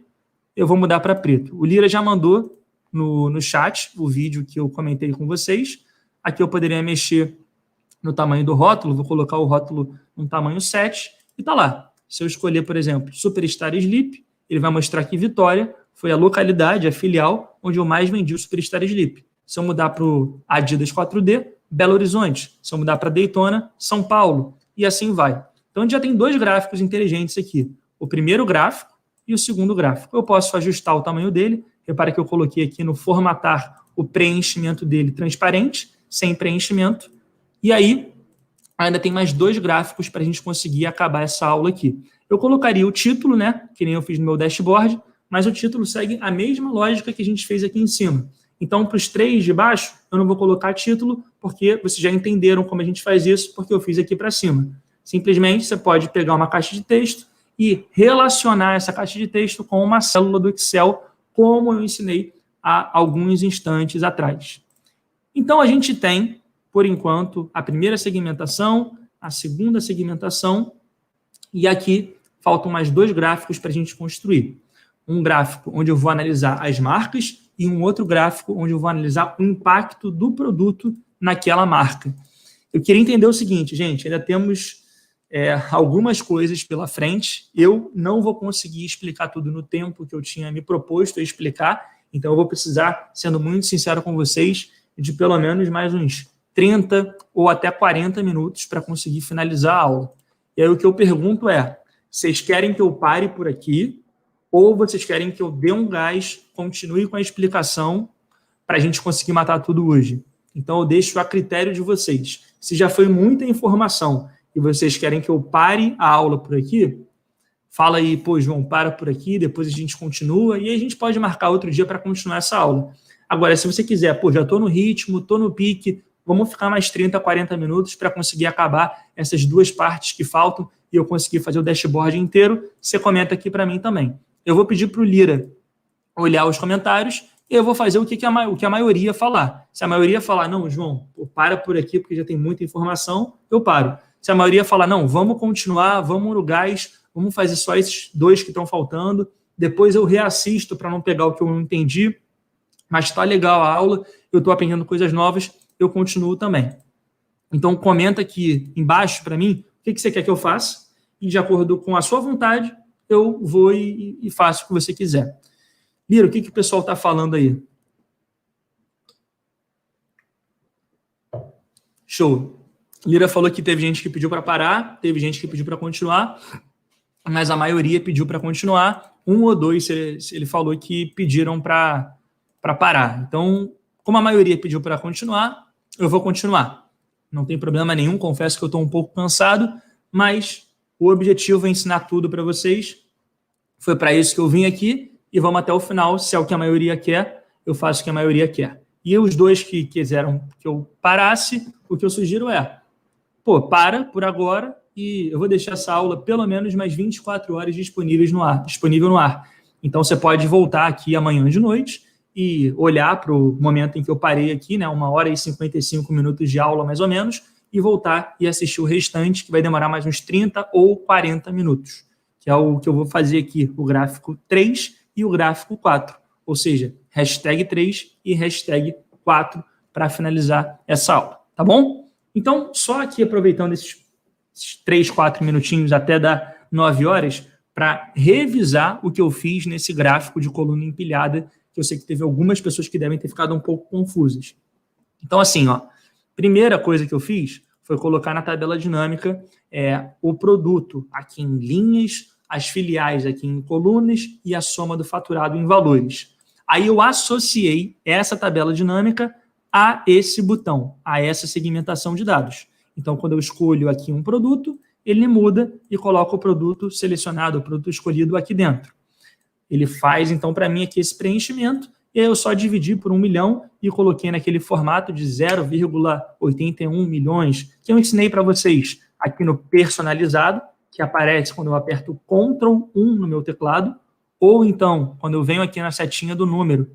eu vou mudar para preto. O Lira já mandou no chat o vídeo que eu comentei com vocês. Aqui eu poderia mexer no tamanho do rótulo, vou colocar o rótulo no tamanho 7 e tá lá. Se eu escolher, por exemplo, Superstar Sleep, ele vai mostrar que Vitória foi a localidade, a filial, onde eu mais vendi o Superstar Sleep. Se eu mudar para o Adidas 4D, Belo Horizonte. Se eu mudar para Daytona, São Paulo. E assim vai. Então, a gente já tem dois gráficos inteligentes aqui. O primeiro gráfico e o segundo gráfico. Eu posso ajustar o tamanho dele. Repara que eu coloquei aqui no formatar o preenchimento dele transparente, sem preenchimento. E aí, ainda tem mais dois gráficos para a gente conseguir acabar essa aula aqui. Eu colocaria o título, né, que nem eu fiz no meu dashboard, mas o título segue a mesma lógica que a gente fez aqui em cima. Então, para os três de baixo, eu não vou colocar título, porque vocês já entenderam como a gente faz isso, porque eu fiz aqui para cima. Simplesmente, você pode pegar uma caixa de texto e relacionar essa caixa de texto com uma célula do Excel, como eu ensinei há alguns instantes atrás. Então, a gente tem, por enquanto, a primeira segmentação, a segunda segmentação, e aqui faltam mais dois gráficos para a gente construir. Um gráfico onde eu vou analisar as marcas e um outro gráfico onde eu vou analisar o impacto do produto naquela marca. Eu queria entender o seguinte, gente, ainda temos algumas coisas pela frente. Eu não vou conseguir explicar tudo no tempo que eu tinha me proposto a explicar, então eu vou precisar, sendo muito sincero com vocês, de pelo menos mais uns 30 ou até 40 minutos para conseguir finalizar a aula. E aí o que eu pergunto é, vocês querem que eu pare por aqui ou vocês querem que eu dê um gás, continue com a explicação para a gente conseguir matar tudo hoje? Então eu deixo a critério de vocês. Se já foi muita informação e vocês querem que eu pare a aula por aqui, fala aí, pô, João, para por aqui, depois a gente continua e aí a gente pode marcar outro dia para continuar essa aula. Agora, se você quiser, pô, já estou no ritmo, estou no pique, vamos ficar mais 30, 40 minutos para conseguir acabar essas duas partes que faltam e eu conseguir fazer o dashboard inteiro, você comenta aqui para mim também. Eu vou pedir para o Lira olhar os comentários e eu vou fazer o que a maioria falar. Se a maioria falar, não, João, pô, para por aqui porque já tem muita informação, eu paro. Se a maioria falar, não, vamos continuar, vamos no gás, vamos fazer só esses dois que estão faltando, depois eu reassisto para não pegar o que eu não entendi, mas está legal a aula, eu estou aprendendo coisas novas, eu continuo também. Então, comenta aqui embaixo para mim o que você quer que eu faça e, de acordo com a sua vontade, eu vou e faço o que você quiser. Lira, o que o pessoal está falando aí? Show. Lira falou que teve gente que pediu para parar, teve gente que pediu para continuar, mas a maioria pediu para continuar. Um ou dois, ele falou que pediram para parar. Então, como a maioria pediu para continuar, eu vou continuar. Não tem problema nenhum, confesso que eu estou um pouco cansado, mas o objetivo é ensinar tudo para vocês. Foi para isso que eu vim aqui e vamos até o final. Se é o que a maioria quer, eu faço o que a maioria quer. E os dois que quiseram que eu parasse, o que eu sugiro é, pô, para por agora e eu vou deixar essa aula pelo menos mais 24 horas disponível no ar. Então, você pode voltar aqui amanhã de noite e olhar para o momento em que eu parei aqui, né, 1h e 55 minutos de aula mais ou menos, e voltar e assistir o restante, que vai demorar mais uns 30 ou 40 minutos, que é o que eu vou fazer aqui, o gráfico 3 e o gráfico 4, ou seja, hashtag 3 e hashtag 4 para finalizar essa aula, tá bom? Então, só aqui aproveitando esses 3, 4 minutinhos até dar 9 horas, para revisar o que eu fiz nesse gráfico de coluna empilhada, que eu sei que teve algumas pessoas que devem ter ficado um pouco confusas. Então, assim, ó, primeira coisa que eu fiz foi colocar na tabela dinâmica o produto aqui em linhas, as filiais aqui em colunas e a soma do faturado em valores. Aí eu associei essa tabela dinâmica a esse botão, a essa segmentação de dados. Então, quando eu escolho aqui um produto, ele muda e coloca o produto selecionado, o produto escolhido aqui dentro. Ele faz, então, para mim aqui esse preenchimento, e aí eu só dividi por 1 milhão e coloquei naquele formato de 0,81 milhões, que eu ensinei para vocês aqui no personalizado, que aparece quando eu aperto Ctrl 1 no meu teclado, ou então, quando eu venho aqui na setinha do número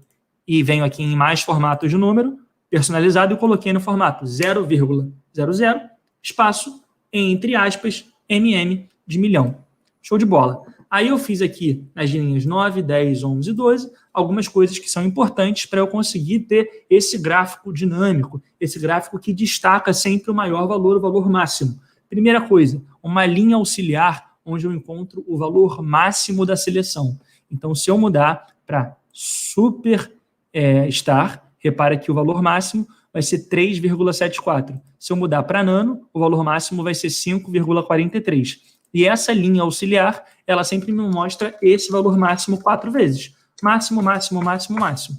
e venho aqui em mais formatos de número, personalizado, eu coloquei no formato 0,00, espaço, entre aspas, MM de milhão. Show de bola. Aí eu fiz aqui nas linhas 9, 10, 11 e 12 algumas coisas que são importantes para eu conseguir ter esse gráfico dinâmico, esse gráfico que destaca sempre o maior valor, o valor máximo. Primeira coisa, uma linha auxiliar onde eu encontro o valor máximo da seleção. Então, se eu mudar para Superstar, repara que o valor máximo vai ser 3,74. Se eu mudar para Nano, o valor máximo vai ser 5,43. E essa linha auxiliar, ela sempre me mostra esse valor máximo 4 vezes. Máximo, máximo, máximo, máximo.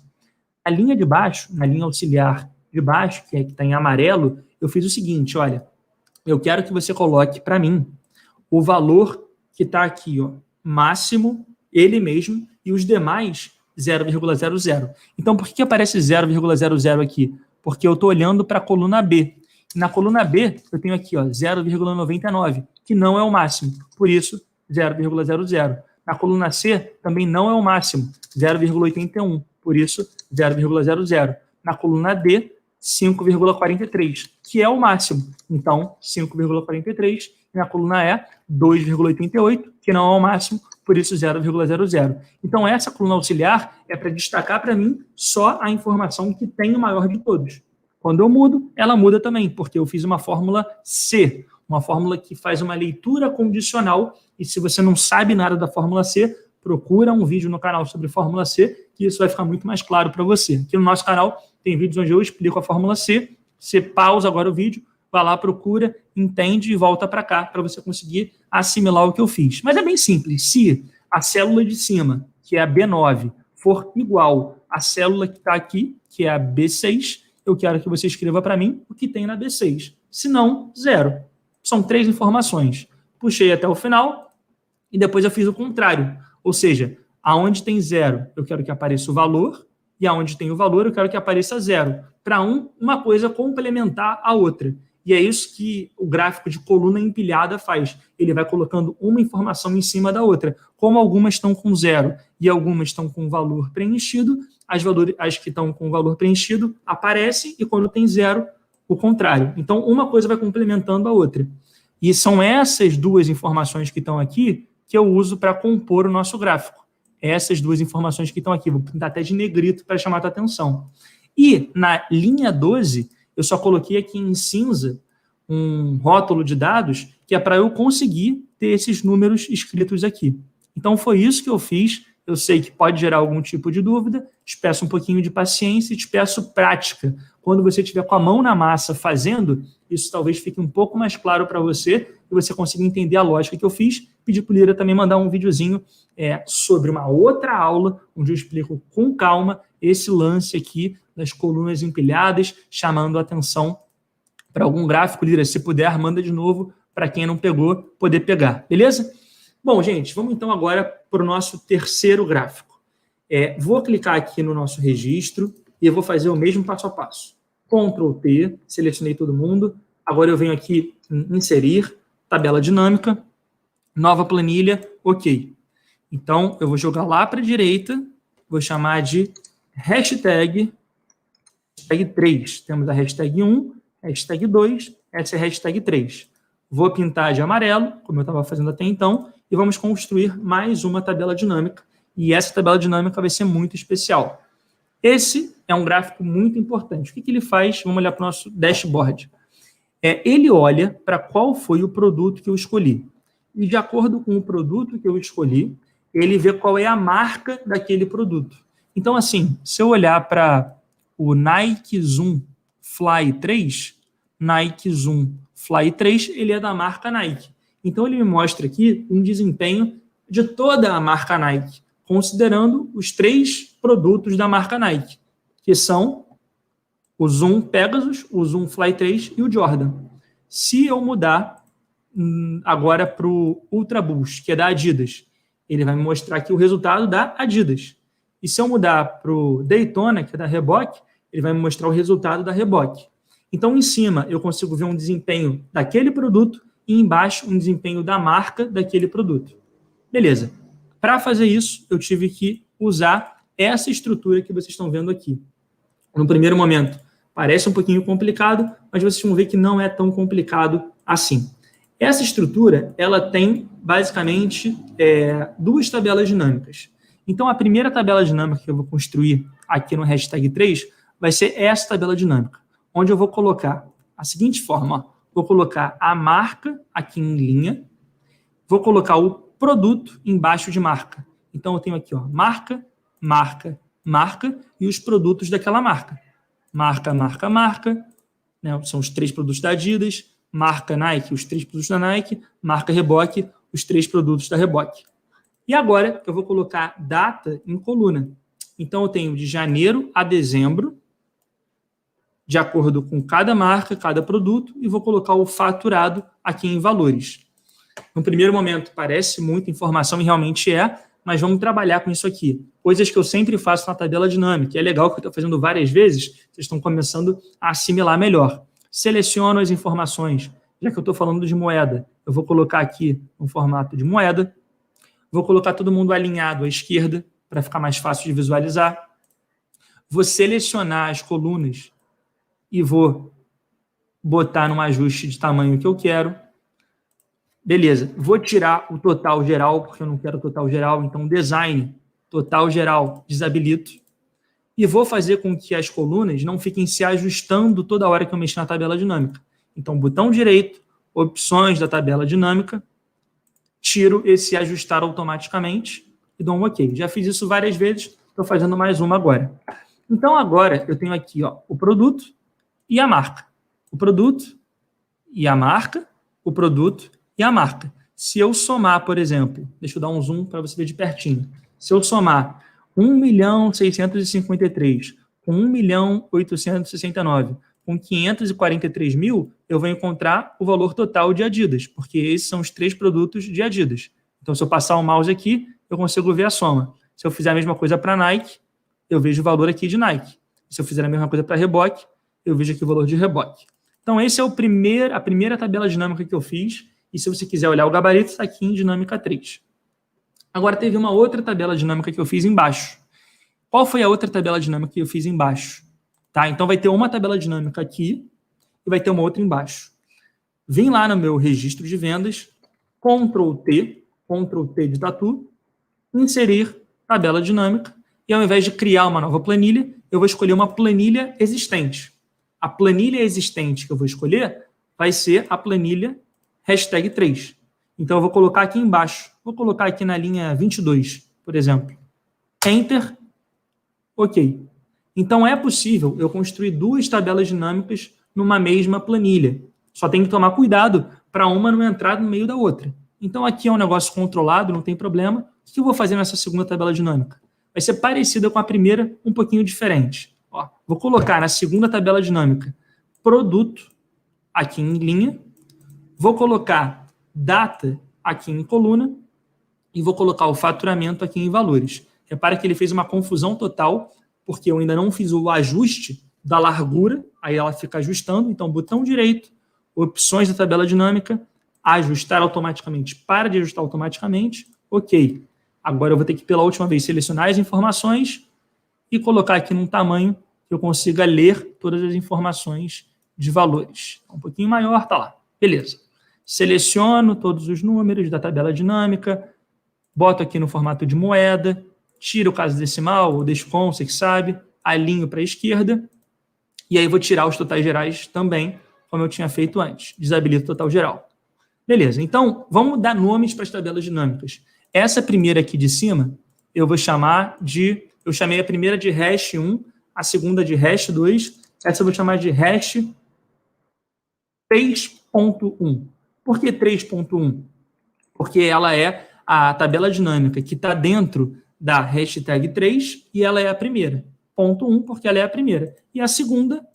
A linha de baixo, na linha auxiliar de baixo, que está em amarelo, eu fiz o seguinte, olha, eu quero que você coloque para mim o valor que está aqui, ó, máximo, ele mesmo, e os demais 0,00. Então, por que aparece 0,00 aqui? Porque eu estou olhando para a coluna B. Na coluna B, eu tenho aqui 0,99, que não é o máximo, por isso 0,00. Na coluna C, também não é o máximo, 0,81, por isso 0,00. Na coluna D, 5,43, que é o máximo, então 5,43. E na coluna E, 2,88, que não é o máximo, por isso 0,00. Então, essa coluna auxiliar é para destacar para mim só a informação que tem o maior de todos. Quando eu mudo, ela muda também, porque eu fiz uma fórmula C, uma fórmula que faz uma leitura condicional, e se você não sabe nada da fórmula C, procura um vídeo no canal sobre fórmula C, que isso vai ficar muito mais claro para você. Aqui no nosso canal tem vídeos onde eu explico a fórmula C, você pausa agora o vídeo, vai lá, procura, entende e volta para cá, para você conseguir assimilar o que eu fiz. Mas é bem simples, se a célula de cima, que é a B9, for igual à célula que está aqui, que é a B6, eu quero que você escreva para mim o que tem na B6. Se não, 0. São 3 informações. Puxei até o final e depois eu fiz o contrário. Ou seja, aonde tem 0, eu quero que apareça o valor, e aonde tem o valor, eu quero que apareça 0. Para uma coisa complementar a outra. E é isso que o gráfico de coluna empilhada faz. Ele vai colocando uma informação em cima da outra. Como algumas estão com 0 e algumas estão com valor preenchido, as que estão com valor preenchido aparecem, e quando tem 0, o contrário. Então, uma coisa vai complementando a outra. E são essas duas informações que estão aqui que eu uso para compor o nosso gráfico. Essas duas informações que estão aqui. Vou pintar até de negrito para chamar a tua atenção. E na linha 12, eu só coloquei aqui em cinza um rótulo de dados que é para eu conseguir ter esses números escritos aqui. Então, foi isso que eu fiz. Eu sei que pode gerar algum tipo de dúvida, te peço um pouquinho de paciência e te peço prática. Quando você estiver com a mão na massa fazendo, isso talvez fique um pouco mais claro para você e você consiga entender a lógica que eu fiz. Pedi para o Lira também mandar um videozinho sobre uma outra aula, onde eu explico com calma esse lance aqui das colunas empilhadas, chamando a atenção para algum gráfico. Lira, se puder, manda de novo para quem não pegou poder pegar, beleza? Bom, gente, vamos então agora para o nosso terceiro gráfico. Vou clicar aqui no nosso registro e eu vou fazer o mesmo passo a passo. Ctrl T, selecionei todo mundo. Agora eu venho aqui em inserir, tabela dinâmica, nova planilha, ok. Então, eu vou jogar lá para a direita, vou chamar de hashtag 3. Temos a hashtag 1, hashtag 2, essa é a hashtag 3. Vou pintar de amarelo, como eu estava fazendo até então, e vamos construir mais uma tabela dinâmica. E essa tabela dinâmica vai ser muito especial. Esse é um gráfico muito importante. O que ele faz? Vamos olhar para o nosso dashboard. Ele olha para qual foi o produto que eu escolhi. E de acordo com o produto que eu escolhi, ele vê qual é a marca daquele produto. Então, assim, se eu olhar para o Nike Zoom Fly 3, Nike Zoom Fly 3, ele é da marca Nike. Então, ele me mostra aqui um desempenho de toda a marca Nike, considerando os 3 produtos da marca Nike, que são o Zoom Pegasus, o Zoom Fly 3 e o Jordan. Se eu mudar agora para o Ultra Boost, que é da Adidas, ele vai me mostrar aqui o resultado da Adidas. E se eu mudar para o Daytona, que é da Reebok, ele vai me mostrar o resultado da Reebok. Então, em cima, eu consigo ver um desempenho daquele produto e embaixo um desempenho da marca daquele produto. Beleza. Para fazer isso, eu tive que usar essa estrutura que vocês estão vendo aqui. No primeiro momento, parece um pouquinho complicado, mas vocês vão ver que não é tão complicado assim. Essa estrutura, ela tem, basicamente, duas tabelas dinâmicas. Então, a primeira tabela dinâmica que eu vou construir aqui no hashtag 3 vai ser essa tabela dinâmica, onde eu vou colocar a seguinte forma, ó, vou colocar a marca aqui em linha, vou colocar o produto embaixo de marca. Então, eu tenho aqui, ó, marca, marca, marca e os produtos daquela marca. Marca, marca, marca, né, são os 3 produtos da Adidas, marca Nike, os 3 produtos da Nike, marca Reebok, os 3 produtos da Reebok. E agora eu vou colocar data em coluna. Então, eu tenho de janeiro a dezembro, de acordo com cada marca, cada produto, e vou colocar o faturado aqui em valores. No primeiro momento, parece muita informação, e realmente é, mas vamos trabalhar com isso aqui. Coisas que eu sempre faço na tabela dinâmica. É legal que eu estou fazendo várias vezes, vocês estão começando a assimilar melhor. Seleciono as informações. Já que eu estou falando de moeda, eu vou colocar aqui no formato de moeda. Vou colocar todo mundo alinhado à esquerda, para ficar mais fácil de visualizar. Vou selecionar as colunas e vou botar num ajuste de tamanho que eu quero. Beleza, vou tirar o total geral, porque eu não quero total geral, então design, total geral, desabilito. E vou fazer com que as colunas não fiquem se ajustando toda hora que eu mexer na tabela dinâmica. Então, botão direito, opções da tabela dinâmica, tiro esse ajustar automaticamente e dou um OK. Já fiz isso várias vezes, estou fazendo mais uma agora. Então, agora eu tenho aqui, ó, o produto e a marca. O produto e a marca, o produto e a marca. Se eu somar, por exemplo, deixa eu dar um zoom para você ver de pertinho. Se eu somar 1.653 com 1.869 com 543 mil, eu vou encontrar o valor total de Adidas, porque esses são os 3 produtos de Adidas. Então, se eu passar o mouse aqui, eu consigo ver a soma. Se eu fizer a mesma coisa para Nike, eu vejo o valor aqui de Nike. Se eu fizer a mesma coisa para Reebok, eu vejo aqui o valor de Reebok. Então, essa é a primeira tabela dinâmica que eu fiz. E se você quiser olhar o gabarito, está aqui em dinâmica 3. Agora, teve uma outra tabela dinâmica que eu fiz embaixo. Qual foi a outra tabela dinâmica que eu fiz embaixo? Tá? Então, vai ter uma tabela dinâmica aqui e vai ter uma outra embaixo. Vim lá no meu registro de vendas, Ctrl T de tatu, inserir tabela dinâmica, e ao invés de criar uma nova planilha, eu vou escolher uma planilha existente. A planilha existente que eu vou escolher vai ser a planilha hashtag 3. Então, eu vou colocar aqui embaixo. Vou colocar aqui na linha 22, por exemplo. Enter. OK. Então, é possível eu construir 2 tabelas dinâmicas numa mesma planilha. Só tem que tomar cuidado para uma não entrar no meio da outra. Então, aqui é um negócio controlado, não tem problema. O que eu vou fazer nessa segunda tabela dinâmica? Vai ser parecida com a primeira, um pouquinho diferente. Ó, vou colocar na segunda tabela dinâmica produto aqui em linha. Vou colocar data aqui em coluna e vou colocar o faturamento aqui em valores. Repara que ele fez uma confusão total, porque eu ainda não fiz o ajuste da largura, aí ela fica ajustando. Então, botão direito, opções da tabela dinâmica, ajustar automaticamente, para de ajustar automaticamente, OK. Agora eu vou ter que, pela última vez, selecionar as informações e colocar aqui num tamanho que eu consiga ler todas as informações de valores. Um pouquinho maior, tá lá. Beleza. Seleciono todos os números da tabela dinâmica, boto aqui no formato de moeda, tiro o caso decimal, ou deixo com, você que sabe, alinho para a esquerda, e aí vou tirar os totais gerais também, como eu tinha feito antes. Desabilito o total geral. Beleza, então vamos dar nomes para as tabelas dinâmicas. Essa primeira aqui de cima, eu vou chamar de... Eu chamei a primeira de hash 1, a segunda de hash 2, essa eu vou chamar de hash 3.1. Por que 3.1? Porque ela é a tabela dinâmica que está dentro da hashtag 3 e ela é a primeira. Ponto 1, porque ela é a primeira. E a segunda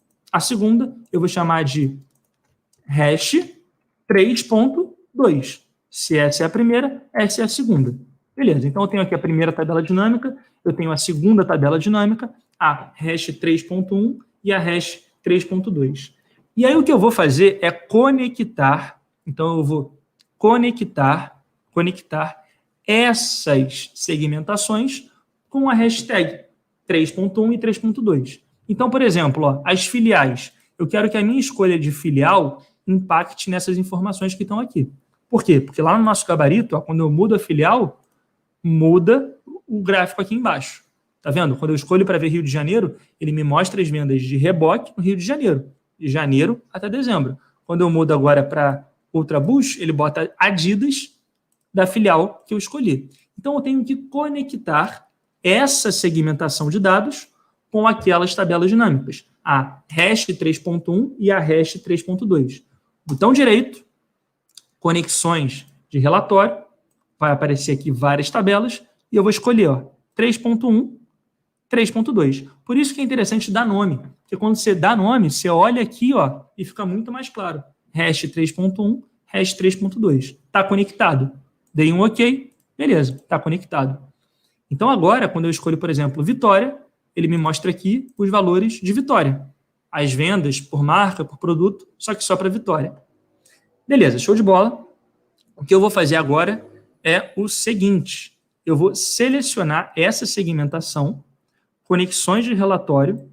eu vou chamar de hash 3.2. Se essa é a primeira, essa é a segunda. Beleza, então eu tenho aqui a primeira tabela dinâmica, eu tenho a segunda tabela dinâmica, a hash 3.1 e a hash 3.2. E aí o que eu vou fazer é conectar Então, eu vou conectar essas segmentações com a hashtag 3.1 e 3.2. Então, por exemplo, ó, as filiais. Eu quero que a minha escolha de filial impacte nessas informações que estão aqui. Por quê? Porque lá no nosso gabarito, ó, quando eu mudo a filial, muda o gráfico aqui embaixo. Tá vendo? Quando eu escolho para ver Rio de Janeiro, ele me mostra as vendas de reboque no Rio de Janeiro. De janeiro até dezembro. Quando eu mudo agora para Ultraboost, ele bota Adidas da filial que eu escolhi. Então, eu tenho que conectar essa segmentação de dados com aquelas tabelas dinâmicas. A hash 3.1 e a hash 3.2. Botão direito, conexões de relatório. Vai aparecer aqui várias tabelas e eu vou escolher 3.1, 3.2. Por isso que é interessante dar nome. Porque quando você dá nome, você olha aqui e fica muito mais claro. Hash 3.1, hash 3.2. Está conectado. Dei um OK, beleza, está conectado. Então agora, quando eu escolho, por exemplo, Vitória, ele me mostra aqui os valores de Vitória. As vendas por marca, por produto, só que só para Vitória. Beleza, show de bola. O que eu vou fazer agora é o seguinte. Eu vou selecionar essa segmentação, conexões de relatório,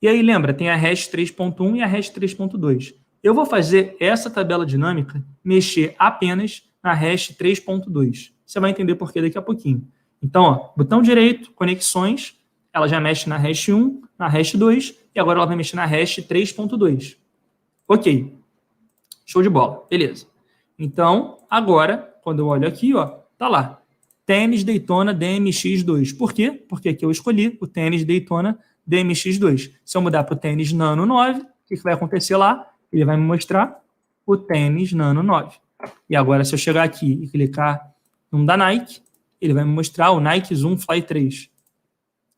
e aí lembra, tem a hash 3.1 e a hash 3.2. Eu vou fazer essa tabela dinâmica mexer apenas na hash 3.2. Você vai entender por quê daqui a pouquinho. Então, botão direito, conexões, ela já mexe na hash 1, na hash 2, e agora ela vai mexer na hash 3.2. Ok. Show de bola. Beleza. Então, agora, quando eu olho aqui, tá lá. Tênis Daytona DMX2. Por quê? Porque aqui eu escolhi o tênis Daytona DMX2. Se eu mudar para o tênis Nano 9, o que vai acontecer lá? Ele vai me mostrar o tênis Nano 9. E agora, se eu chegar aqui e clicar no da Nike, ele vai me mostrar o Nike Zoom Fly 3.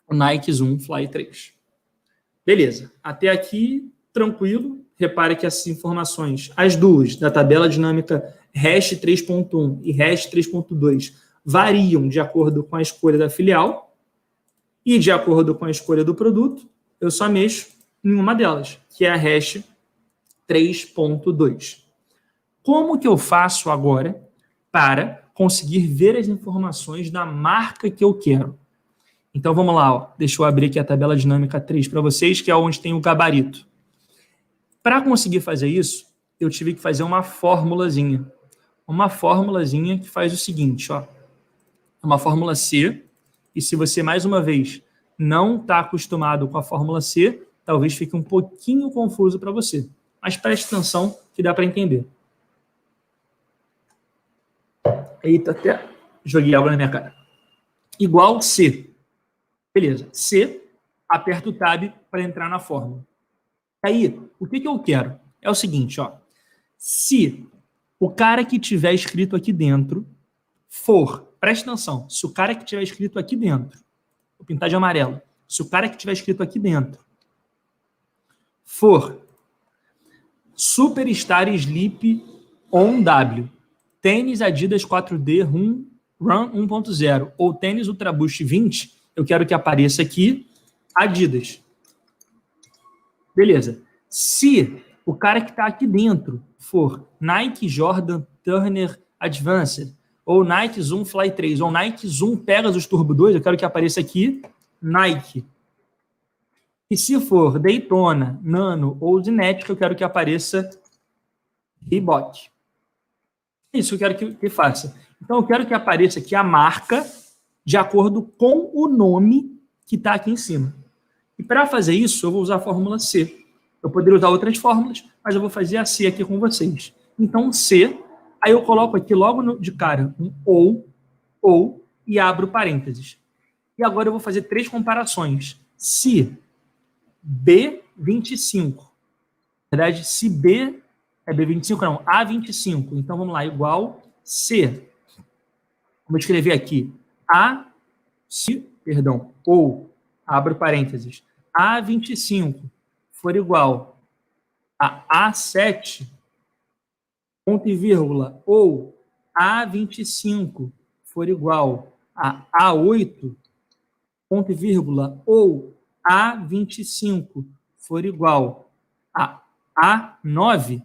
O Nike Zoom Fly 3. Beleza. Até aqui, tranquilo. Repare que essas informações, as duas, da tabela dinâmica hash 3.1 e hash 3.2, variam de acordo com a escolha da filial e de acordo com a escolha do produto, eu só mexo em uma delas, que é a hash 3.2. Como que eu faço agora para conseguir ver as informações da marca que eu quero? Então, vamos lá. Deixa eu abrir aqui a tabela dinâmica 3 para vocês, que é onde tem o gabarito. Para conseguir fazer isso, eu tive que fazer uma formulazinha. Uma formulazinha que faz o seguinte, uma fórmula C, e se você, mais uma vez, não está acostumado com a fórmula C, talvez fique um pouquinho confuso para você. Mas preste atenção que dá para entender. Eita, até joguei água na minha cara. Igual C. Beleza. C, aperta o Tab para entrar na fórmula. Aí, o que eu quero? É o seguinte, se o cara que tiver escrito aqui dentro for, presta atenção, se o cara que tiver escrito aqui dentro, vou pintar de amarelo, se o cara que tiver escrito aqui dentro for Superstar Sleep On W, tênis Adidas 4D Run 1.0 ou tênis Ultraboost 20, eu quero que apareça aqui Adidas. Beleza. Se o cara que está aqui dentro for Nike Jordan Turner Advanced, ou Nike Zoom Fly 3, ou Nike Zoom Pegasus Turbo 2, eu quero que apareça aqui Nike. E se for Daytona, Nano ou Zinetic, eu quero que apareça Reebok. Isso eu quero que faça. Então, eu quero que apareça aqui a marca de acordo com o nome que está aqui em cima. E para fazer isso, eu vou usar a fórmula C. Eu poderia usar outras fórmulas, mas eu vou fazer a C aqui com vocês. Então, C, aí eu coloco aqui logo de cara um ou, e abro parênteses. E agora eu vou fazer 3 comparações. Se B25, na verdade, se B é B25, não, A25. Então, vamos lá, igual C. Vou escrever aqui ou, abro parênteses, A25 for igual a A7, ponto e vírgula, ou A25 for igual a A8, ponto e vírgula, ou A25 for igual a A9,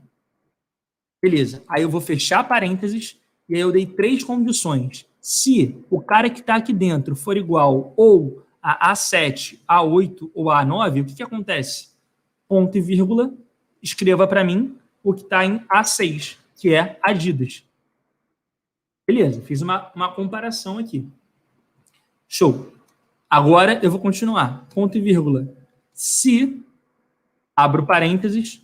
Beleza. Aí eu vou fechar parênteses e aí eu dei 3 condições. Se o cara que está aqui dentro for igual ou a A7, A8 ou A9, o que acontece? Ponto e vírgula, escreva para mim o que está em A6, que é Adidas. Beleza, fiz uma comparação aqui. Show. Agora eu vou continuar. Ponto e vírgula. Se, abro parênteses,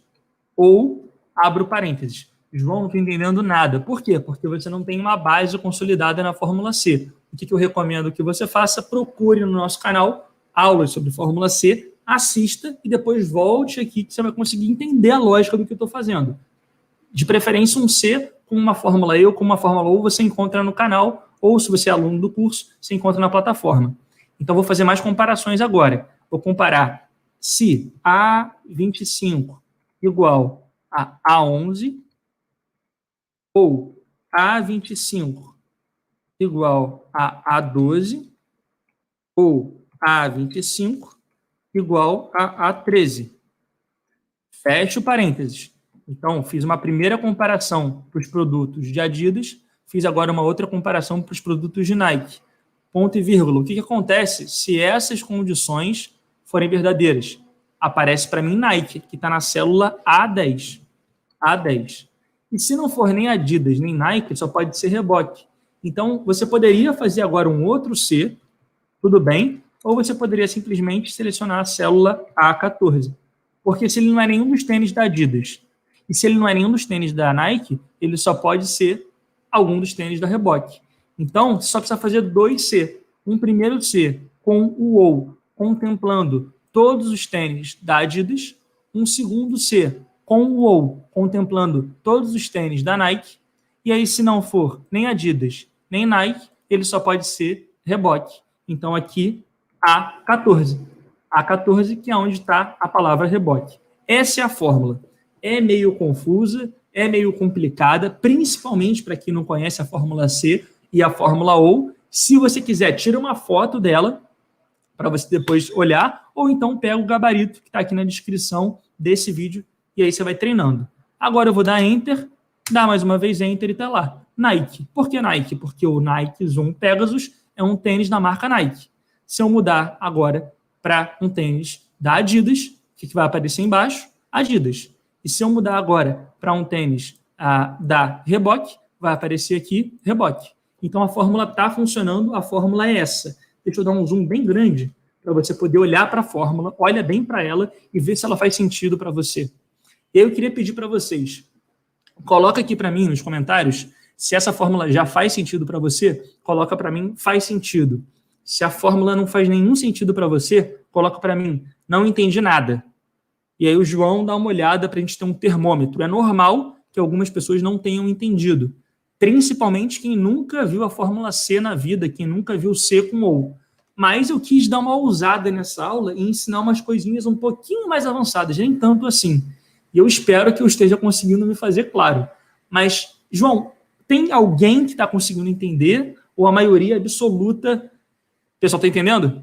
ou abro parênteses. João, não estou entendendo nada. Por quê? Porque você não tem uma base consolidada na Fórmula C. O que eu recomendo que você faça? Procure no nosso canal aulas sobre Fórmula C, assista e depois volte aqui que você vai conseguir entender a lógica do que eu estou fazendo. De preferência, um C com uma Fórmula E ou com uma Fórmula U você encontra no canal, ou se você é aluno do curso, você encontra na plataforma. Então, vou fazer mais comparações agora. Vou comparar se A25 igual a A11 ou A25 igual a A12 ou A25 igual a A13. Fecho parênteses. Então, fiz uma primeira comparação para os produtos de Adidas, fiz agora uma outra comparação para os produtos de Nike. Ponto e vírgula. O que acontece se essas condições forem verdadeiras? Aparece para mim Nike, que está na célula A10. A10. E se não for nem Adidas, nem Nike, só pode ser reboque. Então, você poderia fazer agora um outro C, tudo bem, ou você poderia simplesmente selecionar a célula A14. Porque se ele não é nenhum dos tênis da Adidas, e se ele não é nenhum dos tênis da Nike, ele só pode ser algum dos tênis da Reebok. Então, você só precisa fazer 2 C. Um primeiro C com o ou, contemplando todos os tênis da Adidas. Um segundo C com o ou, contemplando todos os tênis da Nike. E aí, se não for nem Adidas, nem Nike, ele só pode ser Reebok. Então, aqui, A14. A14, que é onde está a palavra Reebok. Essa é a fórmula. É meio confusa, é meio complicada, principalmente para quem não conhece a Fórmula C e a Fórmula O. Se você quiser, tira uma foto dela para você depois olhar, ou então pega o gabarito que está aqui na descrição desse vídeo e aí você vai treinando. Agora eu vou dar Enter, dar mais uma vez Enter e está lá. Nike. Por que Nike? Porque o Nike Zoom Pegasus é um tênis da marca Nike. Se eu mudar agora para um tênis da Adidas, o que vai aparecer embaixo? Adidas. E se eu mudar agora para um tênis da Reebok, vai aparecer aqui Reebok. Então, a fórmula está funcionando, a fórmula é essa. Deixa eu dar um zoom bem grande para você poder olhar para a fórmula, olha bem para ela e ver se ela faz sentido para você. Eu queria pedir para vocês, coloca aqui para mim nos comentários, se essa fórmula já faz sentido para você, coloca para mim, faz sentido. Se a fórmula não faz nenhum sentido para você, coloca para mim, não entendi nada. E aí o João dá uma olhada para a gente ter um termômetro. É normal que algumas pessoas não tenham entendido, principalmente quem nunca viu a Fórmula C na vida, quem nunca viu C com ou. Mas eu quis dar uma ousada nessa aula e ensinar umas coisinhas um pouquinho mais avançadas, nem tanto assim. E eu espero que eu esteja conseguindo me fazer claro. Mas, João, tem alguém que está conseguindo entender ou a maioria absoluta... O pessoal está entendendo?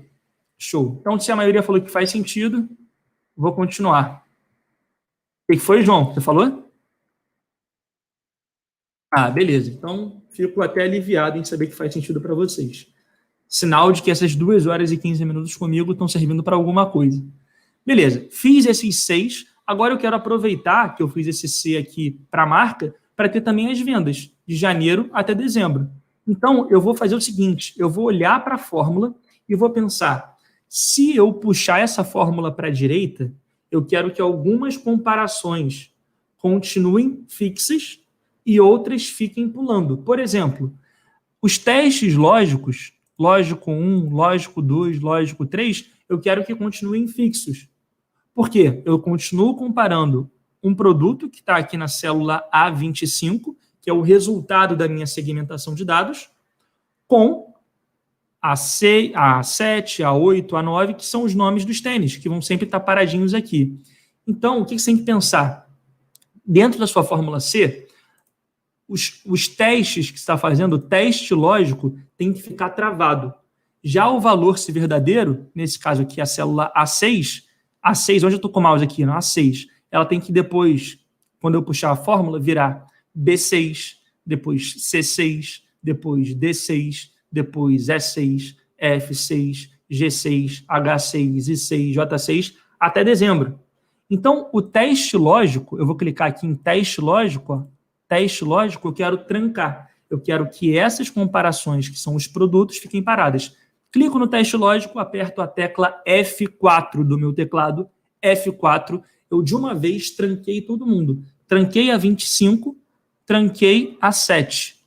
Show. Então, se a maioria falou que faz sentido... Vou continuar. O que foi, João? Você falou? Beleza. Então, fico até aliviado em saber que faz sentido para vocês. Sinal de que essas 2 horas e 15 minutos comigo estão servindo para alguma coisa. Beleza. Fiz esses 6. Agora eu quero aproveitar que eu fiz esse C aqui para a marca para ter também as vendas de janeiro até dezembro. Então, eu vou fazer o seguinte. Eu vou olhar para a fórmula e vou pensar... Se eu puxar essa fórmula para a direita, eu quero que algumas comparações continuem fixas e outras fiquem pulando. Por exemplo, os testes lógicos, lógico 1, lógico 2, lógico 3, eu quero que continuem fixos. Por quê? Eu continuo comparando um produto que está aqui na célula A25, que é o resultado da minha segmentação de dados, com A7, A8, A9, que são os nomes dos tênis, que vão sempre estar paradinhos aqui. Então, o que você tem que pensar? Dentro da sua fórmula C, os testes que você está fazendo, o teste lógico, tem que ficar travado. Já o valor se verdadeiro, nesse caso aqui, a célula A6, onde eu estou com o mouse aqui, no A6, ela tem que depois, quando eu puxar a fórmula, virar B6, depois C6, depois D6, depois E6, F6, G6, H6, I6, J6, até dezembro. Então, o teste lógico, eu vou clicar aqui em teste lógico, ó, teste lógico, eu quero trancar. Eu quero que essas comparações, que são os produtos, fiquem paradas. Clico no teste lógico, aperto a tecla F4 do meu teclado, F4, eu de uma vez tranquei todo mundo. Tranquei a 25, tranquei a 7.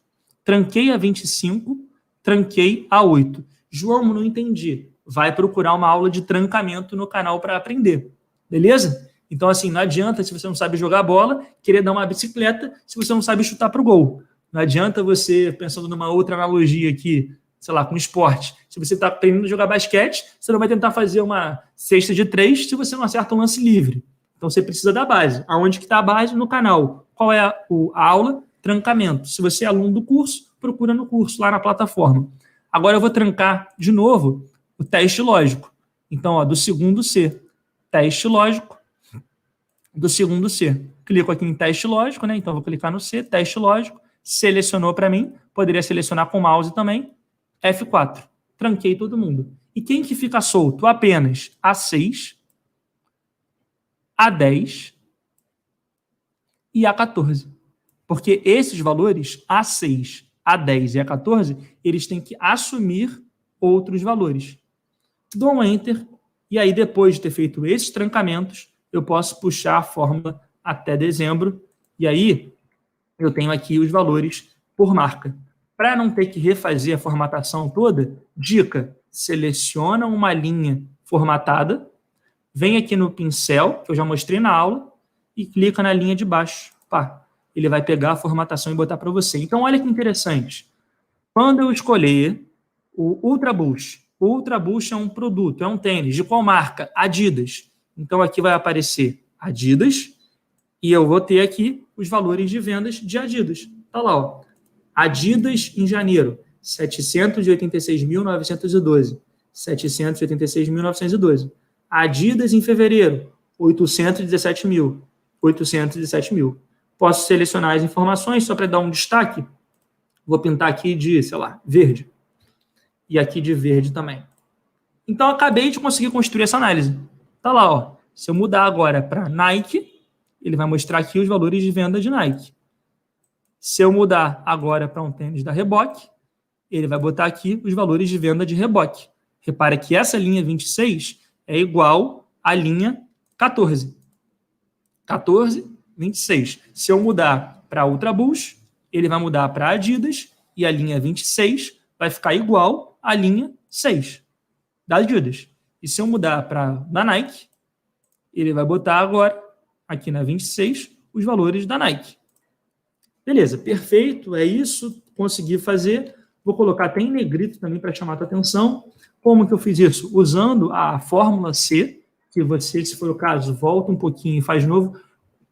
Tranquei a 25, tranquei a 8. João, não entendi. Vai procurar uma aula de trancamento no canal para aprender. Beleza? Então, assim, não adianta, se você não sabe jogar bola, querer dar uma bicicleta se você não sabe chutar para o gol. Não adianta você, pensando numa outra analogia aqui, sei lá, com esporte. Se você está aprendendo a jogar basquete, você não vai tentar fazer uma cesta de 3 se você não acerta um lance livre. Então, você precisa da base. Aonde que está a base? No canal. Qual é a aula? Trancamento. Se você é aluno do curso, procura no curso, lá na plataforma. Agora eu vou trancar de novo o teste lógico. Então, ó, do segundo C. Teste lógico do segundo C. Clico aqui em teste lógico, né? Então, vou clicar no C, teste lógico. Selecionou para mim. Poderia selecionar com o mouse também. F4. Tranquei todo mundo. E quem que fica solto? Apenas A6, A10 e A14. Porque esses valores, A6, A10 e A14, eles têm que assumir outros valores. Dou um Enter, e aí depois de ter feito esses trancamentos, eu posso puxar a fórmula até dezembro, e aí eu tenho aqui os valores por marca. Para não ter que refazer a formatação toda, dica, seleciona uma linha formatada, vem aqui no pincel, que eu já mostrei na aula, e clica na linha de baixo. Pá, ele vai pegar a formatação e botar para você. Então, olha que interessante. Quando eu escolher o Ultra Boost é um produto, é um tênis. De qual marca? Adidas. Então, aqui vai aparecer Adidas e eu vou ter aqui os valores de vendas de Adidas. Tá lá, ó. Adidas em janeiro, 786.912. 786.912. Adidas em fevereiro, 817 mil. 817 mil. Posso selecionar as informações só para dar um destaque. Vou pintar aqui de, sei lá, verde. E aqui de verde também. Então, acabei de conseguir construir essa análise. Tá lá, ó. Se eu mudar agora para Nike, ele vai mostrar aqui os valores de venda de Nike. Se eu mudar agora para um tênis da Reebok, ele vai botar aqui os valores de venda de Reebok. Repara que essa linha 26 é igual à linha 14. 14, 26. Se eu mudar para Ultra Boost, ele vai mudar para Adidas e a linha 26 vai ficar igual à linha 6 da Adidas. E se eu mudar para da Nike, ele vai botar agora, aqui na 26, os valores da Nike. Beleza, perfeito, é isso, consegui fazer. Vou colocar até em negrito também para chamar a tua atenção. Como que eu fiz isso? Usando a fórmula C, que você, se for o caso, volta um pouquinho e faz de novo.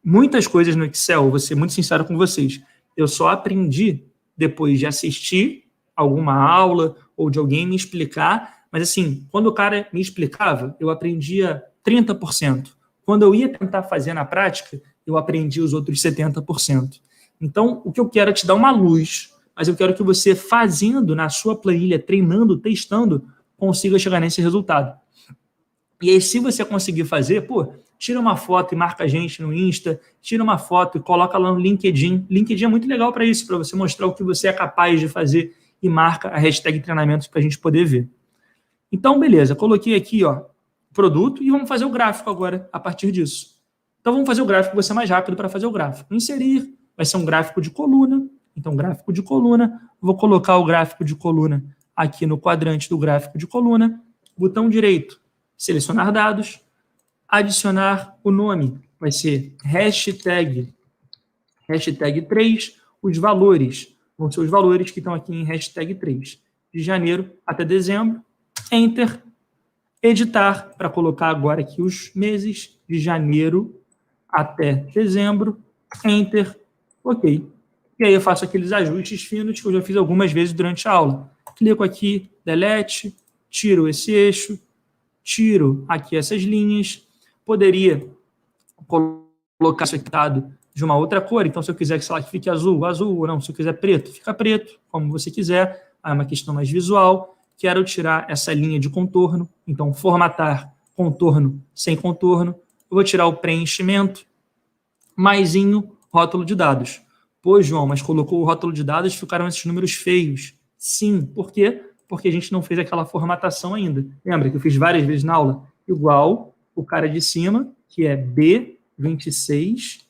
Muitas coisas no Excel, vou ser muito sincero com vocês, eu só aprendi depois de assistir alguma aula ou de alguém me explicar, mas assim, quando o cara me explicava, eu aprendia 30%. Quando eu ia tentar fazer na prática, eu aprendi os outros 70%. Então, o que eu quero é te dar uma luz, mas eu quero que você, fazendo na sua planilha, treinando, testando, consiga chegar nesse resultado. E aí, se você conseguir fazer, pô, tira uma foto e marca a gente no Insta, tira uma foto e coloca lá no LinkedIn. LinkedIn é muito legal para isso, para você mostrar o que você é capaz de fazer e marca a hashtag treinamentos para a gente poder ver. Então, beleza, coloquei aqui, ó, produto e vamos fazer o gráfico agora a partir disso. Então, vamos fazer o gráfico, você mais rápido para fazer o gráfico. Inserir, vai ser um gráfico de coluna. Então, gráfico de coluna, vou colocar o gráfico de coluna aqui no quadrante do gráfico de coluna. Botão direito, selecionar dados, adicionar o nome, vai ser hashtag 3, os valores, vão ser os valores que estão aqui em hashtag 3, de janeiro até dezembro, Enter, editar, para colocar agora aqui os meses, de janeiro até dezembro, Enter, ok. E aí eu faço aqueles ajustes finos que eu já fiz algumas vezes durante a aula. Clico aqui, delete, tiro esse eixo, tiro aqui essas linhas, poderia colocar isso aqui de uma outra cor. Então, se eu quiser que, sei lá, que fique azul, azul, ou não. Se eu quiser preto, fica preto, como você quiser. É uma questão mais visual. Quero tirar essa linha de contorno. Então, formatar contorno sem contorno. Eu vou tirar o preenchimento. Maisinho, rótulo de dados. Pô, João, mas colocou o rótulo de dados e ficaram esses números feios. Sim, por quê? Porque a gente não fez aquela formatação ainda. Lembra que eu fiz várias vezes na aula? Igual o cara de cima, que é B26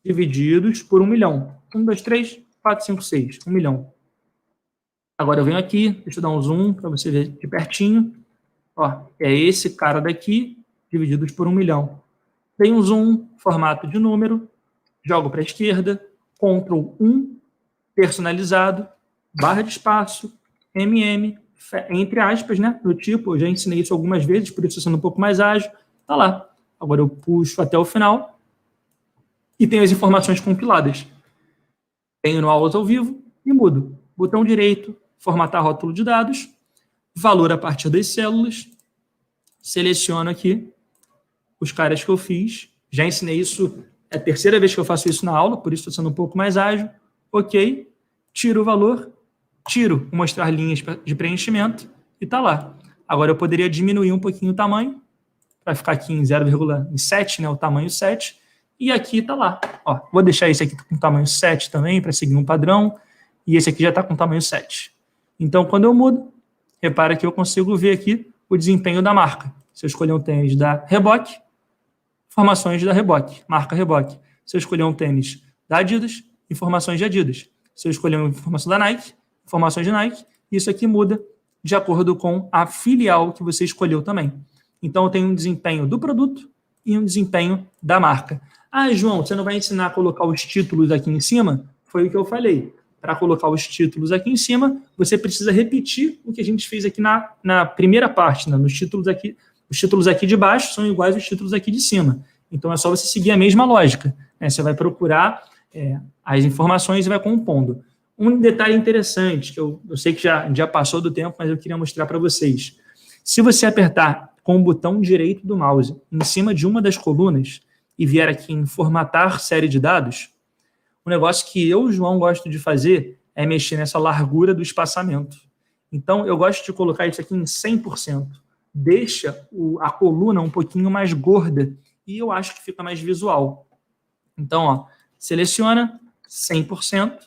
divididos por 1 milhão. 1, 2, 3, 4, 5, 6. 1 milhão. Agora eu venho aqui, deixa eu dar um zoom para você ver de pertinho. Ó, é esse cara daqui divididos por 1 milhão. Tem um zoom, formato de número, jogo para a esquerda, Ctrl 1, personalizado, barra de espaço, entre aspas, né? Do tipo, eu já ensinei isso algumas vezes, por isso sendo um pouco mais ágil. Tá lá. Agora eu puxo até o final e tenho as informações compiladas. Tenho no aulas ao vivo e mudo. Botão direito, formatar rótulo de dados, valor a partir das células, seleciono aqui os caras que eu fiz. Já ensinei isso, é a terceira vez que eu faço isso na aula, por isso estou sendo um pouco mais ágil. Ok, tiro o valor, tiro o mostrar linhas de preenchimento e está lá. Agora eu poderia diminuir um pouquinho o tamanho, para ficar aqui em 0,7, né, o tamanho 7, e aqui está lá. Ó, vou deixar esse aqui com tamanho 7 também, para seguir um padrão, e esse aqui já está com tamanho 7. Então, quando eu mudo, repara que eu consigo ver aqui o desempenho da marca. Se eu escolher um tênis da Reebok, informações da Reebok, marca Reebok. Se eu escolher um tênis da Adidas, informações de Adidas. Se eu escolher uma informação da Nike, informações de Nike. Isso aqui muda de acordo com a filial que você escolheu também. Então, eu tenho um desempenho do produto e um desempenho da marca. Ah, João, você não vai ensinar a colocar os títulos aqui em cima? Foi o que eu falei. Para colocar os títulos aqui em cima, você precisa repetir o que a gente fez aqui na primeira parte, né? Nos títulos aqui. Os títulos aqui de baixo são iguais aos títulos aqui de cima. Então, é só você seguir a mesma lógica, né? Você vai procurar as informações e vai compondo. Um detalhe interessante, que eu sei que já passou do tempo, mas eu queria mostrar para vocês. Se você apertar com o botão direito do mouse em cima de uma das colunas e vier aqui em formatar série de dados, o negócio que eu, João, gosto de fazer é mexer nessa largura do espaçamento. Então, eu gosto de colocar isso aqui em 100%. Deixa a coluna um pouquinho mais gorda e eu acho que fica mais visual. Então, ó, seleciona 100%,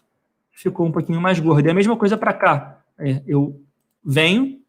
ficou um pouquinho mais gordo. E a mesma coisa para cá. Eu venho,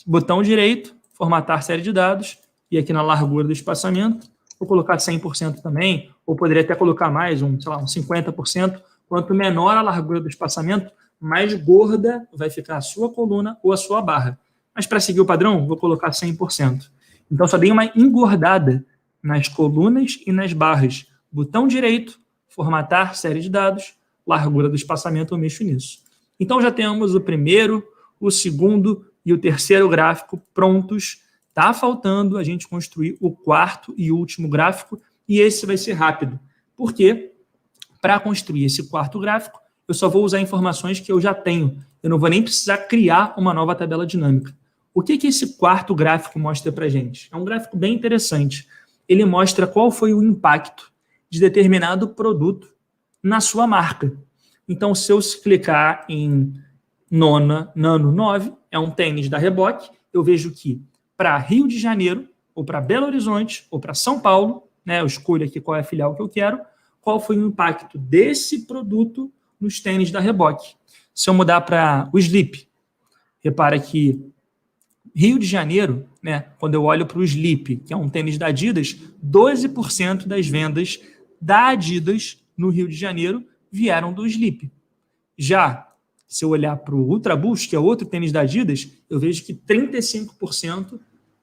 botão direito, formatar série de dados, e aqui na largura do espaçamento, vou colocar 100% também, ou poderia até colocar mais, uns 50%. Quanto menor a largura do espaçamento, mais gorda vai ficar a sua coluna ou a sua barra. Mas para seguir o padrão, vou colocar 100%. Então, só dei uma engordada nas colunas e nas barras. Botão direito, formatar série de dados, largura do espaçamento, eu mexo nisso. Então, já temos o primeiro, o segundo e o terceiro gráfico prontos. Está faltando a gente construir o quarto e último gráfico, e esse vai ser rápido. Por quê? Para construir esse quarto gráfico, eu só vou usar informações que eu já tenho. Eu não vou nem precisar criar uma nova tabela dinâmica. O que esse quarto gráfico mostra para a gente? É um gráfico bem interessante. Ele mostra qual foi o impacto de determinado produto na sua marca. Então, se eu clicar em Nano 9, é um tênis da Reebok, eu vejo que para Rio de Janeiro, ou para Belo Horizonte, ou para São Paulo, né, eu escolho aqui qual é a filial que eu quero, qual foi o impacto desse produto nos tênis da Reebok. Se eu mudar para o Sleep, repara que Rio de Janeiro, né, quando eu olho para o Sleep, que é um tênis da Adidas, 12% das vendas da Adidas no Rio de Janeiro vieram do Sleep. Já, se eu olhar para o Ultra Boost, que é outro tênis da Adidas, eu vejo que 35%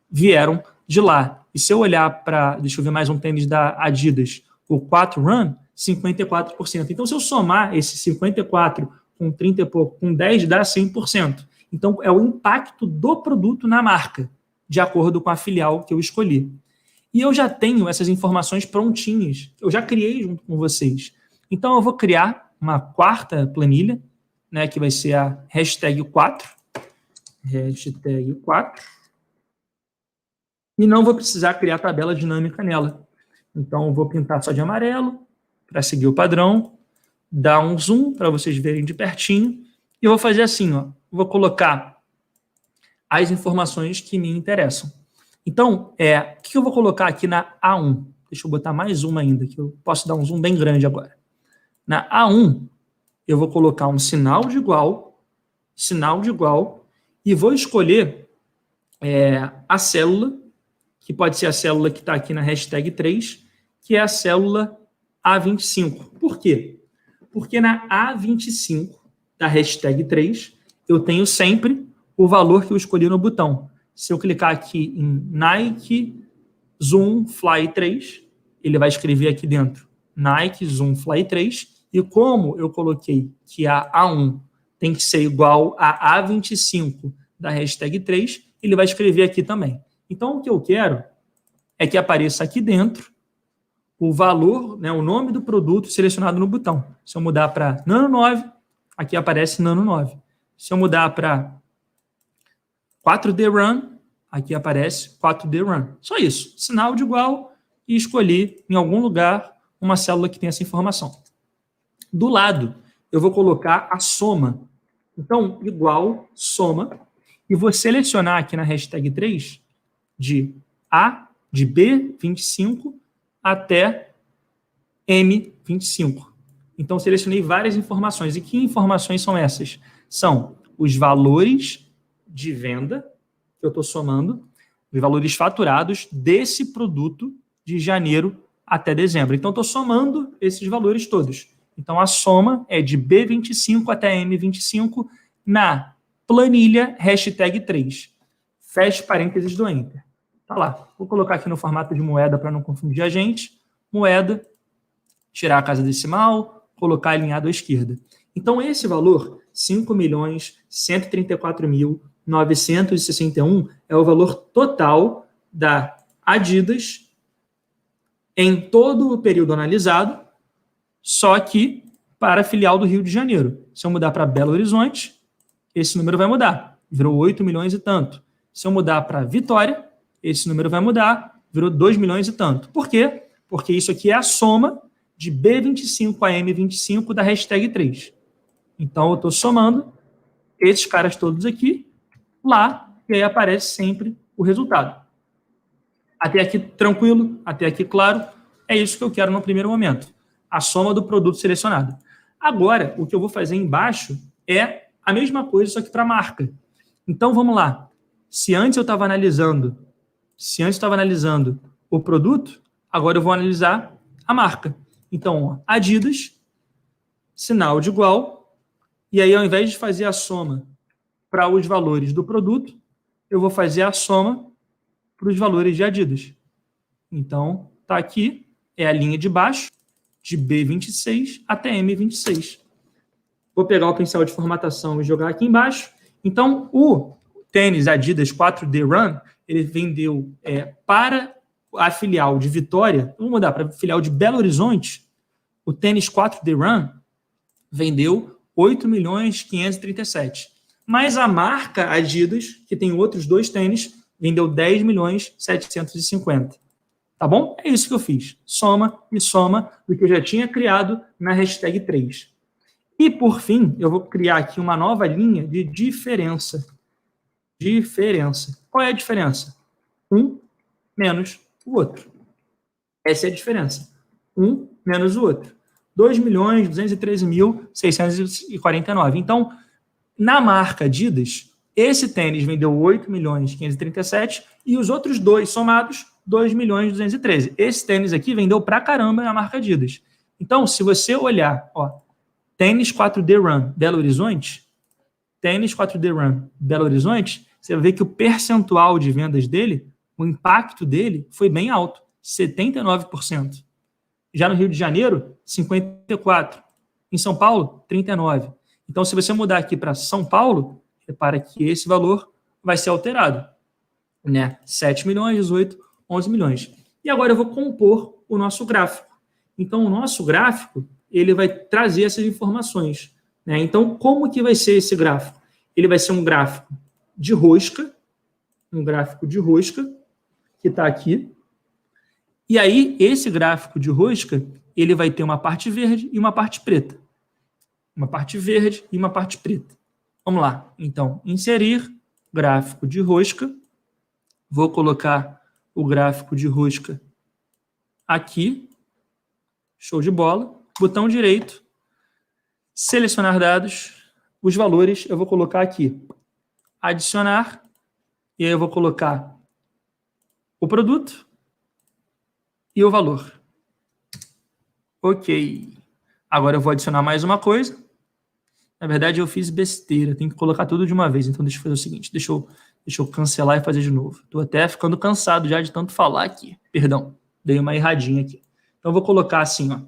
vieram de lá. E se eu olhar para, deixa eu ver mais um tênis da Adidas, o 4 Run, 54%. Então, se eu somar esse 54 com 30 e pouco, com 10, dá 100%. Então, é o impacto do produto na marca, de acordo com a filial que eu escolhi. E eu já tenho essas informações prontinhas, eu já criei junto com vocês. Então, eu vou criar uma quarta planilha, né, que vai ser a hashtag 4. Hashtag 4. E não vou precisar criar tabela dinâmica nela. Então, eu vou pintar só de amarelo, para seguir o padrão, dar um zoom para vocês verem de pertinho. E eu vou fazer assim, ó. Vou colocar as informações que me interessam. Então, o que eu vou colocar aqui na A1? Deixa eu botar mais uma ainda, que eu posso dar um zoom bem grande agora. Na A1, eu vou colocar um sinal de igual, e vou escolher a célula, que pode ser a célula que está aqui na hashtag 3, que é a célula A25. Por quê? Porque na A25 da hashtag 3, eu tenho sempre o valor que eu escolhi no botão. Se eu clicar aqui em Nike Zoom Fly 3, ele vai escrever aqui dentro Nike Zoom Fly 3, e como eu coloquei que a A1 tem que ser igual a A25 da hashtag 3, ele vai escrever aqui também. Então, o que eu quero é que apareça aqui dentro o valor, né, o nome do produto selecionado no botão. Se eu mudar para Nano 9, aqui aparece Nano 9. Se eu mudar para 4D Run, aqui aparece 4D Run. Só isso. Sinal de igual e escolhi em algum lugar uma célula que tem essa informação. Do lado, eu vou colocar a soma. Então, igual, soma, e vou selecionar aqui na hashtag 3 de B25 até M25. Então, selecionei várias informações. E que informações são essas? São os valores de venda, que eu estou somando, os valores faturados desse produto de janeiro até dezembro. Então, estou somando esses valores todos. Então, a soma é de B25 até M25 na planilha hashtag 3. Feche parênteses do Enter. Tá lá. Vou colocar aqui no formato de moeda para não confundir a gente. Moeda, tirar a casa decimal, colocar alinhado à esquerda. Então, esse valor, 5.134.961, é o valor total da Adidas em todo o período analisado, só que para a filial do Rio de Janeiro. Se eu mudar para Belo Horizonte, esse número vai mudar. Virou 8 milhões e tanto. Se eu mudar para Vitória, esse número vai mudar. Virou 2 milhões e tanto. Por quê? Porque isso aqui é a soma de B25 a M25 da hashtag 3. Então, eu estou somando esses caras todos aqui lá, e aí aparece sempre o resultado. Até aqui tranquilo? Até aqui claro? É isso que eu quero no primeiro momento. A soma do produto selecionado. Agora, o que eu vou fazer embaixo é a mesma coisa, só que para a marca. Então, vamos lá. Se antes eu estava analisando o produto, agora eu vou analisar a marca. Então, ó, Adidas, sinal de igual, e aí ao invés de fazer a soma para os valores do produto, eu vou fazer a soma para os valores de Adidas. Então, tá aqui, é a linha de baixo, de B26 até M26. Vou pegar o pincel de formatação e jogar aqui embaixo. Então, o tênis Adidas 4D Run, ele vendeu para a filial de Vitória, vamos mudar para a filial de Belo Horizonte, o tênis 4D Run vendeu 8.537.000. Mas a marca Adidas, que tem outros dois tênis, vendeu 10.750.000. Tá bom? É isso que eu fiz. Soma e soma do que eu já tinha criado na hashtag 3. E, por fim, eu vou criar aqui uma nova linha de diferença. Diferença. Qual é a diferença? Um menos o outro. Essa é a diferença. Um menos o outro. 2.213.649. Então, na marca Adidas, esse tênis vendeu 8.537.000 e os outros dois somados, 2.213.000. Esse tênis aqui vendeu pra caramba na marca Adidas. Então, se você olhar, ó, tênis 4D Run Belo Horizonte, você vai ver que o percentual de vendas dele, o impacto dele foi bem alto, 79%. Já no Rio de Janeiro, 54%. Em São Paulo, 39%. Então, se você mudar aqui para São Paulo, repara que esse valor vai ser alterado, né? 7 milhões, 18, 11 milhões. E agora eu vou compor o nosso gráfico. Então, o nosso gráfico, ele vai trazer essas informações, né? Então, como que vai ser esse gráfico? Ele vai ser um gráfico de rosca, que está aqui. E aí, esse gráfico de rosca, ele vai ter uma parte verde e uma parte preta. Uma parte verde e uma parte preta. Vamos lá. Então, inserir gráfico de rosca. Vou colocar o gráfico de rosca aqui. Show de bola. Botão direito. Selecionar dados. Os valores eu vou colocar aqui. Adicionar. E aí eu vou colocar o produto e o valor. Ok. Agora eu vou adicionar mais uma coisa. Na verdade, eu fiz besteira. Tem que colocar tudo de uma vez. Então, deixa eu fazer o seguinte. Deixa eu cancelar e fazer de novo. Estou até ficando cansado já de tanto falar aqui. Perdão. Dei uma erradinha aqui. Então, eu vou colocar assim, ó.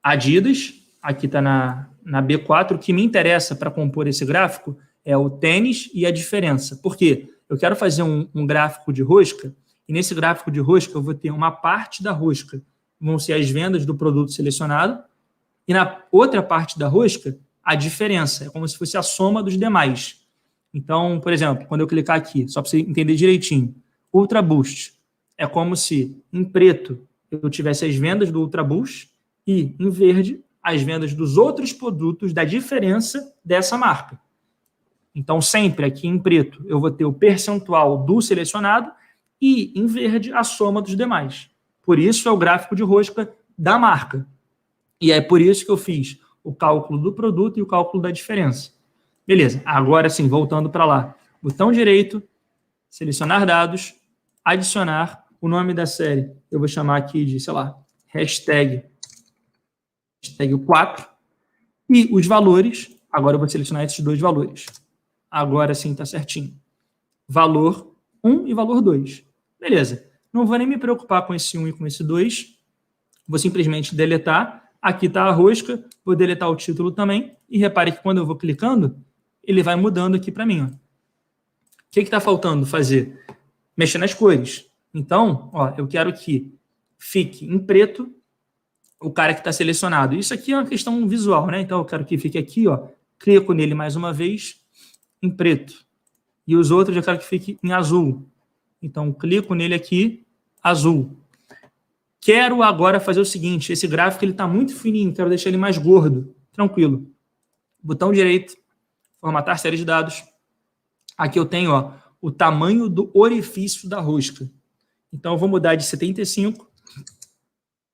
Adidas. Aqui está na B4. O que me interessa para compor esse gráfico é o tênis e a diferença. Por quê? Eu quero fazer um gráfico de rosca. E nesse gráfico de rosca, eu vou ter uma parte da rosca. Vão ser as vendas do produto selecionado. E na outra parte da rosca, a diferença. É como se fosse a soma dos demais. Então, por exemplo, quando eu clicar aqui, só para você entender direitinho, Ultra Boost é como se em preto eu tivesse as vendas do Ultra Boost e em verde as vendas dos outros produtos da diferença dessa marca. Então, sempre aqui em preto eu vou ter o percentual do selecionado e em verde a soma dos demais. Por isso é o gráfico de rosca da marca. E é por isso que eu fiz o cálculo do produto e o cálculo da diferença. Beleza, agora sim, voltando para lá. Botão direito, selecionar dados, adicionar o nome da série. Eu vou chamar aqui de, sei lá, hashtag 4. E os valores, agora eu vou selecionar esses dois valores. Agora sim está certinho. Valor 1 e valor 2. Beleza, não vou nem me preocupar com esse 1 e com esse 2. Vou simplesmente deletar. Aqui está a rosca, vou deletar o título também. E repare que quando eu vou clicando, ele vai mudando aqui para mim. Ó. O que está faltando fazer? Mexer nas cores. Então, ó, eu quero que fique em preto o cara que está selecionado. Isso aqui é uma questão visual, né? Então, eu quero que fique aqui, ó. Clico nele mais uma vez, em preto. E os outros eu quero que fique em azul. Então, clico nele aqui, azul. Quero agora fazer o seguinte, esse gráfico está muito fininho, quero deixar ele mais gordo, tranquilo. Botão direito, formatar série de dados. Aqui eu tenho ó, o tamanho do orifício da rosca. Então eu vou mudar de 75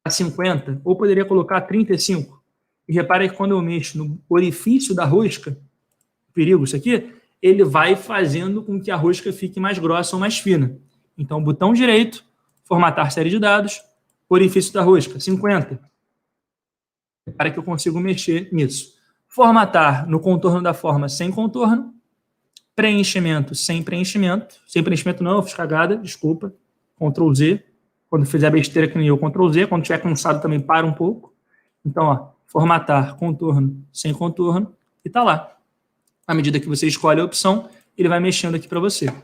a 50, ou poderia colocar 35. E repare que quando eu mexo no orifício da rosca, perigo isso aqui, ele vai fazendo com que a rosca fique mais grossa ou mais fina. Então botão direito, formatar série de dados, orifício da rosca, 50. Para que eu consiga mexer nisso. Formatar no contorno da forma sem contorno. Preenchimento sem preenchimento. Sem preenchimento não, eu fiz cagada, desculpa. Ctrl Z. Quando fizer besteira que nem eu, Ctrl Z. Quando estiver cansado também para um pouco. Então, ó, formatar contorno sem contorno. E tá lá. À medida que você escolhe a opção, ele vai mexendo aqui para você. O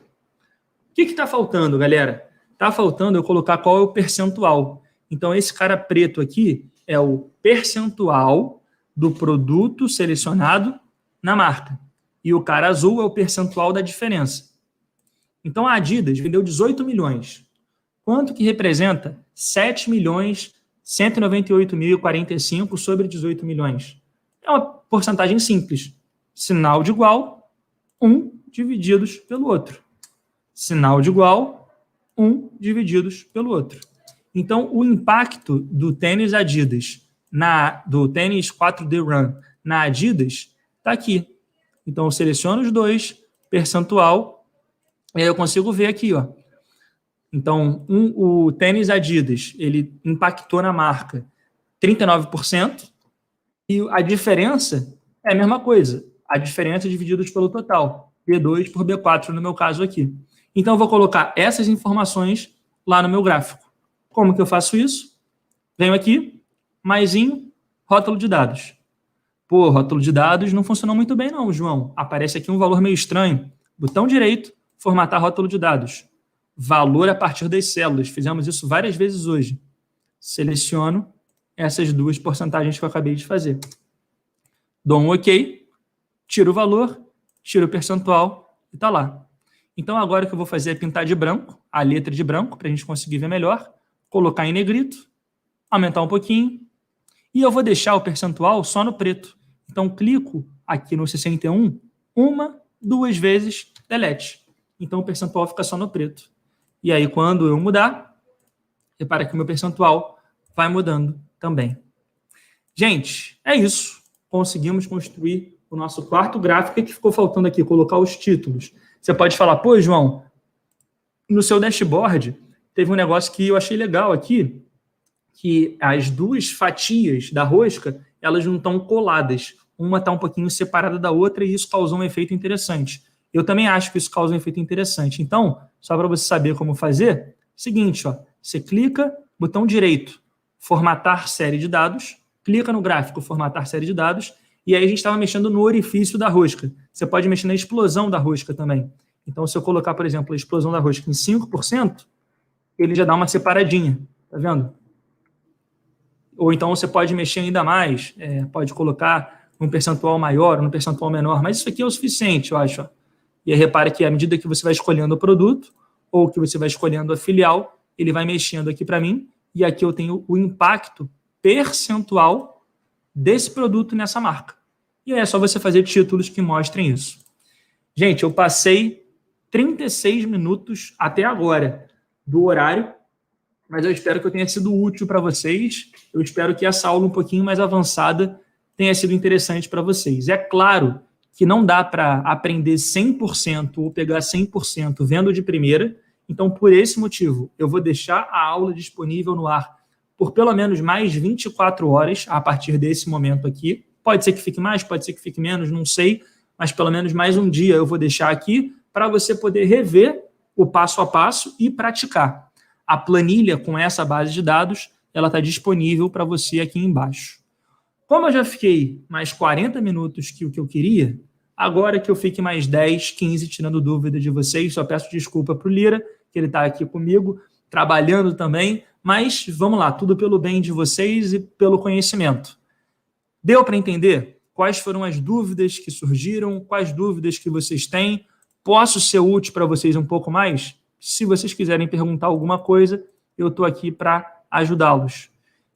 que está faltando, galera? Está faltando eu colocar qual é o percentual. Então, esse cara preto aqui é o percentual do produto selecionado na marca. E o cara azul é o percentual da diferença. Então, a Adidas vendeu 18 milhões. Quanto que representa 7.198.045 sobre 18 milhões? É uma porcentagem simples. Sinal de igual, 1 divididos pelo outro. Sinal de igual, 1 divididos pelo outro. Então, o impacto do tênis Adidas, do tênis 4D Run na Adidas, está aqui. Então, eu seleciono os dois, percentual, e aí eu consigo ver aqui, ó. Então, o tênis Adidas, ele impactou na marca 39%, e a diferença é a mesma coisa. A diferença divididos pelo total, B2 por B4 no meu caso aqui. Então, eu vou colocar essas informações lá no meu gráfico. Como que eu faço isso? Venho aqui, maisinho, rótulo de dados. Pô, rótulo de dados não funcionou muito bem não, João. Aparece aqui um valor meio estranho. Botão direito, formatar rótulo de dados. Valor a partir das células. Fizemos isso várias vezes hoje. Seleciono essas duas porcentagens que eu acabei de fazer. Dou um OK, tiro o valor, tiro o percentual e está lá. Então, agora o que eu vou fazer é pintar de branco, a letra de branco, para a gente conseguir ver melhor. Colocar em negrito, aumentar um pouquinho, e eu vou deixar o percentual só no preto. Então, clico aqui no 61, 1, 2 vezes, delete. Então, o percentual fica só no preto. E aí, quando eu mudar, repara que o meu percentual vai mudando também. Gente, é isso. Conseguimos construir o nosso quarto gráfico. O que ficou faltando aqui? Colocar os títulos. Você pode falar, pô, João, no seu dashboard teve um negócio que eu achei legal aqui, que as duas fatias da rosca, elas não estão coladas. Uma está um pouquinho separada da outra e isso causou um efeito interessante. Eu também acho que isso causa um efeito interessante. Então, só para você saber como fazer, seguinte, ó, você clica, botão direito, formatar série de dados, clica no gráfico, formatar série de dados, e aí a gente estava mexendo no orifício da rosca. Você pode mexer na explosão da rosca também. Então, se eu colocar, por exemplo, a explosão da rosca em 5%, ele já dá uma separadinha, tá vendo? Ou então você pode mexer ainda mais, pode colocar um percentual maior, um percentual menor, mas isso aqui é o suficiente, eu acho. Ó. E aí, repare que à medida que você vai escolhendo o produto, ou que você vai escolhendo a filial, ele vai mexendo aqui para mim, e aqui eu tenho o impacto percentual desse produto nessa marca. E aí é só você fazer títulos que mostrem isso. Gente, eu passei 36 minutos até agora do horário, mas eu espero que eu tenha sido útil para vocês. Eu espero que essa aula um pouquinho mais avançada tenha sido interessante para vocês. É claro que não dá para aprender 100% ou pegar 100% vendo de primeira. Então, por esse motivo, eu vou deixar a aula disponível no ar por pelo menos mais 24 horas a partir desse momento aqui. Pode ser que fique mais, pode ser que fique menos, não sei, mas pelo menos mais um dia eu vou deixar aqui para você poder rever o passo a passo e praticar. A planilha com essa base de dados, ela está disponível para você aqui embaixo. Como eu já fiquei mais 40 minutos que o que eu queria, agora que eu fique mais 10, 15 tirando dúvida de vocês, só peço desculpa para o Lira, que ele está aqui comigo, trabalhando também, mas vamos lá, tudo pelo bem de vocês e pelo conhecimento. Deu para entender quais foram as dúvidas que surgiram, quais dúvidas que vocês têm? Posso ser útil para vocês um pouco mais? Se vocês quiserem perguntar alguma coisa, eu estou aqui para ajudá-los.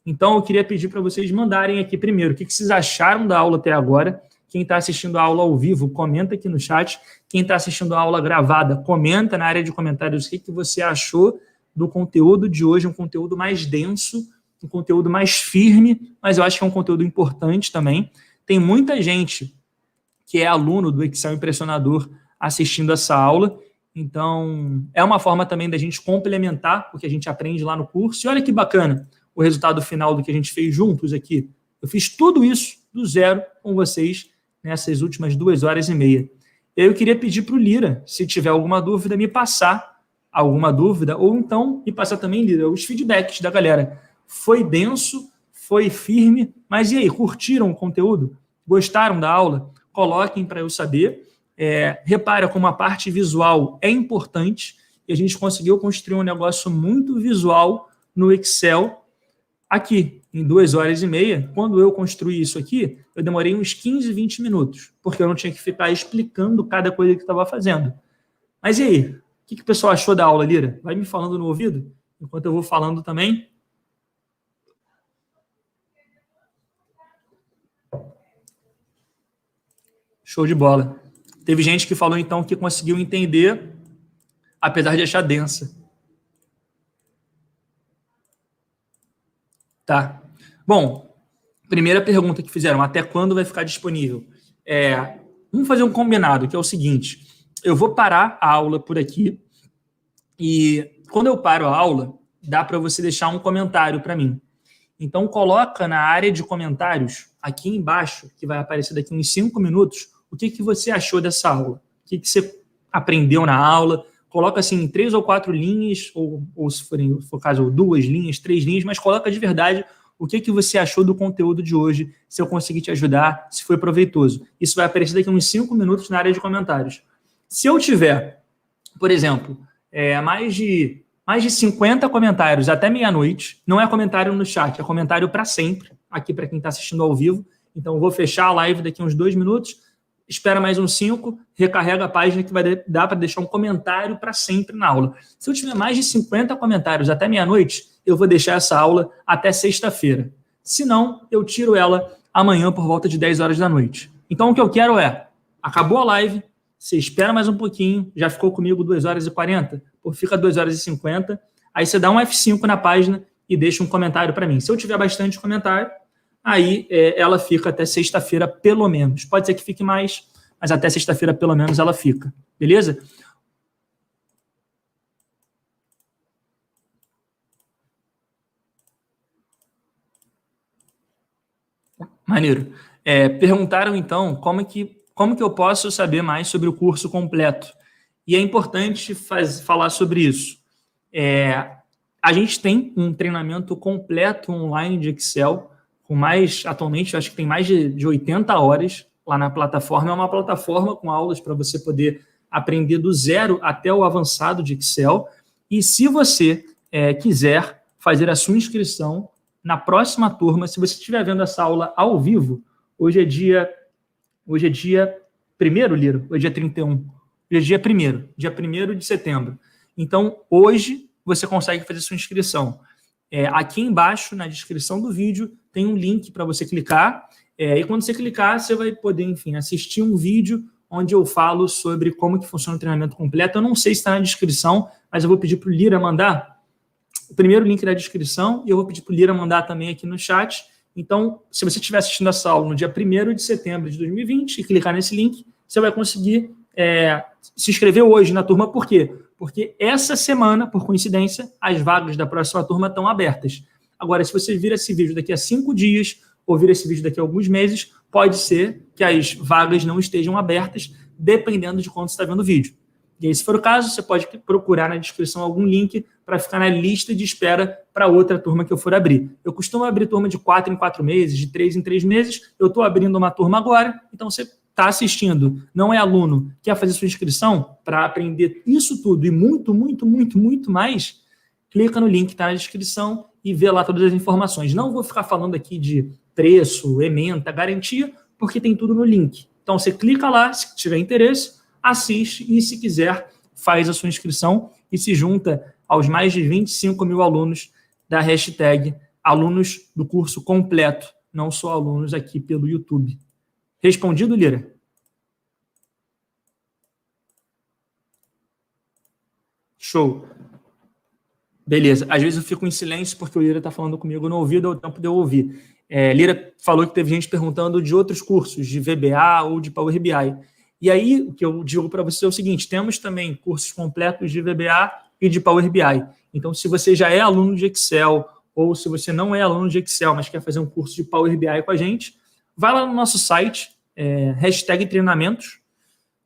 Então, eu queria pedir para vocês mandarem aqui primeiro o que vocês acharam da aula até agora. Quem está assistindo a aula ao vivo, comenta aqui no chat. Quem está assistindo a aula gravada, comenta na área de comentários o que você achou do conteúdo de hoje, um conteúdo mais denso, um conteúdo mais firme, mas eu acho que é um conteúdo importante também. Tem muita gente que é aluno do Excel Impressionador assistindo essa aula, então é uma forma também da gente complementar o que a gente aprende lá no curso. E olha que bacana o resultado final do que a gente fez juntos aqui. Eu fiz tudo isso do zero com vocês nessas últimas 2h30. Eu queria pedir para o Lira, se tiver alguma dúvida, me passar alguma dúvida, ou então me passar também, Lira, os feedbacks da galera. Foi denso, foi firme, mas e aí, curtiram o conteúdo? Gostaram da aula? Coloquem para eu saber. Repara como a parte visual é importante e a gente conseguiu construir um negócio muito visual no Excel aqui, em 2h30. Quando eu construí isso aqui, eu demorei uns 15, 20 minutos, porque eu não tinha que ficar explicando cada coisa que estava fazendo. Mas e aí? O que o pessoal achou da aula, Lira? Vai me falando no ouvido, enquanto eu vou falando também. Show de bola. Teve gente que falou, então, que conseguiu entender, apesar de achar densa. Tá. Bom, primeira pergunta que fizeram, até quando vai ficar disponível? Vamos fazer um combinado, que é o seguinte, eu vou parar a aula por aqui e quando eu paro a aula, dá para você deixar um comentário para mim. Então, coloca na área de comentários, aqui embaixo, que vai aparecer daqui uns 5 minutos, o que você achou dessa aula? O que você aprendeu na aula? Coloca assim 3 ou 4 linhas, ou se for caso 2 linhas, 3 linhas, mas coloca de verdade o que você achou do conteúdo de hoje, se eu conseguir te ajudar, se foi proveitoso. Isso vai aparecer daqui uns 5 minutos na área de comentários. Se eu tiver, por exemplo, mais de 50 comentários até meia-noite, não é comentário no chat, é comentário para sempre, aqui para quem está assistindo ao vivo. Então, eu vou fechar a live daqui uns 2 minutos, espera mais uns 5, recarrega a página que vai dar para deixar um comentário para sempre na aula. Se eu tiver mais de 50 comentários até meia-noite, eu vou deixar essa aula até sexta-feira. Se não, eu tiro ela amanhã por volta de 10 horas da noite. Então, o que eu quero é, acabou a live, você espera mais um pouquinho, já ficou comigo 2 horas e 40, ou fica 2 horas e 50, aí você dá um F5 na página e deixa um comentário para mim. Se eu tiver bastante comentário, aí ela fica até sexta-feira, pelo menos. Pode ser que fique mais, mas até sexta-feira, pelo menos, ela fica. Beleza? Maneiro. Perguntaram, então, como que eu posso saber mais sobre o curso completo? E é importante falar sobre isso. A gente tem um treinamento completo online de Excel, atualmente, acho que tem mais de 80 horas lá na plataforma. É uma plataforma com aulas para você poder aprender do zero até o avançado de Excel. E se você quiser fazer a sua inscrição na próxima turma, se você estiver vendo essa aula ao vivo, hoje é dia 1º, Liro? Hoje é dia 31. Hoje é dia 1º de setembro. Então, hoje você consegue fazer sua inscrição. Aqui embaixo, na descrição do vídeo, tem um link para você clicar. E quando você clicar, você vai poder, enfim, assistir um vídeo onde eu falo sobre como que funciona o treinamento completo. Eu não sei se está na descrição, mas eu vou pedir para o Lira mandar o primeiro link da descrição e eu vou pedir para o Lira mandar também aqui no chat. Então, se você estiver assistindo essa aula no dia 1º de setembro de 2020 e clicar nesse link, você vai conseguir se inscrever hoje na turma. Por quê? Porque essa semana, por coincidência, as vagas da próxima turma estão abertas. Agora, se você vir esse vídeo daqui a 5 dias ou vir esse vídeo daqui a alguns meses, pode ser que as vagas não estejam abertas, dependendo de quando você está vendo o vídeo. E aí, se for o caso, você pode procurar na descrição algum link para ficar na lista de espera para outra turma que eu for abrir. Eu costumo abrir turma de 4 em 4 meses, de 3 em 3 meses. Eu estou abrindo uma turma agora, então você está assistindo, não é aluno, quer fazer sua inscrição para aprender isso tudo e muito, muito, muito, muito mais, clica no link que está na descrição e vê lá todas as informações. Não vou ficar falando aqui de preço, ementa, garantia, porque tem tudo no link. Então, você clica lá, se tiver interesse, assiste e, se quiser, faz a sua inscrição e se junta aos mais de 25 mil alunos da hashtag alunos do curso completo, não só alunos aqui pelo YouTube. Respondido, Lira? Show. Beleza. Às vezes eu fico em silêncio porque o Lira está falando comigo no ouvido, é o tempo de eu ouvir. Lira falou que teve gente perguntando de outros cursos, de VBA ou de Power BI. E aí, o que eu digo para você é o seguinte, temos também cursos completos de VBA e de Power BI. Então, se você já é aluno de Excel ou se você não é aluno de Excel, mas quer fazer um curso de Power BI com a gente, vai lá no nosso site, hashtag treinamentos,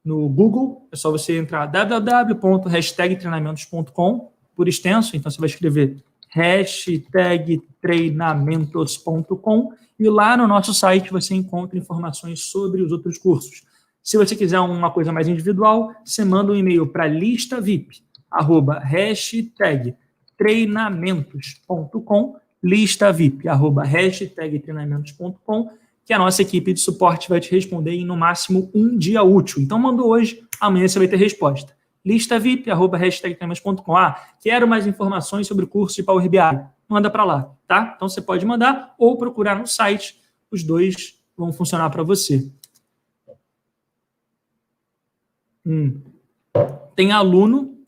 no Google, é só você entrar www.hashtagtreinamentos.com, por extenso, então você vai escrever hashtag treinamentos.com e lá no nosso site você encontra informações sobre os outros cursos. Se você quiser uma coisa mais individual, você manda um e-mail para listavip@hashtagtreinamentos.com, listavip@hashtagtreinamentos.com, que a nossa equipe de suporte vai te responder em, no máximo, um dia útil. Então, mandou hoje, amanhã você vai ter resposta. listavip@hashtagtreinamentos.com. Quero mais informações sobre o curso de Power BI. Manda para lá, tá? Então, você pode mandar ou procurar no site. Os dois vão funcionar para você. Tem aluno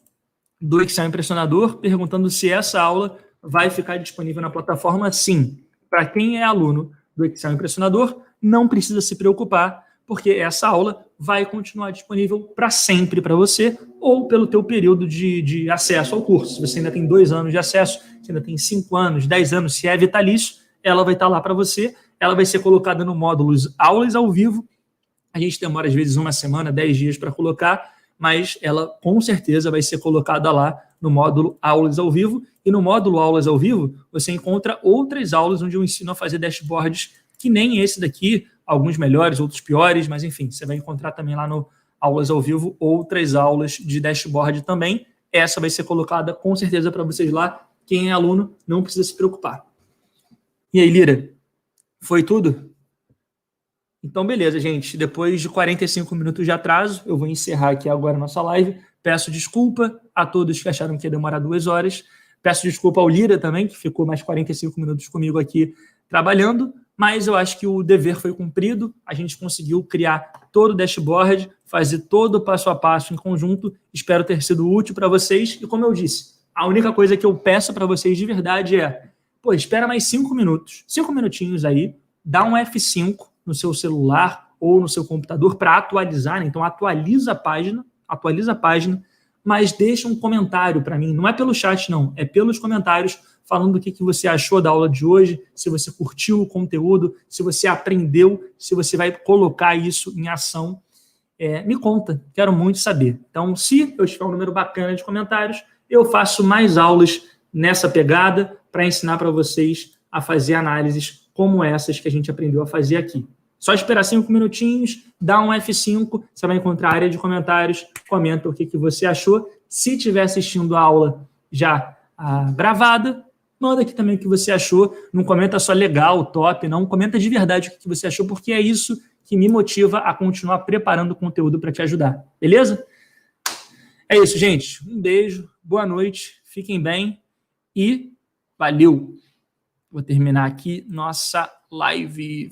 do Excel Impressionador perguntando se essa aula vai ficar disponível na plataforma. Sim. Para quem é aluno do Excel Impressionador, não precisa se preocupar, porque essa aula vai continuar disponível para sempre para você, ou pelo teu período de acesso ao curso. Se você ainda tem 2 anos de acesso, se ainda tem 5 anos, 10 anos, se é vitalício, ela vai estar lá para você. Ela vai ser colocada no módulo aulas ao vivo. A gente demora, às vezes, 1 semana, 10 dias para colocar, mas ela, com certeza, vai ser colocada lá no módulo aulas ao vivo. E no módulo aulas ao vivo, você encontra outras aulas onde eu ensino a fazer dashboards que nem esse daqui, alguns melhores, outros piores, mas, enfim, você vai encontrar também lá no aulas ao vivo outras aulas de dashboard também. Essa vai ser colocada, com certeza, para vocês lá. Quem é aluno, não precisa se preocupar. E aí, Lira, foi tudo? Então, beleza, gente. Depois de 45 minutos de atraso, eu vou encerrar aqui agora a nossa live. Peço desculpa a todos que acharam que ia demorar 2 horas. Peço desculpa ao Lira também, que ficou mais 45 minutos comigo aqui trabalhando. Mas eu acho que o dever foi cumprido. A gente conseguiu criar todo o dashboard, fazer todo o passo a passo em conjunto. Espero ter sido útil para vocês. E como eu disse, a única coisa que eu peço para vocês de verdade é, espera mais 5 minutos, 5 minutinhos aí, dá um F5 no seu celular ou no seu computador para atualizar, né? Então atualiza a página, mas deixa um comentário para mim, não é pelo chat não, é pelos comentários, falando do que você achou da aula de hoje, se você curtiu o conteúdo, se você aprendeu, se você vai colocar isso em ação. Me conta, quero muito saber. Então, se eu tiver um número bacana de comentários, eu faço mais aulas nessa pegada para ensinar para vocês a fazer análises como essas que a gente aprendeu a fazer aqui. Só esperar 5 minutinhos, dá um F5, você vai encontrar a área de comentários, comenta o que você achou. Se estiver assistindo a aula já gravada, manda aqui também o que você achou. Não comenta só legal, top, não. Comenta de verdade o que você achou, porque é isso que me motiva a continuar preparando conteúdo para te ajudar. Beleza? É isso, gente. Um beijo, boa noite, fiquem bem e valeu! Vou terminar aqui nossa live.